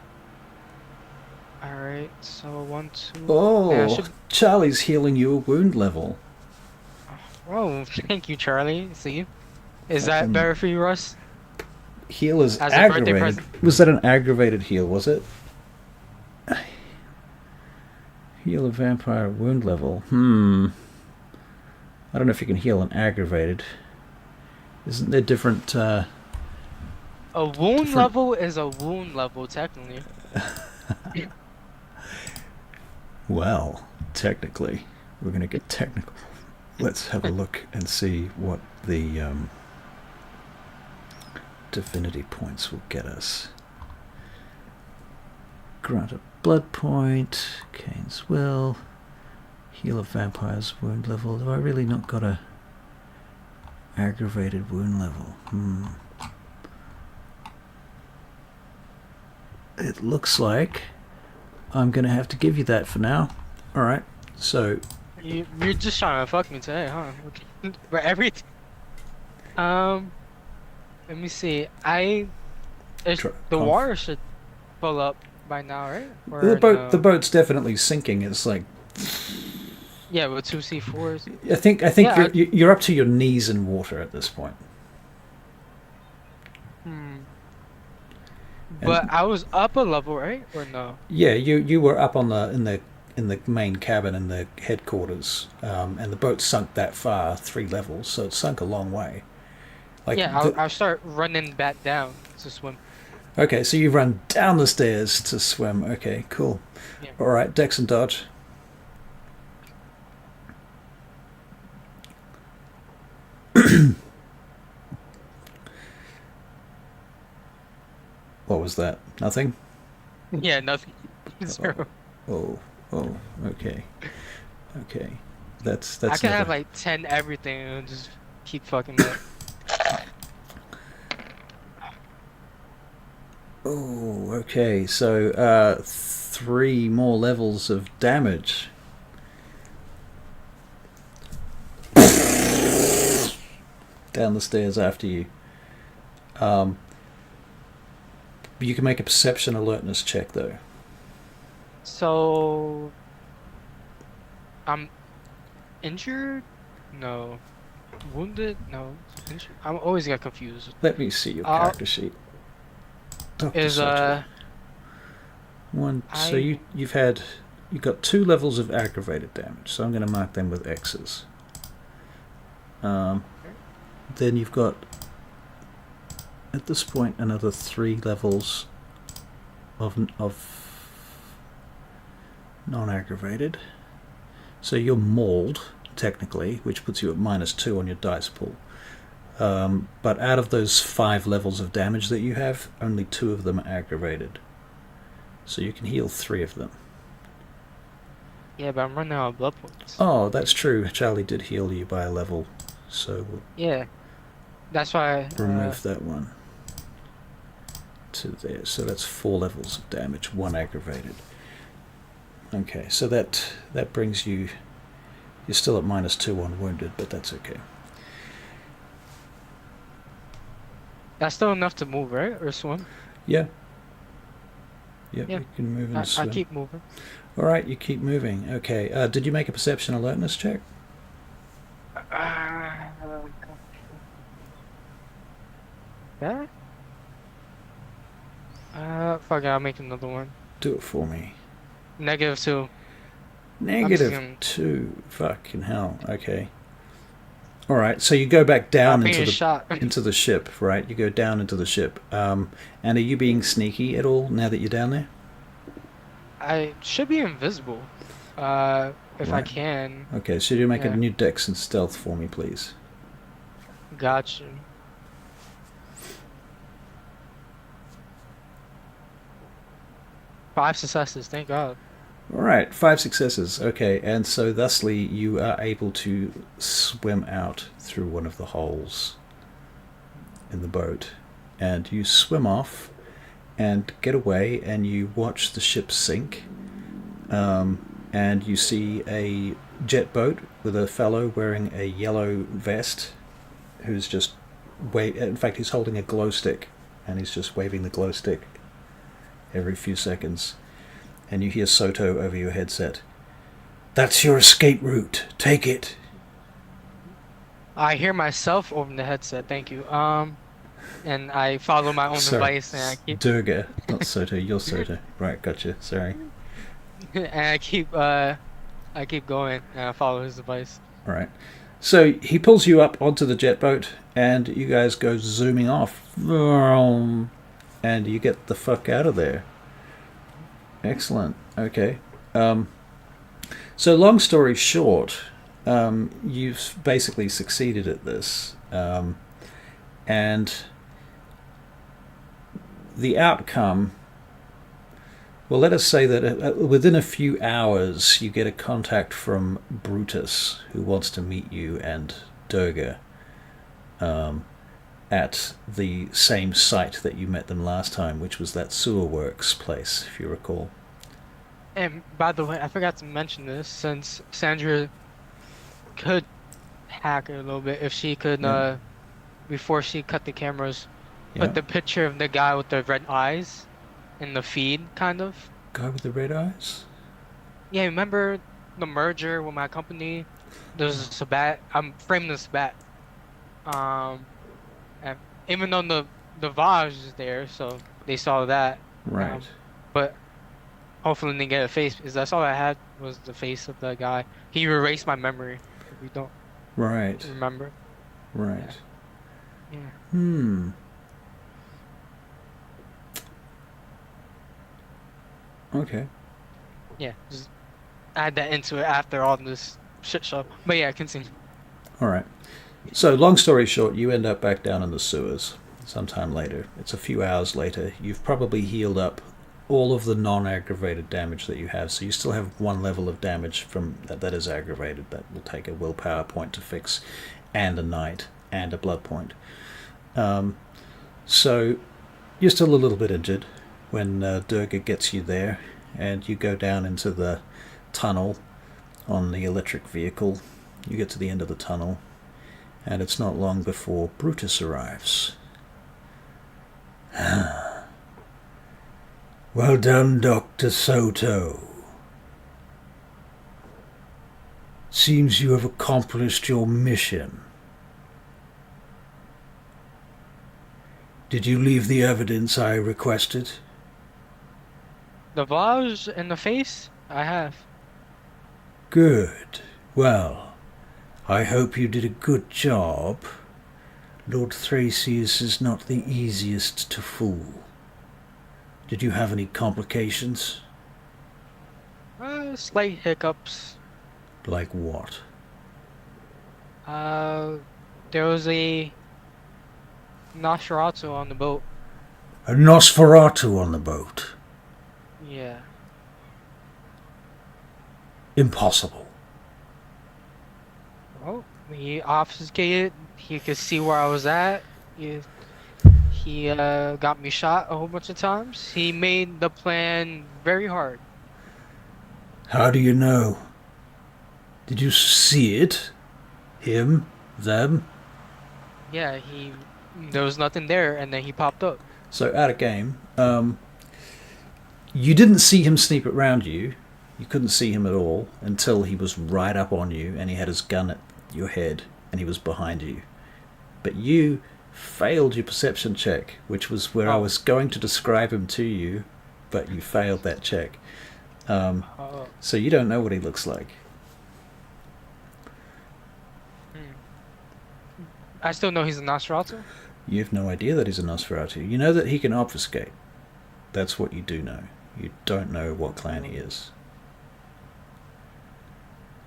All right. So 1, 2. Oh, Charlie's healing you a wound level. Oh, thank you, Charlie. See, is that better for you, Russ? Heal is As a birthday aggravated. present. Was that an aggravated heal? Was it? Heal a vampire wound level. I don't know if you can heal an aggravated. Isn't there different? A wound level is a wound level, technically. Well, technically, we're going to get technical. Let's have a look and see what the divinity points will get us. Grant a blood point, Cain's Will, heal a vampire's wound level. Have I really not got a aggravated wound level? It looks like I'm going to have to give you that for now. Alright, so... You're just trying to fuck me today, huh? But everything... Let me see. The water should pull up by now, right? Or the boat's definitely sinking. It's like... Yeah, with 2 C4s. I think yeah, you're up to your knees in water at this point. But I was up a level, right? Or no? Yeah, you were up on in the main cabin in the headquarters, and the boat sunk that far, 3 levels, so it sunk a long way. Like yeah, I'll start running back down to swim. Okay, so you run down the stairs to swim. Okay, cool. Yeah. All right, Dex and dodge. What was that? Nothing? Yeah, nothing. 0. Oh, okay. Okay. That's I can have like 10 everything and just keep fucking up. Oh, okay. So, 3 more levels of damage. Down the stairs after you. You can make a perception alertness check, though. So... I'm injured? No. Wounded? No. Injured? I always get confused. Let me see your character sheet. Is one. So you've got 2 levels of aggravated damage. So I'm going to mark them with X's. Then you've got at this point another 3 levels of non-aggravated. So you're mauled technically, which puts you at -2 on your dice pool. But out of those 5 levels of damage that you have, only 2 of them are aggravated. So you can heal 3 of them. Yeah, but I'm running out of blood points. Oh, that's true. Charlie did heal you by a level. So we'll yeah, that's why remove that one to there. So that's 4 levels of damage, 1 aggravated. Okay, so that brings you... You're still at -2 on wounded, but that's okay. That's still enough to move, right? Or swim? Yeah. Yep, Yeah. you can move and swim. I keep moving. Alright, you keep moving. Okay, did you make a perception alertness check? Yeah? Fuck it, I'll make another one. Do it for me. -2. -2. Fucking hell. Okay. Alright, so you go back down into the ship, right? You go down into the ship. And are you being sneaky at all now that you're down there? I should be invisible. If I can. Okay, so you make a new dex and stealth for me, please. Gotcha. Five successes, thank God. Alright, 5 successes. Okay, and so thusly you are able to swim out through one of the holes. in the boat, and you swim off and get away, and you watch the ship sink, and you see a jet boat with a fellow wearing a yellow vest who's just in fact he's holding a glow stick, and he's just waving the glow stick every few seconds, and you hear Soto over your headset. That's your escape route. Take it. I hear myself over the headset. Thank you. And I follow my own Sorry, device, and I keep Durga, not Soto. You're Soto. Right, gotcha. Sorry. and I keep going, and I follow his device. All right. So he pulls you up onto the jet boat, and you guys go zooming off, and you get the fuck out of there. Excellent. Okay. So long story short, you've basically succeeded at this, and the outcome. Well, let us say that within a few hours you get a contact from Brutus, who wants to meet you and Durga at the same site that you met them last time, which was that sewer works place, if you recall. And by the way, I forgot to mention this, since Sandra could hack it a little bit, if she could, Yeah. before she cut the cameras, Yeah. put the picture of the guy with the red eyes in the feed, kind of. Guy with the red eyes? Yeah, remember the merger with my company? There's a Sabat. I'm framing the Sabat. And even though the Vaj is there, so they saw that. Right. But hopefully they get a face, because that's all I had was the face of the guy. He erased my memory if you don't Right. remember. Right. Yeah. Okay. Yeah. Just add that into it after all this shit show. But yeah, continue. All right. So, long story short, you end up back down in the sewers sometime later. It's a few hours later. You've probably healed up all of the non-aggravated damage that you have, so you still have one level of damage from that is aggravated. That will take a willpower point to fix, and a night, and a blood point. So you're still a little bit injured when Durga gets you there, and you go down into the tunnel on the electric vehicle. You get to the end of the tunnel, and it's not long before Brutus arrives. Well done, Dr. Soto. Seems you have accomplished your mission. Did you leave the evidence I requested? The Vaj in the face? I have. Good. Well, I hope you did a good job. Lord Thracius is not the easiest to fool. Did you have any complications? Slight hiccups. Like what? There was a Nosferatu on the boat. A Nosferatu on the boat? Yeah. Impossible. Well, he obfuscated. He could see where I was at. He got me shot a whole bunch of times. He made the plan very hard. How do you know? Did you see it? Him? Them? Yeah, there was nothing there, and then he popped up. So, out of game, you didn't see him sneak around you. You couldn't see him at all until he was right up on you, and he had his gun at your head, and he was behind you. But you failed your perception check, which was where I was going to describe him to you, but you failed that check. So you don't know what he looks like. I still know he's a Nosferatu. You have no idea that he's a Nosferatu. You know that he can obfuscate. That's what you do know. You don't know what clan he is.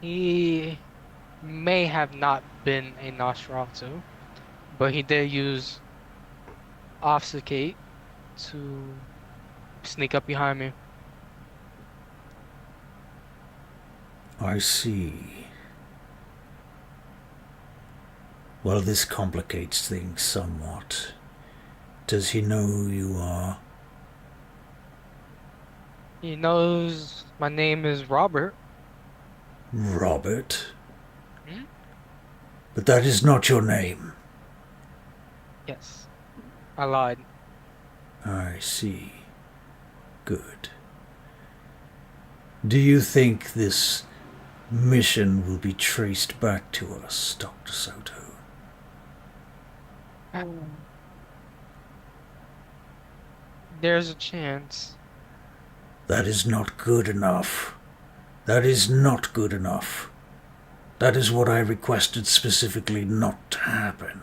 He may have not been a Nosferatu, but he did use obfuscate to sneak up behind me. I see. Well, this complicates things somewhat. Does he know who you are? He knows my name is Robert. Robert? Hmm? But that is not your name. Yes, I lied. I see. Good. Do you think this mission will be traced back to us, Dr. Soto? There's a chance. That is not good enough. That is not good enough. That is what I requested specifically not to happen.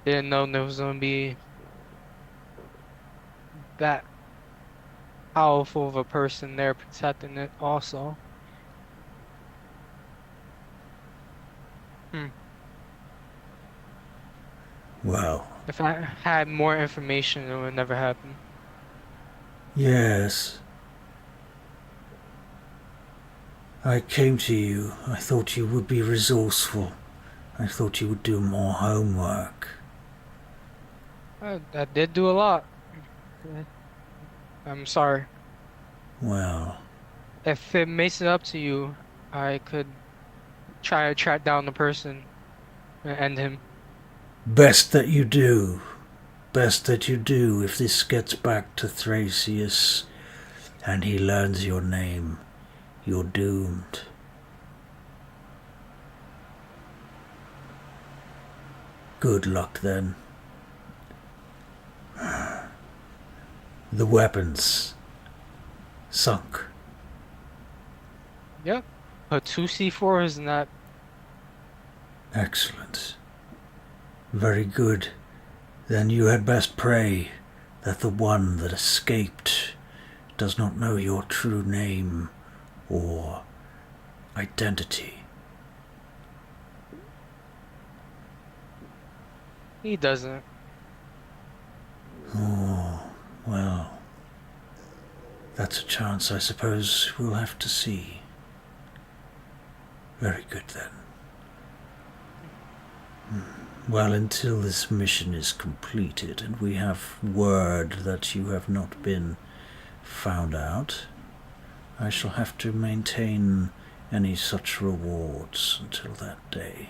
Didn't know there was gonna be that powerful of a person there protecting it also. Hmm. Well, If I had more information, it would never happen. yes. I came to you. I thought you would be resourceful. I thought you would do more homework. I did do a lot. Uh, I'm sorry. Well, If it makes it up to you, I could try to track down the person and end him. best that you do. Best that you do. If this gets back to Thracius and he learns your name, you're doomed. Good luck then. The weapons sunk. Yep. A 2C4 is not. Excellent. Very good. Then you had best pray that the one that escaped does not know your true name or identity. He doesn't. Oh, well, that's a chance I suppose we'll have to see. Very good then. Well, until this mission is completed and we have word that you have not been found out, I shall have to maintain any such rewards until that day.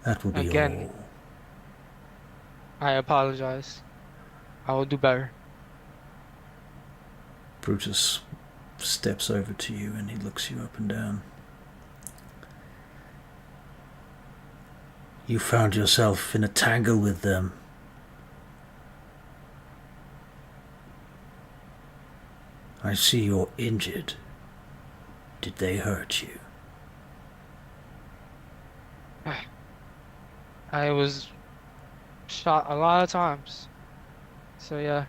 That will be Again, all. I apologize. I will do better. Brutus steps over to you and he looks you up and down. You found yourself in a tangle with them. I see you're injured. Did they hurt you? I was shot a lot of times. So yeah.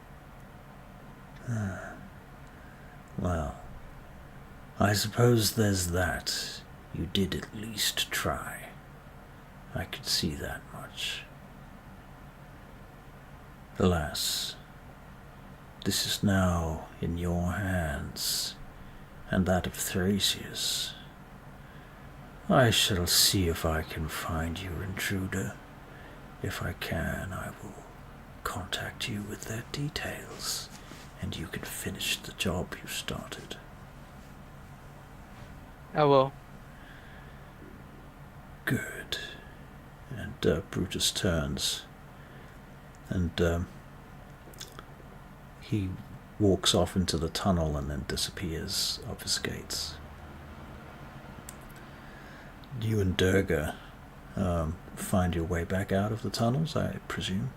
Well, I suppose there's that. You did at least try. I could see that much. Alas, this is now in your hands, and that of Thracius. I shall see if I can find your intruder. If I can, I will contact you with their details, and you can finish the job you started. I will. Good. And Brutus turns, and he walks off into the tunnel and then disappears, obfuscates. You and Durga find your way back out of the tunnels, I presume.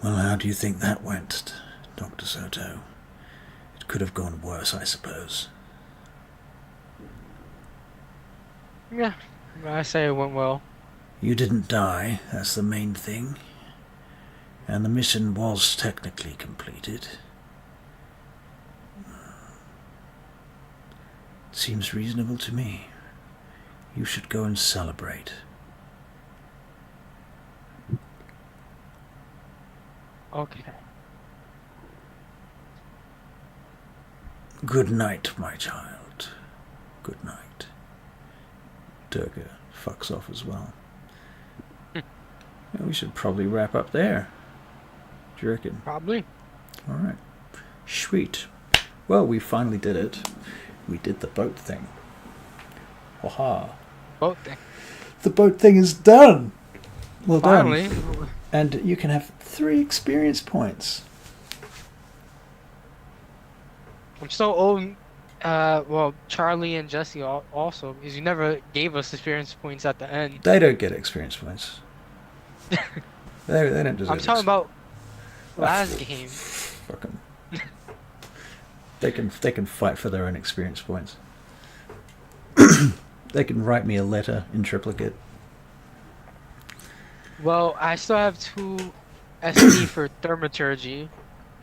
Well, how do you think that went, Dr. Soto? It could have gone worse, I suppose. Yeah, I say it went well. You didn't die, that's the main thing. And the mission was technically completed. It seems reasonable to me. You should go and celebrate. Okay. Good night, my child. Good night. Durga fucks off as well. We should probably wrap up there. Do you reckon? Probably. Alright. Sweet. Well, we finally did it. We did the boat thing. Haha. Boat thing. The boat thing is done! Well Finally. done. And you can have 3 experience points. I'm so old. Well, Charlie and Jesse also, because you never gave us experience points at the end. They don't get experience points. they don't deserve I'm talking about last game. Fuck 'em. They can fight for their own experience points. They can write me a letter in triplicate. Well, I still have 2 SP for Thaumaturgy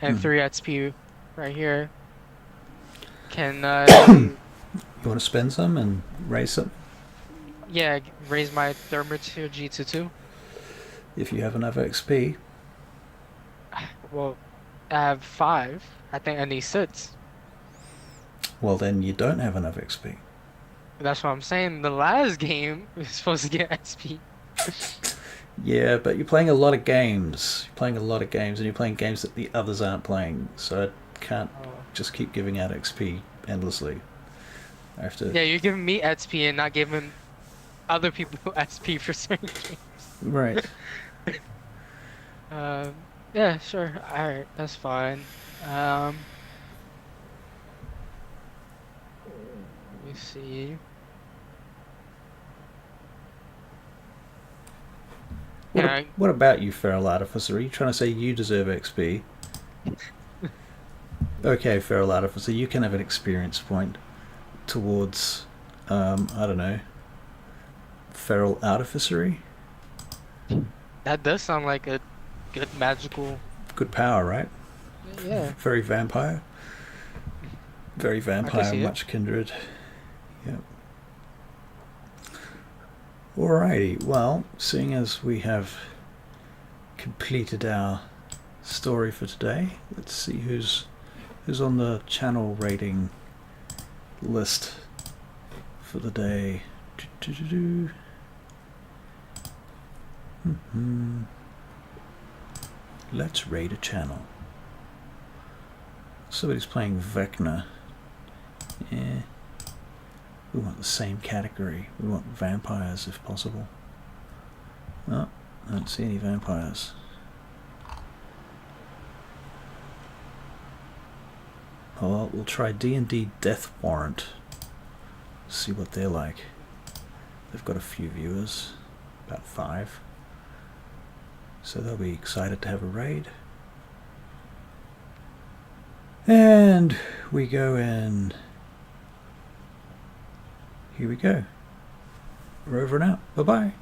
and 3 XP right here. Can You want to spend some and raise some? yeah, raise my Thaumaturgy to 2? If you have enough XP. Well, I have 5. I think I need 6. Well, then you don't have enough XP. That's what I'm saying. The last game we were supposed to get XP. Yeah, but you're playing a lot of games. You're playing a lot of games, and you're playing games that the others aren't playing. So I can't just keep giving out XP endlessly. I have to. Yeah, you're giving me XP and not giving other people XP for certain games. Right. Yeah, sure. Alright, that's fine. Let me see. What about you, Feral Artificer? Are you trying to say you deserve XP? Okay, Feral Artificer, you can have an experience point towards, I don't know, Feral Artificery? That does sound like a good magical... Good power, right? Yeah. Very vampire. Very vampire, much kindred. Yep. Alrighty, well, seeing as we have completed our story for today, let's see who's on the channel rating list for the day. Let's raid a channel. Somebody's playing Vecna. Yeah. We want the same category. We want vampires if possible. No, I don't see any vampires. Oh, well, we'll try D&D Death Warrant. See what they're like. They've got a few viewers. About 5. So they'll be excited to have a raid. And we go in. Here we go. We're over and out. Bye-bye.